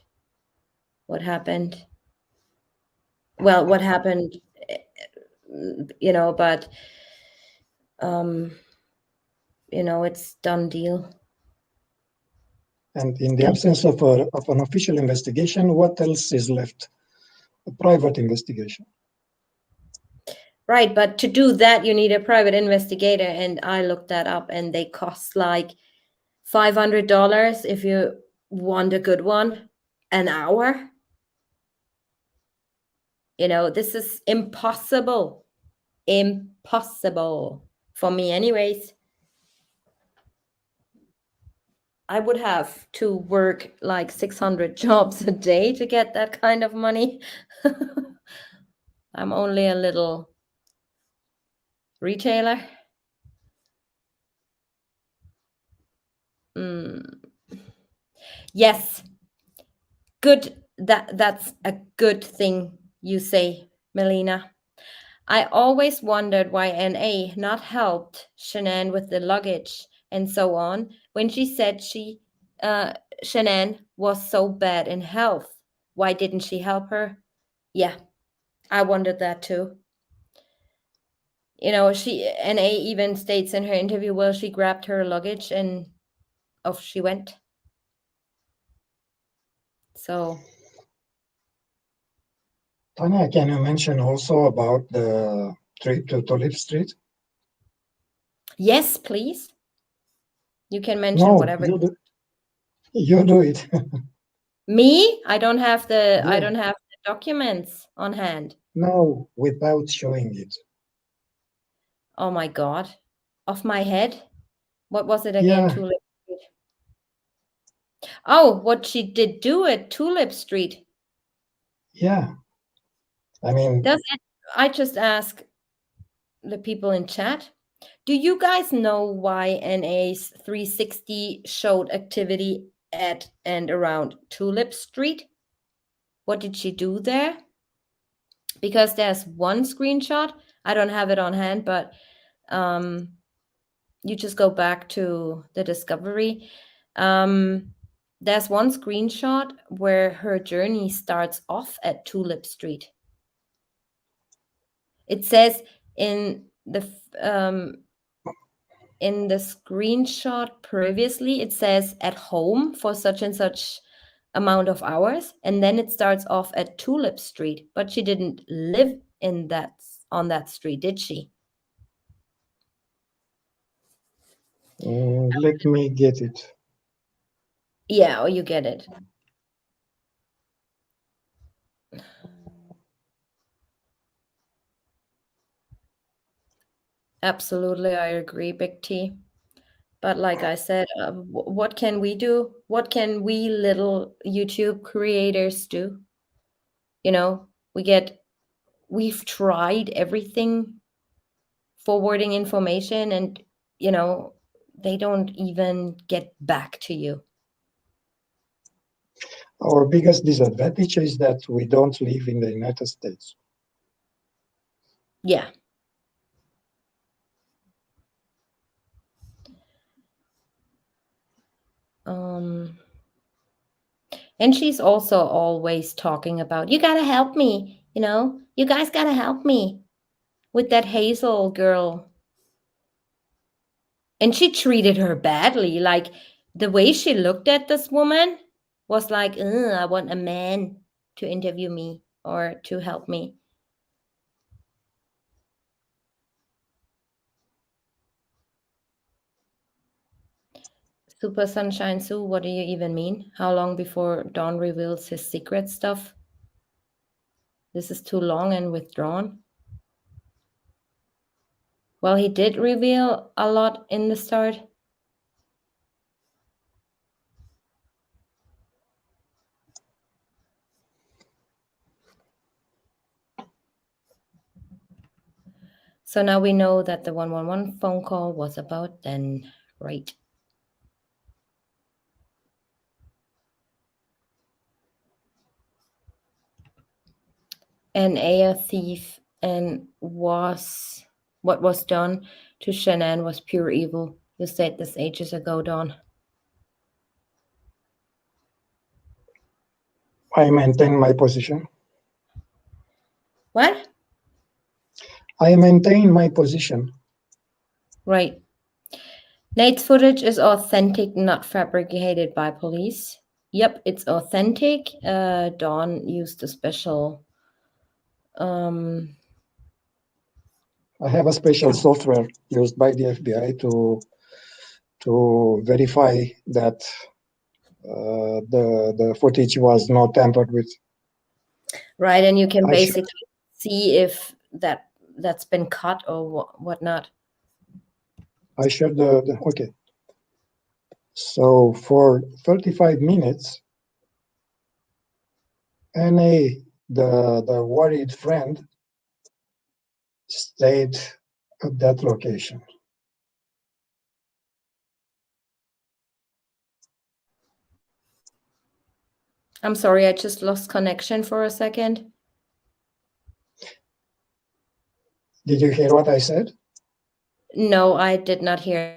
what happened. Well, what happened, but it's done deal. And in the absence of an official investigation, what else is left? A private investigation. Right, but to do that, you need a private investigator, and I looked that up, and they cost like $500 if you want a good one, an hour. This is impossible. Impossible for me, anyways. I would have to work like 600 jobs a day to get that kind of money. I'm only a little retailer. Yes. Good. That's a good thing you say, Melina. I always wondered why NA not helped Shanann with the luggage and so on when she said Shanann was so bad in health. Why didn't she help her? Yeah, I wondered that too. NA even states in her interview, well, she grabbed her luggage and off she went. So, Tanya, can you mention also about the trip to Tulip Street? yes, please. You can mention No, whatever. you do it. Me? I don't have the Yeah. documents on hand. No, without showing it. Oh my God. Off my head? What was it again? Yeah, Tulip Street. Oh, what she did do at Tulip Street. yeah. I mean, I just ask the people in chat, do you guys know why NA's 360 showed activity at and around Tulip Street? What did she do there? Because there's one screenshot. I don't have it on hand, but you just go back to the discovery. There's one screenshot where her journey starts off at Tulip Street. It says in the screenshot previously, it says at home for such and such amount of hours, and then it starts off at Tulip Street, but she didn't live on that street, did she? let me get it. Yeah, or you get it. Absolutely, I agree, Big T. But like I said, what can we do? What can we little YouTube creators do? We've tried everything, forwarding information, and they don't even get back to you. Our biggest disadvantage is that we don't live in the United States. Yeah. And she's also always talking about, you gotta help me, you guys gotta help me with that Hazel girl. And she treated her badly. Like the way she looked at this woman was like, I want a man to interview me or to help me. Super Sunshine Sue, what do you even mean? How long before Don reveals his secret stuff? This is too long and withdrawn. Well, he did reveal a lot in the start. So now we know that the 111 phone call was about then, right? A thief, and what was done to Shannon was pure evil. You said this ages ago, Don. I maintain my position. What? I maintain my position. Right. Nate's footage is authentic, not fabricated by police. Yep, it's authentic. Dawn used a special I have a special software used by the FBI to verify that the footage was not tampered with. right, and you can I basically see if that's been cut or whatnot. I shared the okay. So for 35 minutes, NA, the worried friend, stayed at that location. I'm sorry, I just lost connection for a second. Did you hear what I said? No, I did not hear.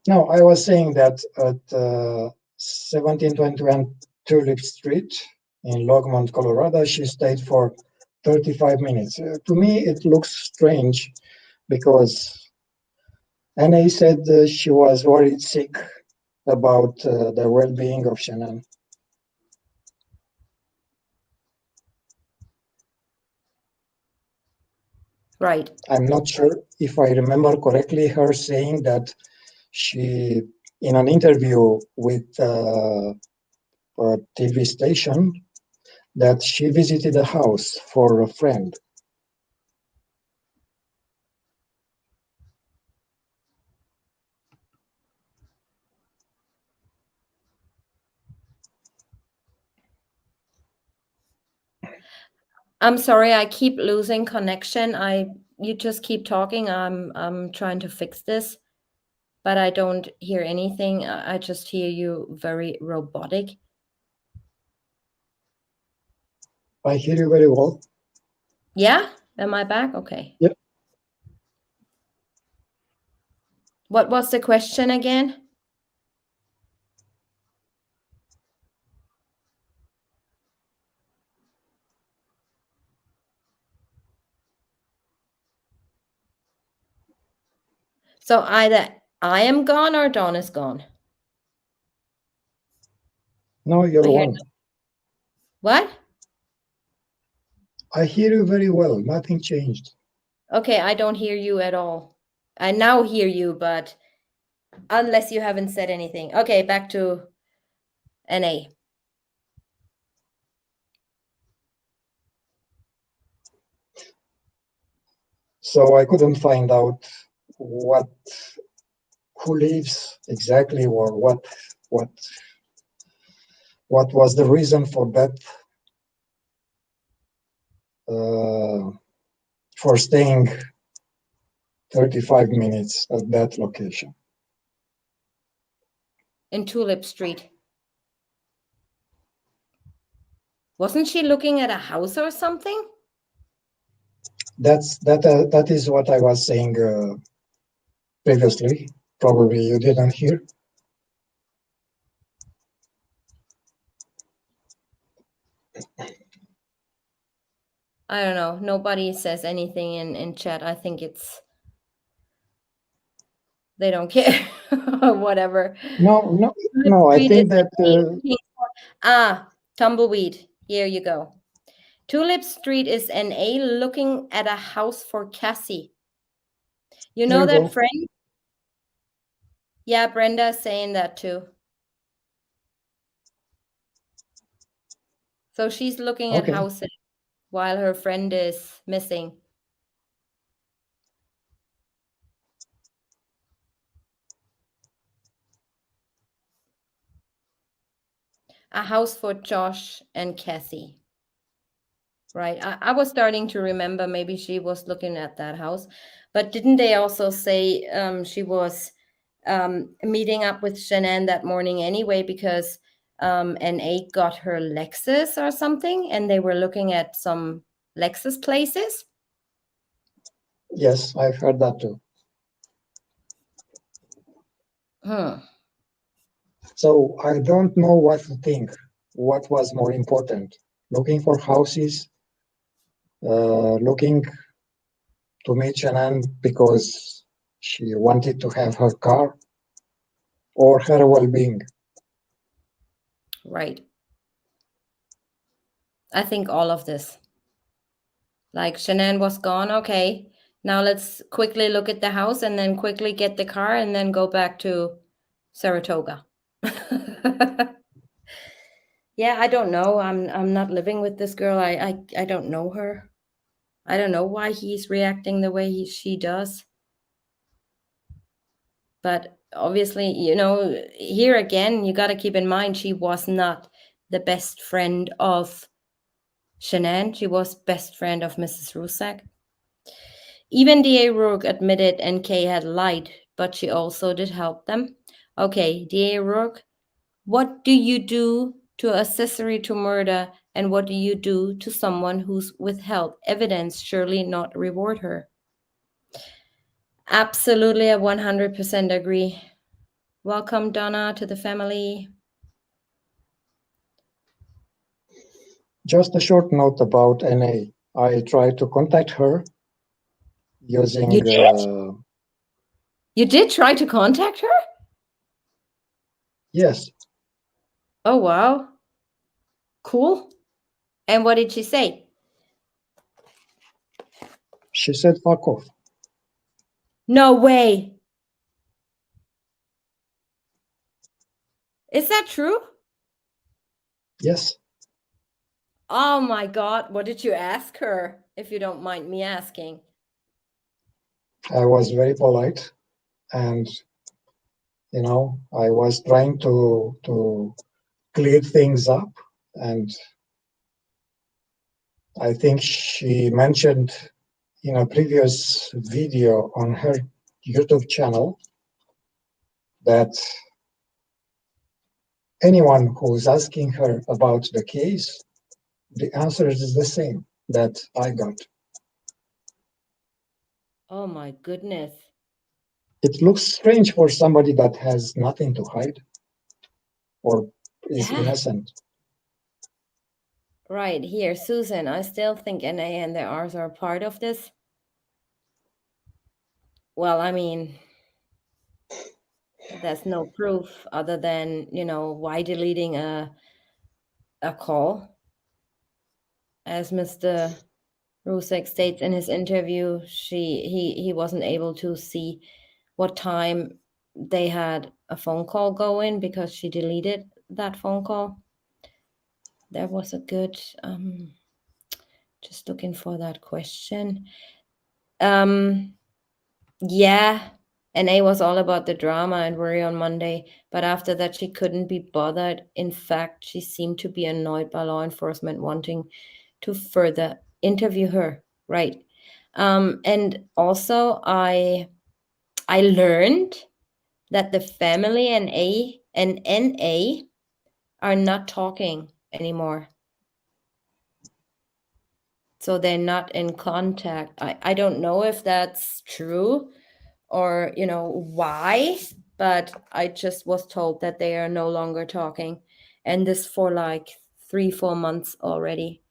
No, I was saying that at 1721 Tulip Street in Longmont, Colorado, she stayed for 35 minutes. To me, it looks strange because NA said she was worried sick about the well-being of Shannon. Right. I'm not sure if I remember correctly her saying that she, in an interview with a TV station, that she visited a house for a friend. I'm sorry, I keep losing connection. You just keep talking. I'm trying to fix this, but I don't hear anything. I just hear you very robotic. I hear you very well. Yeah? Am I back? Okay. Yep. What was the question again? So either I am gone or Dawn is gone. No, you're I hear one. What? I hear you very well. Nothing changed. Okay, I don't hear you at all. I now hear you, but unless you haven't said anything. Okay, back to NA. So I couldn't find out who lives exactly, or what was the reason for that, for staying 35 minutes at that location. In Tulip Street. Wasn't she looking at a house or something? That is what I was saying previously. Probably you didn't hear. I don't know. Nobody says anything in chat. I think they don't care. Whatever. No. I Street think is that Tumbleweed. Here you go. Tulip Street is NA looking at a house for Cassie. You know There you that go. friend? Yeah, Brenda's saying that too. So she's looking at Okay. houses while her friend is missing. A house for Josh and Cassie. Right. I was starting to remember maybe she was looking at that house. But didn't they also say she was meeting up with Shanann that morning anyway because NA got her Lexus or something and they were looking at some Lexus places? Yes, I've heard that too. So I don't know what to think. What was more important? Looking for houses, looking to meet Shanann because she wanted to have her car, or her well-being. Right. I think all of this. Like Shanann was gone. Okay. Now let's quickly look at the house and then quickly get the car and then go back to Saratoga. Yeah, I don't know. I'm not living with this girl. I don't know her. I don't know why he's reacting the way she does. But obviously, you know, here again, you got to keep in mind she was not the best friend of Shanann. She was best friend of Mrs. Rusak. Even D.A. Rourke admitted NK had lied, but she also did help them. Okay, D.A. Rourke, what do you do to accessory to murder, and what do you do to someone who's withheld evidence? Surely not reward her. Absolutely, I 100% agree. Welcome, Donna, to the family. Just a short note about NA. I tried to contact her using. You did? You did try to contact her? Yes. Oh, wow. Cool. And what did she say? She said, fuck off. No way. Is that true? Yes. Oh my God. What did you ask her, if you don't mind me asking? I was very polite and, you know, I was trying to clear things up. And I think she mentioned in a previous video on her YouTube channel that anyone who's asking her about the case, the answer is the same that I got. Oh my goodness. It looks strange for somebody that has nothing to hide or is Yeah. innocent. Right here, Susan, I still think NA and the R's are part of this. Well, I mean, there's no proof other than, you know, why deleting a call. As Mr. Rusek states in his interview, he wasn't able to see what time they had a phone call going because she deleted that phone call. There was a good just looking for that question. Yeah, NA was all about the drama and worry on Monday, but after that she couldn't be bothered. In fact, she seemed to be annoyed by law enforcement wanting to further interview her. Right. And also I learned that the family and NA are not talking anymore. So they're not in contact. I don't know if that's true or, you know, why, but I just was told that they are no longer talking. And this for like 3-4 months already.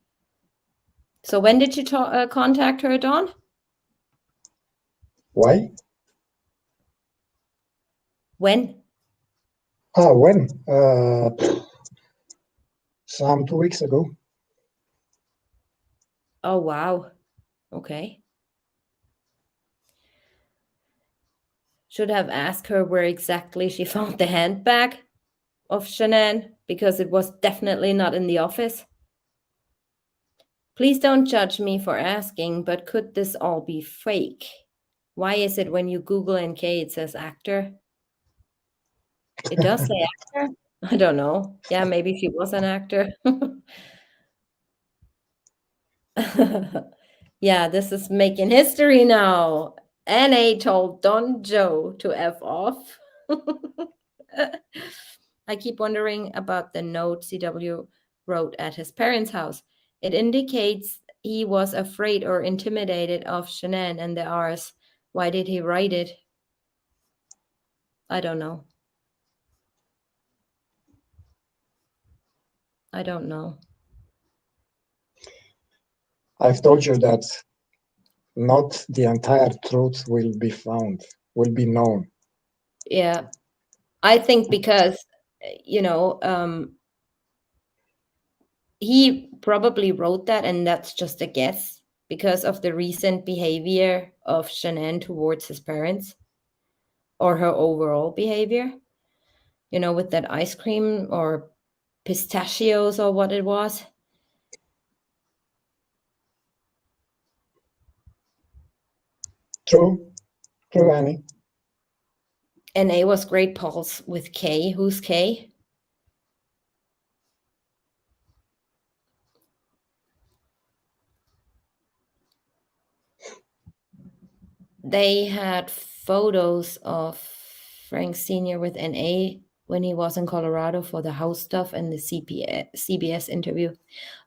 So when did you contact her, Dawn? Why? When? When? Some 2 weeks ago. Oh, wow. Okay. should have asked her where exactly she found the handbag of Shanann, because it was definitely not in the office. Please don't judge me for asking, but could this all be fake? Why is it when you Google NK it says actor? It does say actor? I don't know. Yeah, maybe she was an actor. Yeah, this is making history now. NA told DOHN JOE to F off. I keep wondering about the note CW wrote at his parents' house. It indicates he was afraid or intimidated of Shanann and the R's. Why did he write it? I don't know. I don't know. I've told you that not the entire truth will be found, will be known. Yeah. I think because, he probably wrote that, and that's just a guess, because of the recent behavior of Shanann towards his parents, or her overall behavior, with that ice cream or pistachios or what it was. True, Annie. And A was great pulse with K. Who's K? They had photos of Frank Sr. with NA when he was in Colorado for the house stuff and the CBS interview.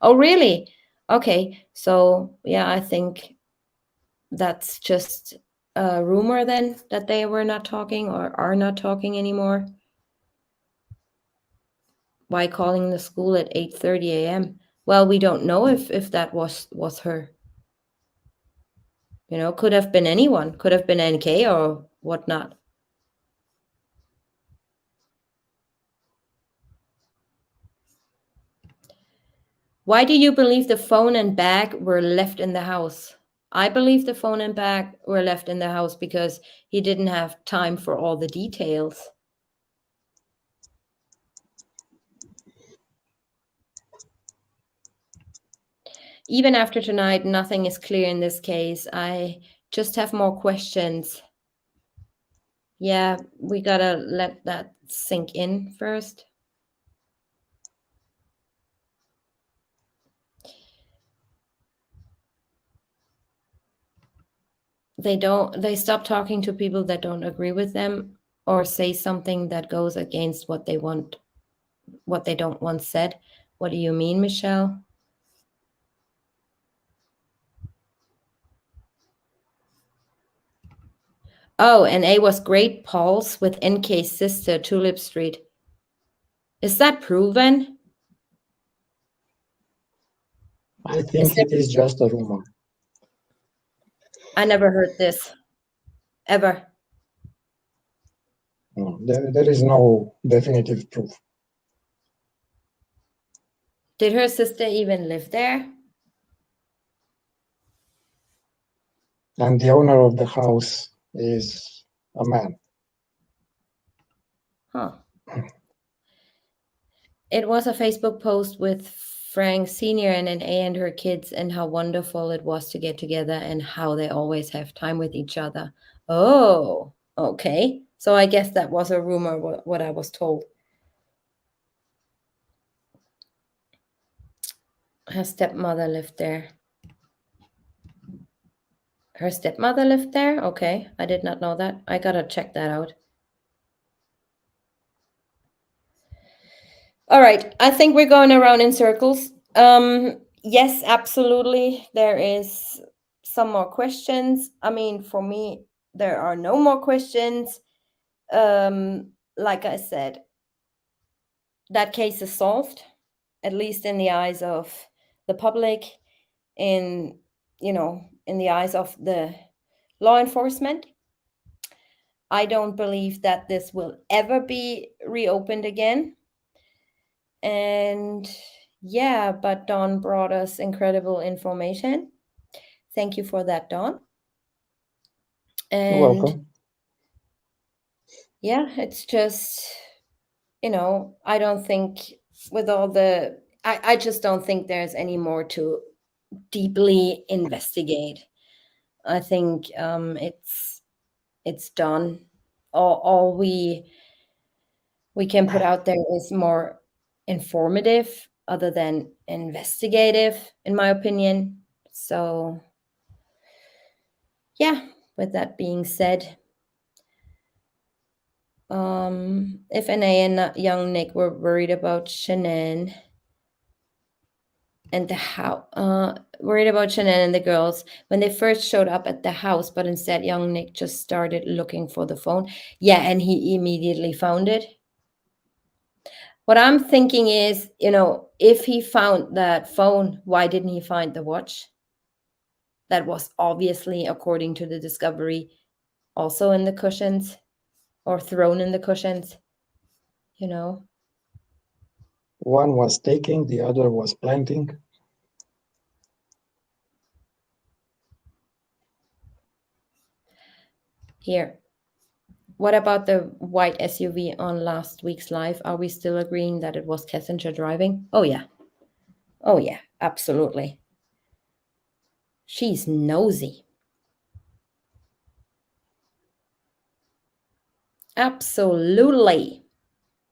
Oh, really? Okay. So, yeah, I think that's just a rumor then, that they were not talking or are not talking anymore. Why calling the school at 8:30 a.m.? Well, we don't know if that was her. Could have been anyone. Could have been NK or whatnot. Why do you believe the phone and bag were left in the house? I believe the phone and bag were left in the house because he didn't have time for all the details. Even after tonight, nothing is clear in this case. I just have more questions. Yeah, we gotta let that sink in first. They stop talking to people that don't agree with them or say something that goes against what they want, what they don't want said. What do you mean, Michelle? Oh, and A was great pulse with NK's sister, Tulip Street. Is that proven? I think it is just a rumor. I never heard this. Ever. No, there is no definitive proof. Did her sister even live there? And the owner of the house is a man. Huh. It was a Facebook post with Frank Sr. and an A and her kids, and how wonderful it was to get together and how they always have time with each other. Oh, okay. So I guess that was a rumor, what I was told. Her stepmother lived there. Her stepmother lived there? Okay, I did not know that. I gotta check that out. All right, I think we're going around in circles. Yes, absolutely. There is some more questions. I mean, for me, there are no more questions. Like I said, that case is solved, at least in the eyes of the public, in the eyes of the law enforcement. I don't believe that this will ever be reopened again. And yeah, but Dawn brought us incredible information. Thank you for that, Dawn. You're And welcome. yeah, it's just, you know, I don't think with all the, I just don't think there's any more to deeply investigate. I think it's done. All we can put out there is more informative other than investigative, in my opinion. So yeah, with that being said, if NA and young Nick were worried about Shanann and the house, worried about Shanann and the girls when they first showed up at the house, but instead young Nick just started looking for the phone. Yeah, and he immediately found it. What I'm thinking is, you know, if he found that phone, why didn't he find the watch? That was obviously, according to the discovery, also in the cushions or thrown in the cushions, you know? One was taking, the other was planting. Here. What about the white SUV on last week's live? Are we still agreeing that it was Kessinger driving? Oh, yeah. Oh, yeah, absolutely. She's nosy. Absolutely,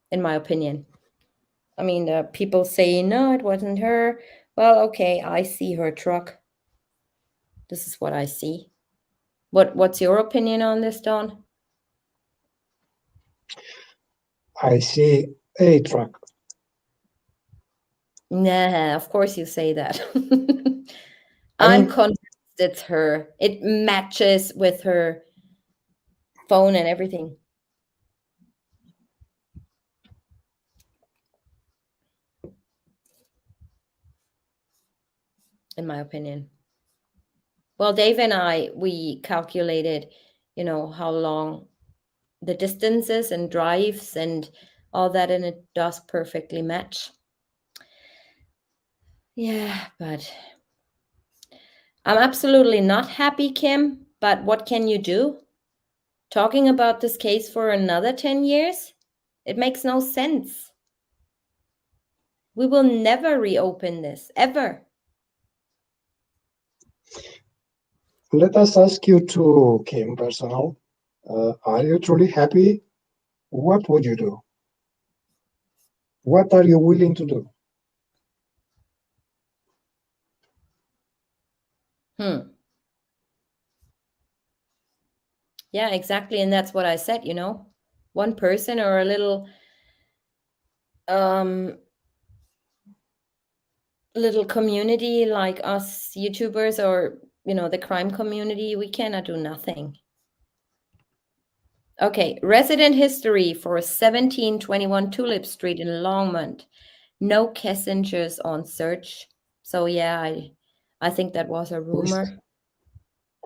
in my opinion. I mean, people say, no, it wasn't her. Well, okay, I see her truck. This is what I see. What's your opinion on this, Dawn? I see a truck. Nah, of course you say that. I I'm mean, convinced it's her. It matches with her phone and everything. In my opinion. Well, Dave and I, we calculated, you know, how long the distances and drives and all that, and it does perfectly match. Yeah, but I'm absolutely not happy, Kim. But what can you do? Talking about this case for another 10 years? It makes no sense. We will never reopen this, ever. let us ask you to, Kim, personal. Are you truly happy? What would you do? What are you willing to do? Yeah, exactly. And that's what I said, you know, one person or a little little community like us YouTubers or, you know, the crime community, we cannot do nothing. Okay, resident history for 1721 Tulip Street in Longmont. No Kessingers on search. So yeah, I think that was a rumor.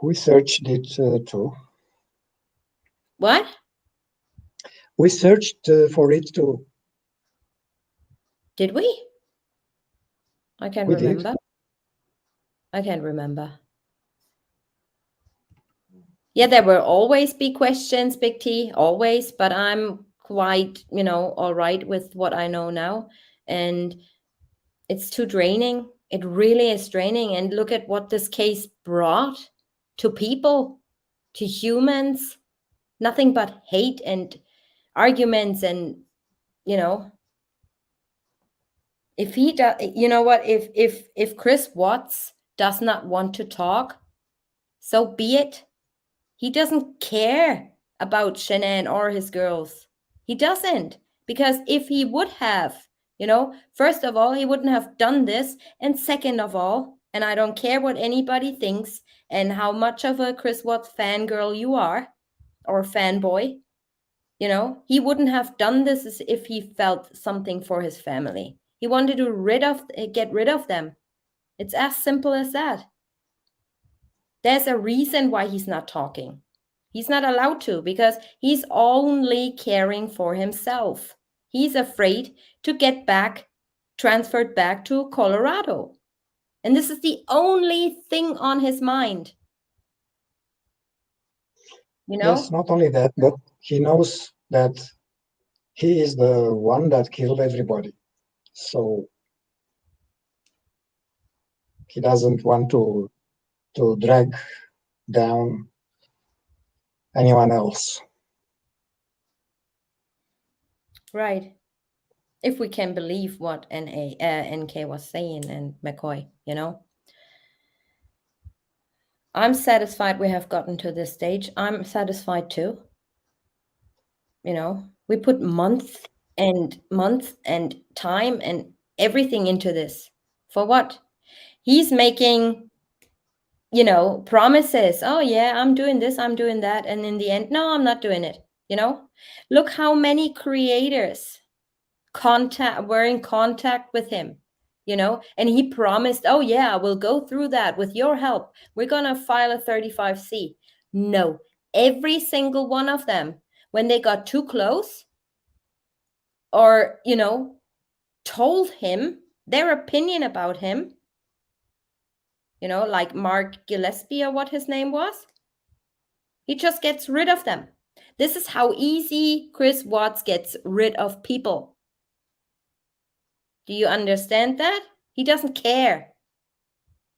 We searched it too. What? We searched for it too. Did we? I can't We remember. did. I can't remember. Yeah, there will always be questions, Big T, always, but I'm quite, you know, all right with what I know now. And it's too draining. It really is draining. And look at what this case brought to people, to humans. Nothing but hate and arguments. And, you know, if he does, you know what, if Chris Watts does not want to talk, so be it. He doesn't care about Shanann or his girls. He doesn't. Because if he would have, you know, first of all, he wouldn't have done this. And second of all, and I don't care what anybody thinks and how much of a Chris Watts fangirl you are or fanboy, you know, he wouldn't have done this if he felt something for his family. He wanted to get rid of them. It's as simple as that. There's a reason why he's not talking. He's not allowed to because he's only caring for himself. He's afraid to get transferred back to Colorado. And this is the only thing on his mind. You know? Yes, not only that, but he knows that he is the one that killed everybody. So he doesn't want to drag down anyone else. Right. If we can believe what NK was saying and McCoy, you know. I'm satisfied we have gotten to this stage. I'm satisfied too. You know, we put months and time and everything into this. For what? He's making, you know, promises. Oh yeah, I'm doing this, I'm doing that. And in the end, no, I'm not doing it. You know, look how many creators were in contact with him, you know, and he promised, oh yeah, we'll go through that with your help. We're going to file a 35C. No, every single one of them, when they got too close or, you know, told him their opinion about him, you know, like Mark Gillespie or what his name was, he just gets rid of them. This is how easy Chris Watts gets rid of people. Do you understand that? He doesn't care.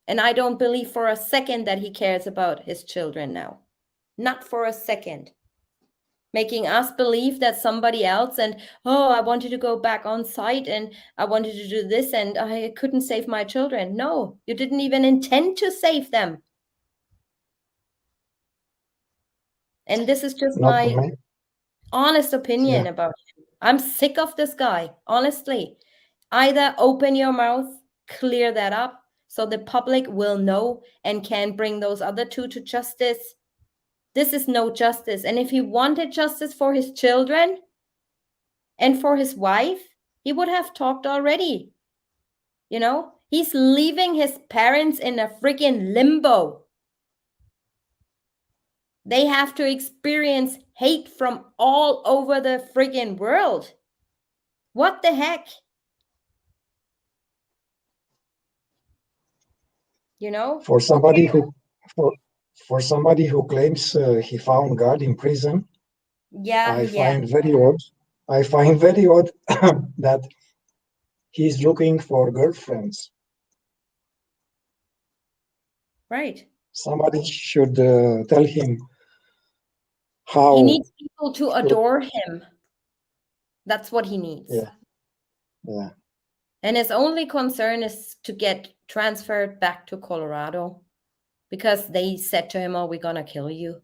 And I don't believe for a second that he cares about his children now. Not for a second. Making us believe that somebody else and, oh, I wanted to go back on site and I wanted to do this and I couldn't save my children. No, you didn't even intend to save them. And this is just Not my honest opinion Yeah. about him. I'm sick of this guy, honestly. Either open your mouth, clear that up, so the public will know and can bring those other two to justice. This is no justice. And if he wanted justice for his children and for his wife, he would have talked already. You know, he's leaving his parents in a freaking limbo. They have to experience hate from all over the friggin' world. What the heck? You know? For somebody who claims he found God in prison, I find very odd. I find very odd that he's looking for girlfriends. Right. Somebody should tell him how he needs people to adore him. That's what he needs. Yeah. And his only concern is to get transferred back to Colorado because they said to him, oh, we're going to kill you.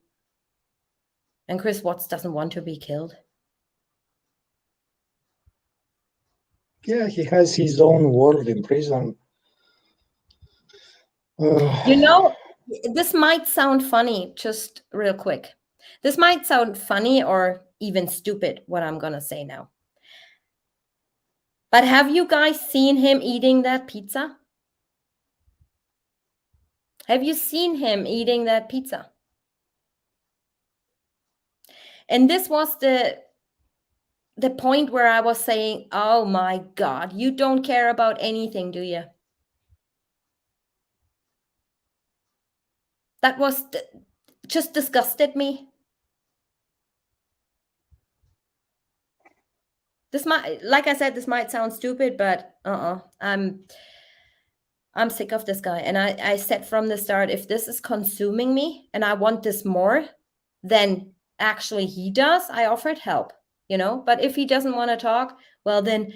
And Chris Watts doesn't want to be killed. Yeah, he has his own world in prison. You know, this might sound funny, just real quick. This might sound funny or even stupid, what I'm going to say now. But have you guys seen him eating that pizza? Have you seen him eating that pizza? And this was the point where I was saying, oh my God, you don't care about anything, do you? That was just disgusted me. This might, like I said, this might sound stupid, but I'm sick of this guy. And I said from the start, if this is consuming me and I want this more than actually he does, I offered help, you know? But if he doesn't want to talk, well, then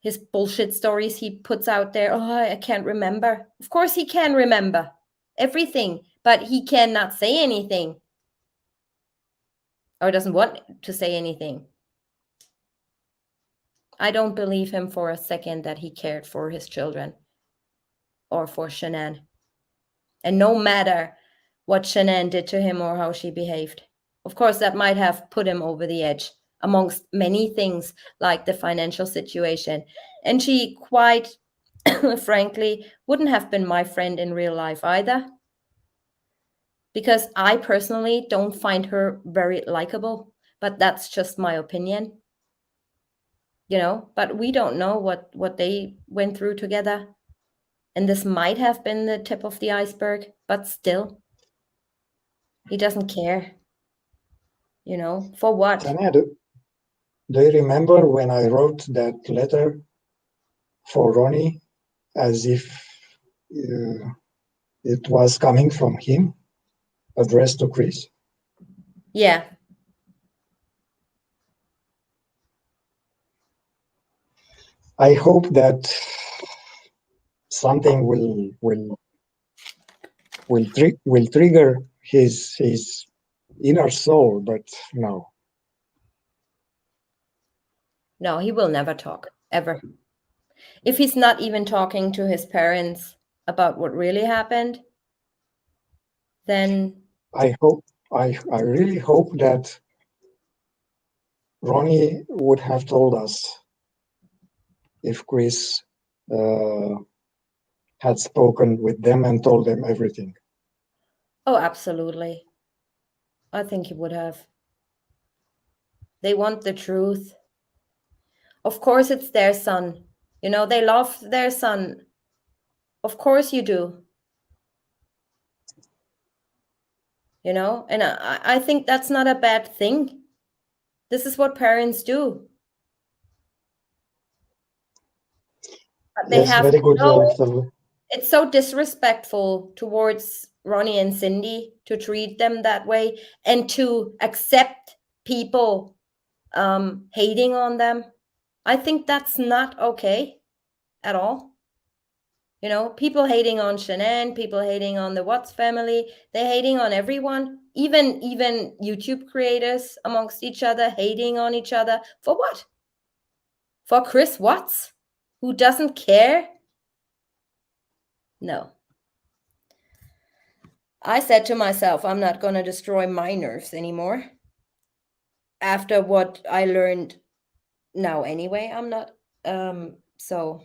his bullshit stories he puts out there, oh, I can't remember. Of course he can remember everything, but he cannot say anything or doesn't want to say anything. I don't believe him for a second that he cared for his children or for Shanann. And no matter what Shanann did to him or how she behaved. Of course, that might have put him over the edge amongst many things like the financial situation. And she quite frankly wouldn't have been my friend in real life either. Because I personally don't find her very likable, but that's just my opinion. You know, but we don't know what they went through together. And this might have been the tip of the iceberg, but still, he doesn't care. You know, for what? Tanya, Do you remember when I wrote that letter for Ronnie as if it was coming from him, addressed to Chris? Yeah. I hope that something will trigger his inner soul, but no. No, he will never talk, ever. If he's not even talking to his parents about what really happened, then I really hope that Ronnie would have told us if Chris had spoken with them and told them everything. oh, absolutely. I think he would have. They want the truth. Of course, it's their son. You know, they love their son. Of course you do. You know, and I think that's not a bad thing. This is what parents do. But they Yes, have very to good. know it's so disrespectful towards Ronnie and Cindy to treat them that way and to accept people hating on them. I think that's not okay at all. You know, people hating on Shanann, people hating on the Watts family, they're hating on everyone, even YouTube creators amongst each other, hating on each other. For what? For Chris Watts, who doesn't care? No. I said to myself, I'm not going to destroy my nerves anymore. After what I learned now anyway, I'm not. So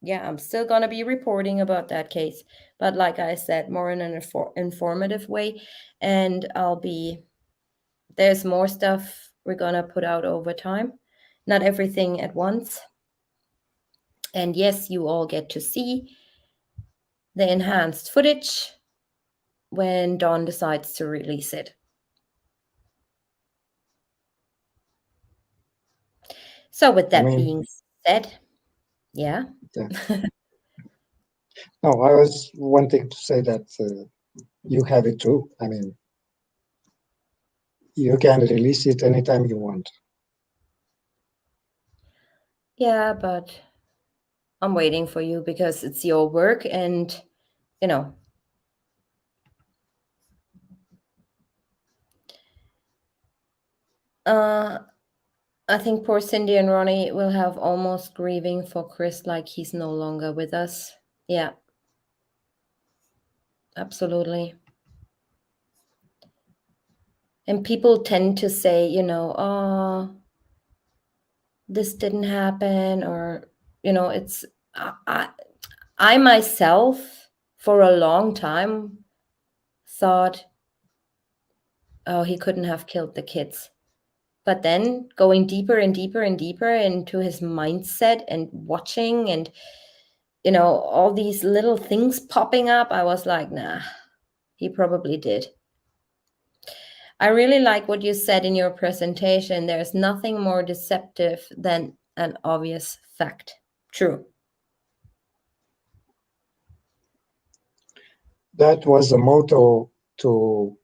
yeah, I'm still going to be reporting about that case. But like I said, more in an informative way. And there's more stuff we're going to put out over time. Not everything at once. And yes, you all get to see the enhanced footage when Dawn decides to release it. So with that being said, yeah. No, I was wanting to say that you have it too. I mean, you can release it anytime you want. Yeah, but I'm waiting for you because it's your work and, you know, I think poor Cindy and Ronnie will have almost grieving for Chris like he's no longer with us. Yeah. Absolutely. And people tend to say, you know, oh, this didn't happen, or, you know, it's, I myself, for a long time, thought, oh, he couldn't have killed the kids. But then going deeper and deeper and deeper into his mindset and watching and, you know, all these little things popping up, I was like, nah, he probably did. I really like what you said in your presentation. There's nothing more deceptive than an obvious fact. True. That was a motto to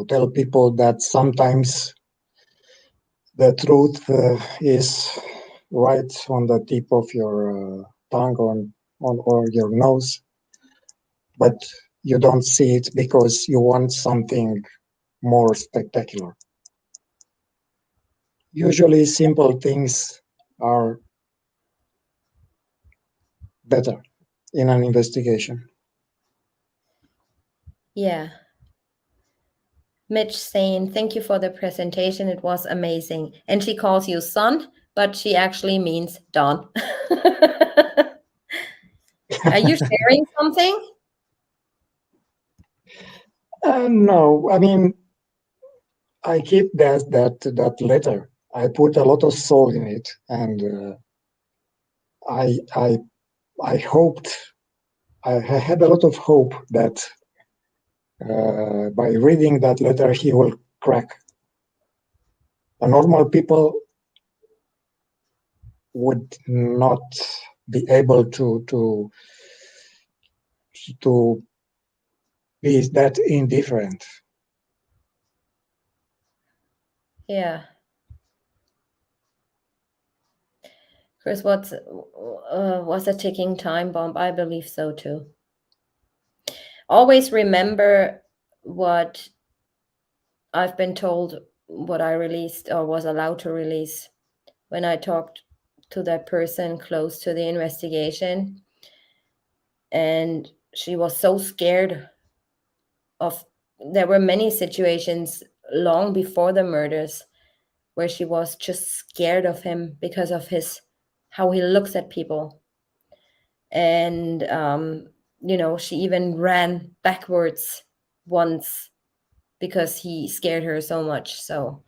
tell people that sometimes the truth is right on the tip of your tongue or your nose, but you don't see it because you want something more spectacular. Usually simple things are better in an investigation. Yeah. Mitch saying, thank you for the presentation. It was amazing. And she calls you son, but she actually means Don. Are you sharing something? No, I mean, I keep that letter. I put a lot of soul in it, and I hoped, I had a lot of hope that by reading that letter he will crack. A normal people would not be able to be that indifferent. Yeah. Chris, was a ticking time bomb? I believe so too. Always remember what I've been told, what I released or was allowed to release when I talked to that person close to the investigation. And she was so scared of, there were many situations long before the murders where she was just scared of him because of how he looks at people. And she even ran backwards once because he scared her so much. So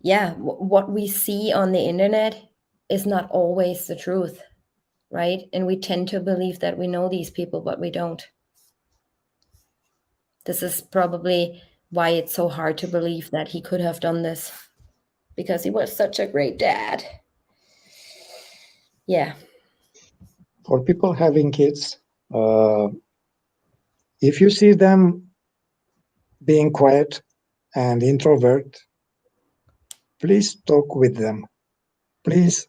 yeah, what we see on the internet is not always the truth, right? And we tend to believe that we know these people, but we don't. This is probably why it's so hard to believe that he could have done this, because he was such a great dad. Yeah. For people having kids, if you see them being quiet and introvert, please talk with them. Please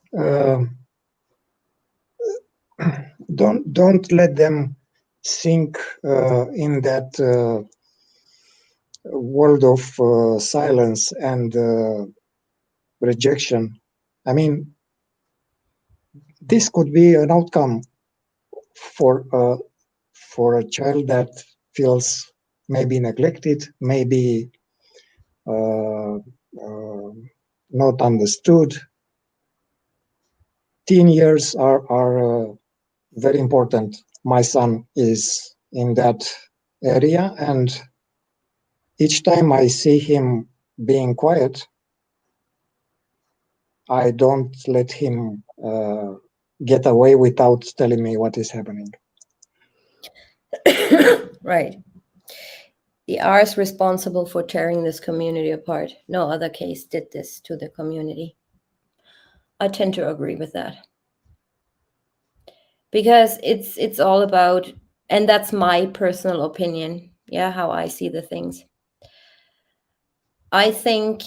don't let them sink in that world of silence and rejection. I mean, this could be an outcome for a child that feels maybe neglected, maybe not understood. Teen years are very important. My son is in that area, and each time I see him being quiet, I don't let him get away without telling me what is happening. Right. The R is responsible for tearing this community apart. No other case did this to the community. I tend to agree with that. Because it's all about, and that's my personal opinion, yeah, how I see the things. I think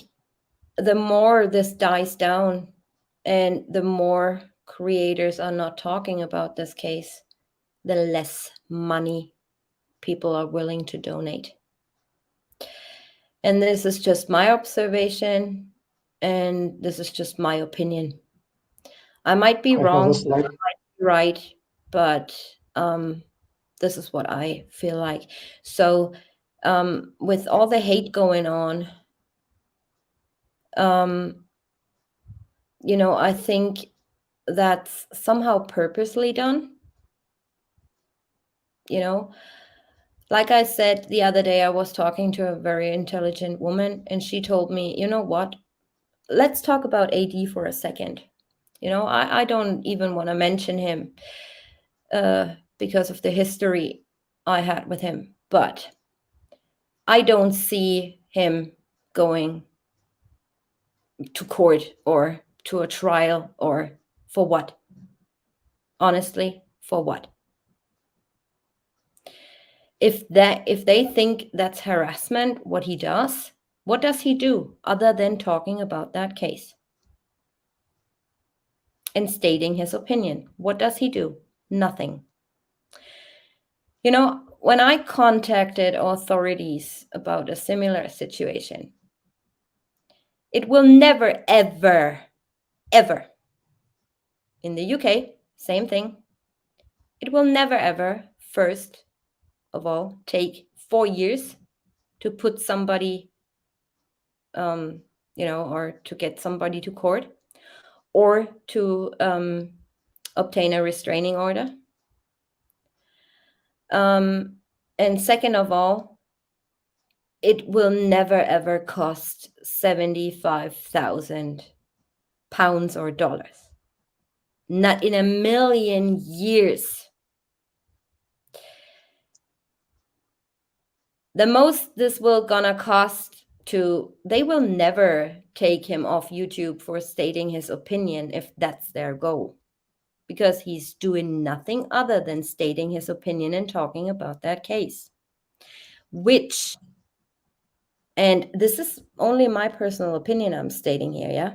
the more this dies down and the more creators are not talking about this case, the less money people are willing to donate. And this is just my observation, and this is just my opinion. I might be wrong, I might be right, but this is what I feel like. So with all the hate going on, I think that's somehow purposely done. Like I said the other day, I was talking to a very intelligent woman, and she told me, you know what, let's talk about AD for a second. I don't even want to mention him because of the history I had with him, but I don't see him going to court or to a trial, or for what? Honestly, for what? If they think that's harassment, what he does, what does he do other than talking about that case and stating his opinion? What does he do? Nothing. When I contacted authorities about a similar situation, it will never, ever, ever, in the UK, same thing, it will never, ever, first of all, take 4 years to put somebody, or to get somebody to court, or to obtain a restraining order. And second of all, it will never, ever cost 75,000 pounds or dollars. Not in a million years. The most this will gonna cost they will never take him off YouTube for stating his opinion if that's their goal, because he's doing nothing other than stating his opinion and talking about that case, which, and this is only my personal opinion I'm stating here, yeah?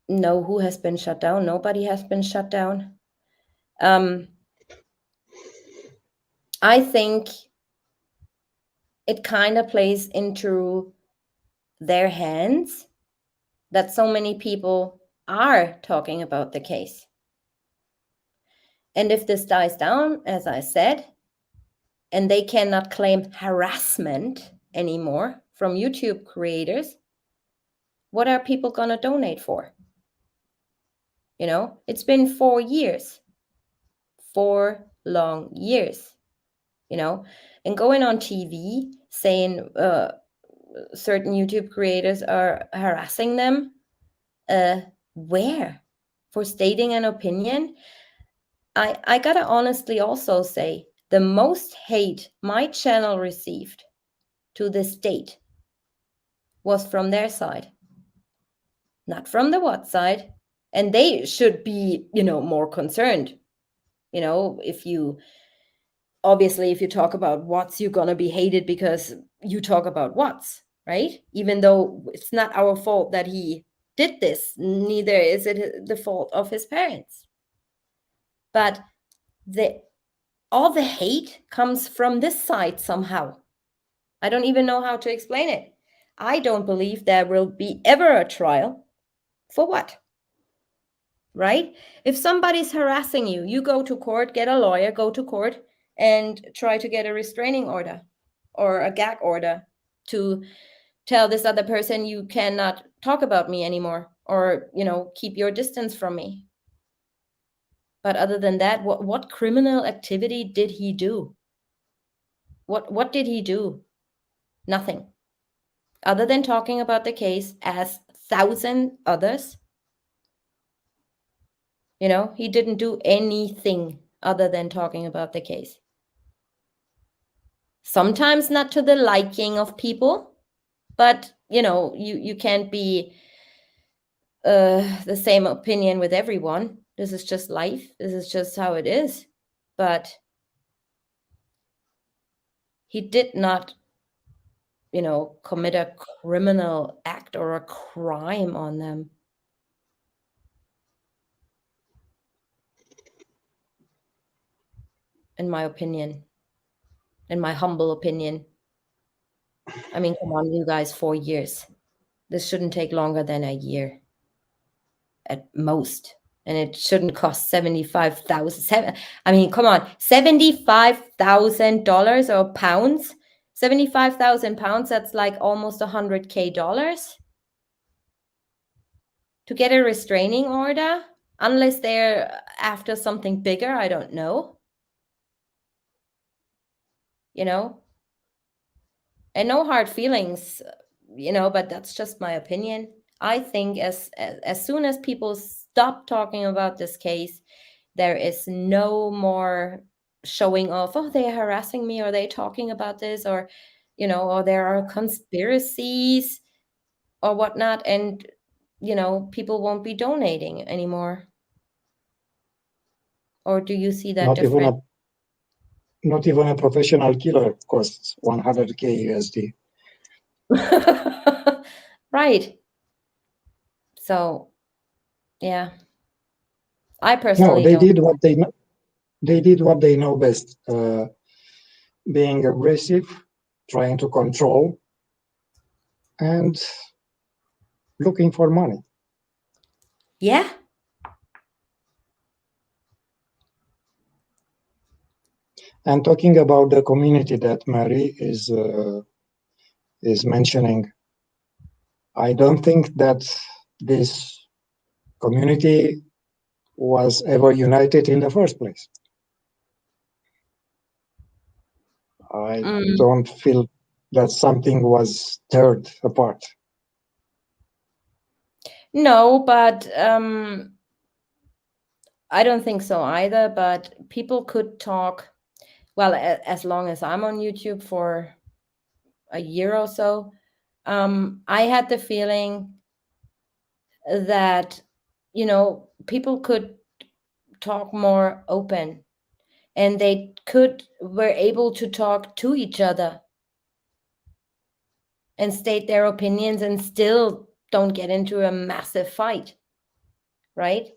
No, who has been shut down? Nobody has been shut down. I think it kind of plays into their hands that so many people are talking about the case. And if this dies down, as I said, and they cannot claim harassment anymore from YouTube creators, what are people going to donate for? You know, it's been 4 years, 4 long years, you know, and going on TV saying certain YouTube creators are harassing them. Where? For stating an opinion? I gotta honestly also say, the most hate my channel received to this date was from their side, not from the what side. And they should be, you know, more concerned. You know, if you talk about what's, you're gonna be hated because you talk about what's, right? Even though it's not our fault that he did this, neither is it the fault of his parents. But all the hate comes from this side somehow. I don't even know how to explain it. I don't believe there will be ever a trial. For what? Right? If somebody's harassing you, you go to court, get a lawyer, go to court, and try to get a restraining order or a gag order to tell this other person you cannot talk about me anymore, or, you know, keep your distance from me. But other than that, what criminal activity did he do? What did he do? Nothing. Other than talking about the case as 1,000 others. You know, he didn't do anything other than talking about the case. Sometimes not to the liking of people, but, you know, you can't be the same opinion with everyone. This is just life. This is just how it is. But he did not, you know, commit a criminal act or a crime on them. In my opinion. In my humble opinion. I mean, come on, you guys, 4 years. This shouldn't take longer than a year at most. And it shouldn't cost $75,000. I mean, come on, $75,000 or pounds? 75,000 pounds, that's like almost $100K to get a restraining order, unless they're after something bigger, I don't know. You know? And no hard feelings, you know, but that's just my opinion. I think as soon as people stop talking about this case, there is no more showing off, oh, they're harassing me, or they talking about this, or, you know, or there are conspiracies or whatnot, and, you know, people won't be donating anymore. Or do you see that different? Not even a professional killer costs 100K USD. Right. So, yeah. I No, personally they don't. did what they know. They did what they know best, being aggressive, trying to control, and looking for money. Yeah. And talking about the community that Mary is mentioning, I don't think that this community was ever united in the first place. I don't feel that something was teared apart. No, but I don't think so either. But people could talk, well, as long as I'm on YouTube, for a year or so, I had the feeling that, people could talk more open, and they were able to talk to each other and state their opinions and still don't get into a massive fight, right?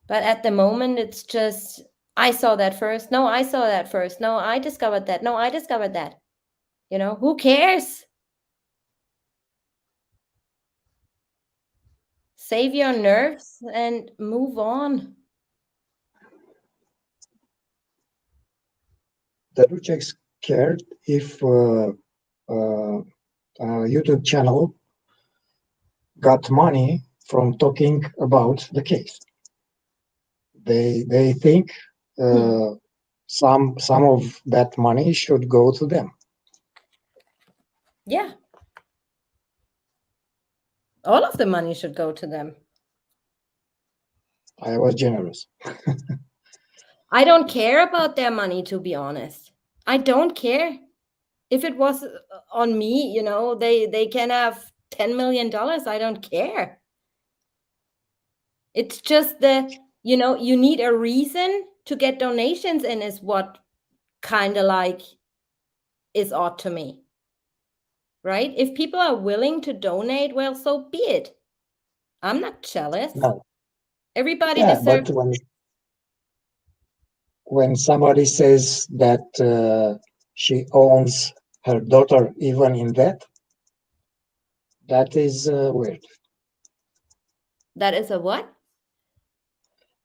But at the moment, it's just, I saw that first. No, I saw that first. No, I discovered that. No, I discovered that. Who cares? Save your nerves and move on. The Rucheks cared if YouTube channel got money from talking about the case. They think some of that money should go to them. Yeah. All of the money should go to them. I was generous. I don't care about their money, to be honest. I don't care. If it was on me, they can have $10 million. I don't care. It's just you need a reason to get donations in, is what kind of like is odd to me. Right? If people are willing to donate, well, so be it. I'm not jealous. No. Everybody Yeah, deserves. but when somebody says that she owns her daughter, even in that is weird. That is a what?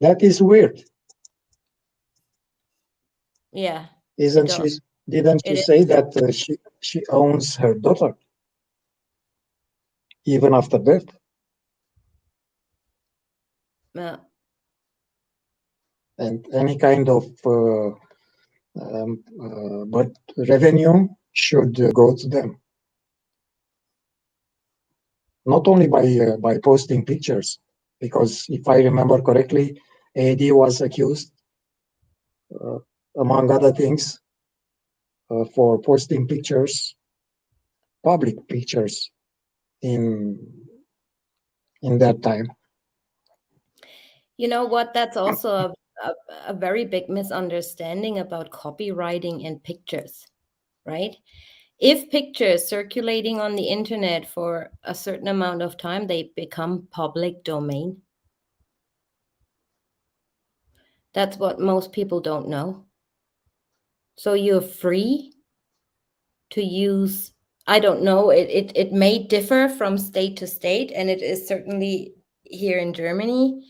That is weird. Yeah. Didn't she say that she owns her daughter even after death? Yeah. And any kind of but revenue should go to them. Not only by posting pictures, because if I remember correctly, AD was accused, among other things, for posting pictures, public pictures, in that time. You know what? That's also a very big misunderstanding about copywriting and pictures, right? If pictures circulating on the internet for a certain amount of time, they become public domain. That's what most people don't know. So you're free to use, I don't know, it may differ from state to state, and it is certainly here in Germany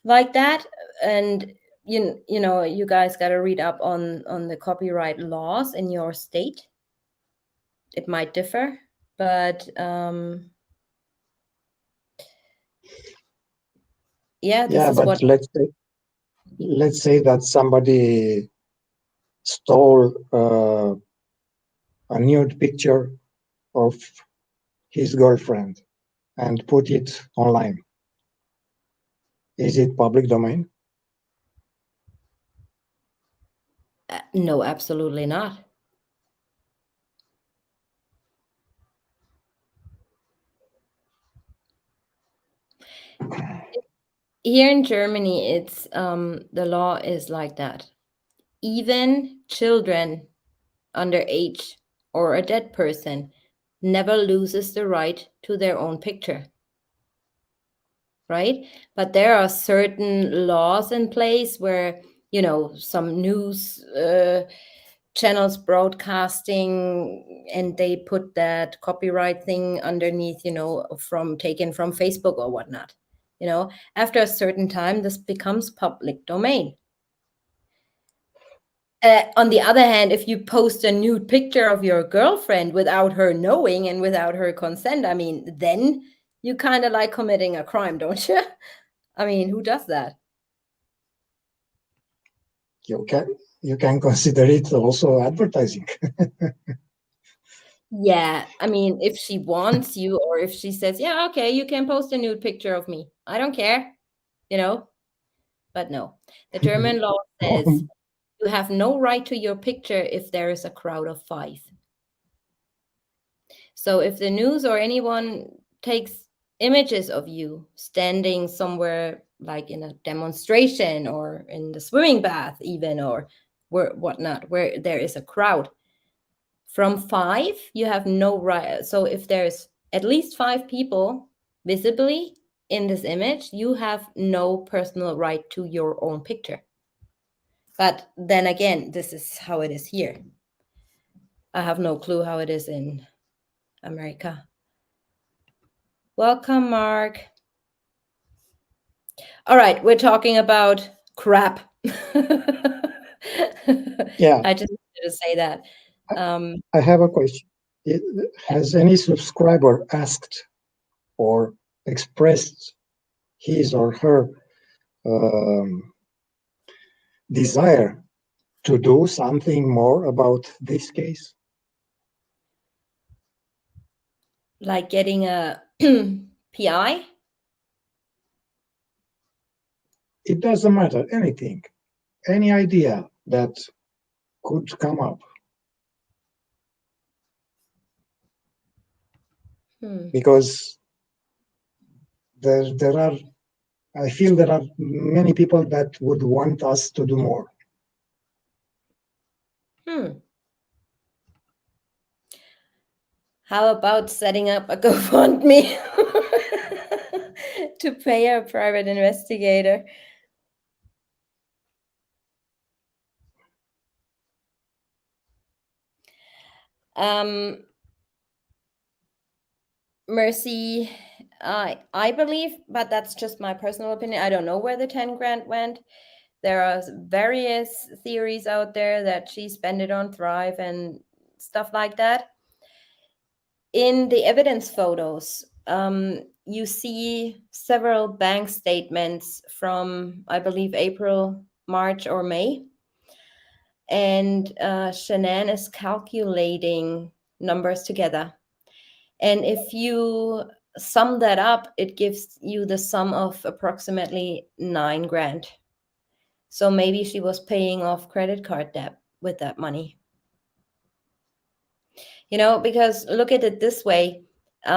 like that. And you guys got to read up on the copyright laws in your state. It might differ, but this is but what. let's say that somebody stole a nude picture of his girlfriend and put it online. Is it public domain? No, absolutely not. Here in Germany, it's the law is like that. Even children under age or a dead person never loses the right to their own picture. Right? But there are certain laws in place where, some news channels broadcasting, and they put that copyright thing underneath, taken from Facebook or whatnot. After a certain time, this becomes public domain. On the other hand, if you post a nude picture of your girlfriend without her knowing and without her consent, I mean, then you kind of like committing a crime, don't you? I mean, who does that? You can consider it also advertising. Yeah, I mean, if she wants you, or if she says, yeah, okay, you can post a nude picture of me, I don't care, But no, the German law says you have no right to your picture if there is a crowd of 5. So if the news or anyone takes images of you standing somewhere like in a demonstration or in the swimming bath even, or whatnot, where there is a crowd, from 5, you have no right. So if there's at least 5 people visibly in this image, you have no personal right to your own picture. But then again, this is how it is here. I have no clue how it is in America. Welcome, Mark. All right, we're talking about crap. Yeah. I just wanted to say that. I have a question. Has any subscriber asked or expressed his or her desire to do something more about this case? Like getting a PI? It doesn't matter, anything, any idea that could come up. Because there are, I feel there are many people that would want us to do more. How about setting up a GoFundMe to pay a private investigator? Mercy, I believe, but that's just my personal opinion. I don't know where the 10 grand went. There are various theories out there that she spent it on Thrive and stuff like that. In the evidence photos, you see several bank statements from, I believe, April, March, or May. And Shanann is calculating numbers together. And if you sum that up, it gives you the sum of approximately 9 grand. So maybe she was paying off credit card debt with that money. You know, because look at it this way. They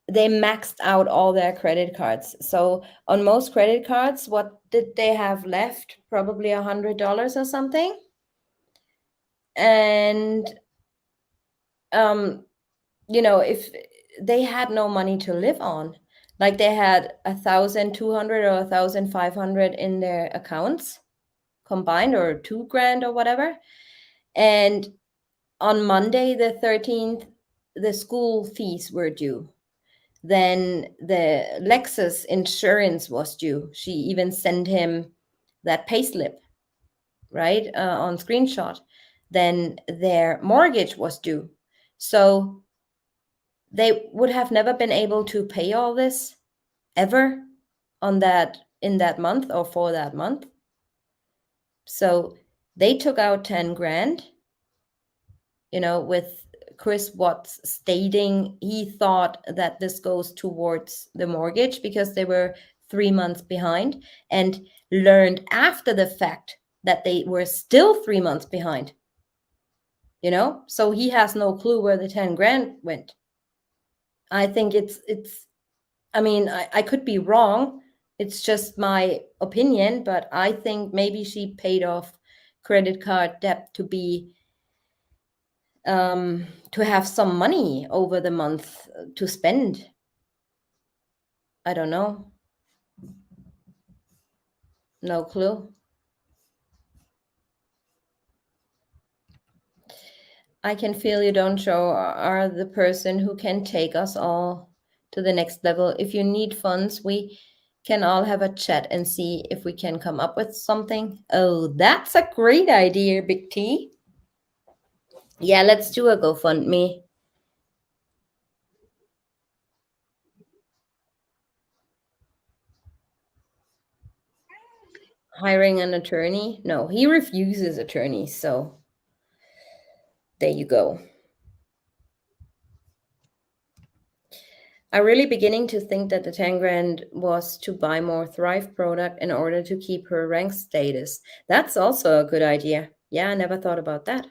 maxed out all their credit cards. So on most credit cards, what did they have left? Probably $100 or something. And, you know, if they had no money to live on, like they had 1,200 or 1,500 in their accounts combined, or 2 grand or whatever. And on Monday, the 13th, the school fees were due. Then the Lexus insurance was due. She even sent him that payslip, right, on screenshot. Then their mortgage was due. So they would have never been able to pay all this ever on that, in that month or for that month. So they took out 10 grand, you know, with Chris Watts stating he thought that this goes towards the mortgage because they were 3 months behind, and learned after the fact that they were still 3 months behind. You know, so he has no clue where the 10 grand went. I think it's I mean, I could be wrong. It's just my opinion, but I think maybe she paid off credit card debt to be to have some money over the month to spend. I don't know. No clue. I can feel you, Don't Joe, are the person who can take us all to the next level. If you need funds, we can all have a chat and see if we can come up with something. Oh, that's a great idea, Big T. Yeah, let's do a GoFundMe. Hiring an attorney? No, he refuses attorneys, so there you go. I'm really beginning to think that the 10 grand was to buy more Thrive product in order to keep her rank status. That's also a good idea. Yeah, I never thought about that.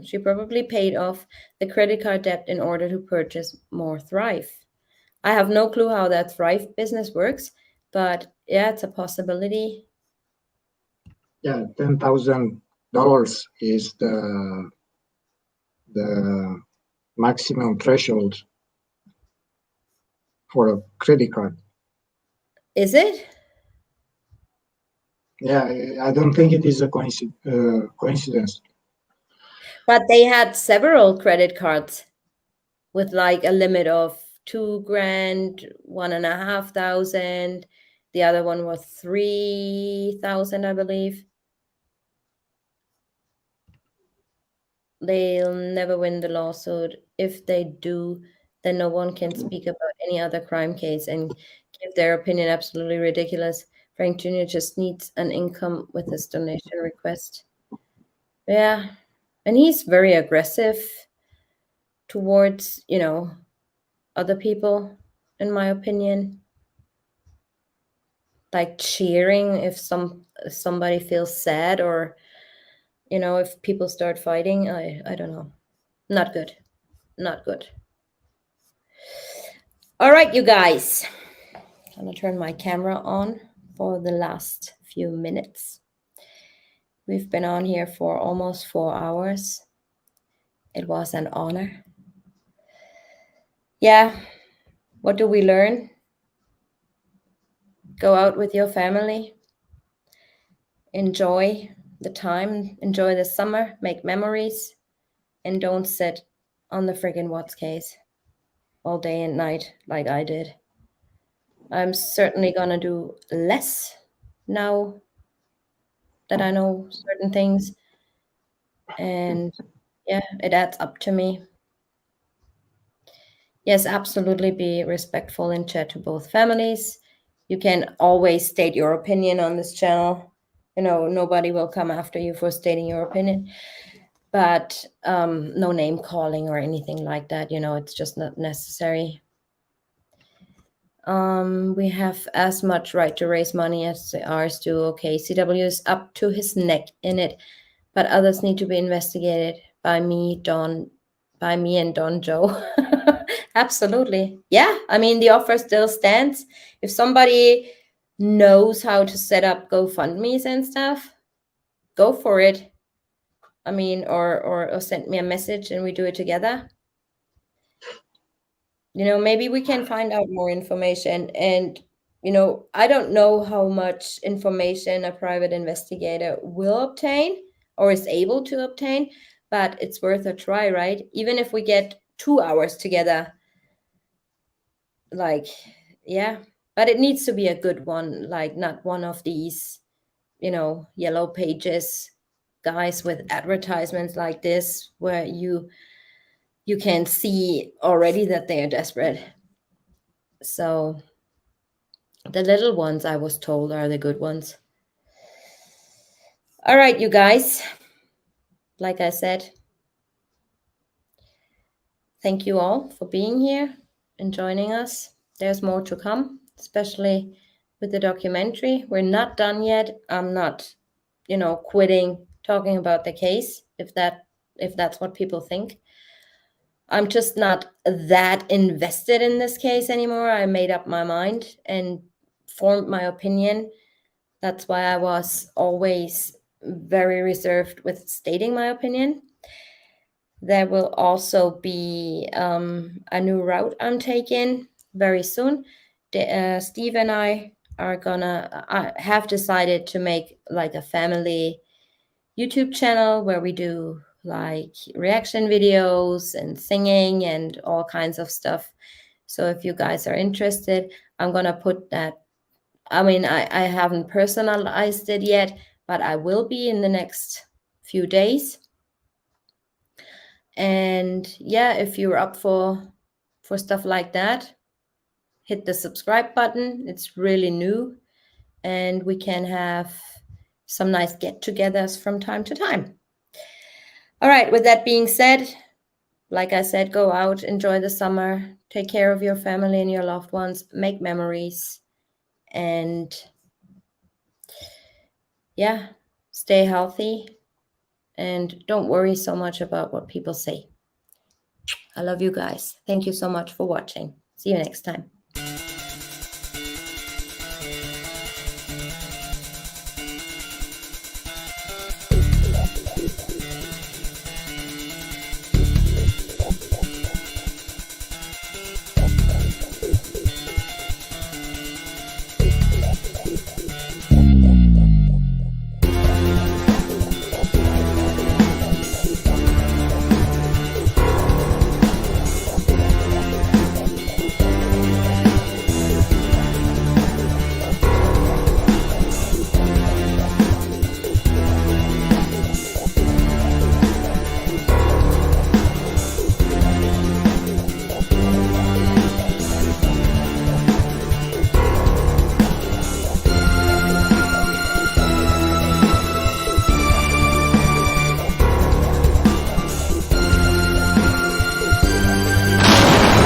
She probably paid off the credit card debt in order to purchase more Thrive. I have no clue how that Thrive business works, but yeah, it's a possibility. Yeah, $10,000 is the maximum threshold for a credit card. Is it? Yeah, I don't think it is a coincidence. But they had several credit cards with like a limit of $2,000, $1,500. The other one was $3,000, I believe. They'll never win the lawsuit. If they do, then no one can speak about any other crime case and give their opinion. Absolutely ridiculous. Frank Jr. just needs an income with his donation request. Yeah. And he's very aggressive towards, other people, in my opinion. Like cheering if somebody feels sad, or if people start fighting. I don't know. Not good. Not good. All right, you guys. I'm gonna turn my camera on for the last few minutes. We've been on here for almost 4 hours. It was an honor. Yeah. What do we learn? Go out with your family. Enjoy the time. Enjoy the summer. Make memories. And don't sit on the friggin' Watts case all day and night like I did. I'm certainly gonna do less now that I know certain things. And yeah, it adds up to me. Yes, absolutely be respectful in chat to both families. You can always state your opinion on this channel. Nobody will come after you for stating your opinion. But no name calling or anything like that. It's just not necessary. We have as much right to raise money as the R's do. Okay, CW is up to his neck in it, but others need to be investigated by me and Don Joe. Absolutely. Yeah, I mean, the offer still stands. If somebody knows how to set up GoFundMes and stuff, go for it. I mean, or send me a message and we do it together. Maybe we can find out more information. And, I don't know how much information a private investigator will obtain or is able to obtain, but it's worth a try, right? Even if we get 2 hours together, like, yeah, but it needs to be a good one, like not one of these, yellow pages guys with advertisements like this, where you can see already that they are desperate. So the little ones, I was told, are the good ones. All right, you guys. Like I said, thank you all for being here and joining us. There's more to come, especially with the documentary. We're not done yet. I'm not, quitting talking about the case, if that's what people think. I'm just not that invested in this case anymore. I made up my mind and formed my opinion. That's why I was always very reserved with stating my opinion. There will also be a new route I'm taking very soon. Steve and I have decided to make like a family YouTube channel where we do like reaction videos and singing and all kinds of stuff. So if you guys are interested, I'm gonna put that. I mean, I haven't personalized it yet, but I will be in the next few days. And yeah, if you're up for stuff like that, hit the subscribe button. It's really new, and we can have some nice get-togethers from time to time. All right, with that being said, like I said, go out, enjoy the summer, take care of your family and your loved ones, make memories, and yeah, stay healthy and don't worry so much about what people say. I love you guys. Thank you so much for watching. See you next time.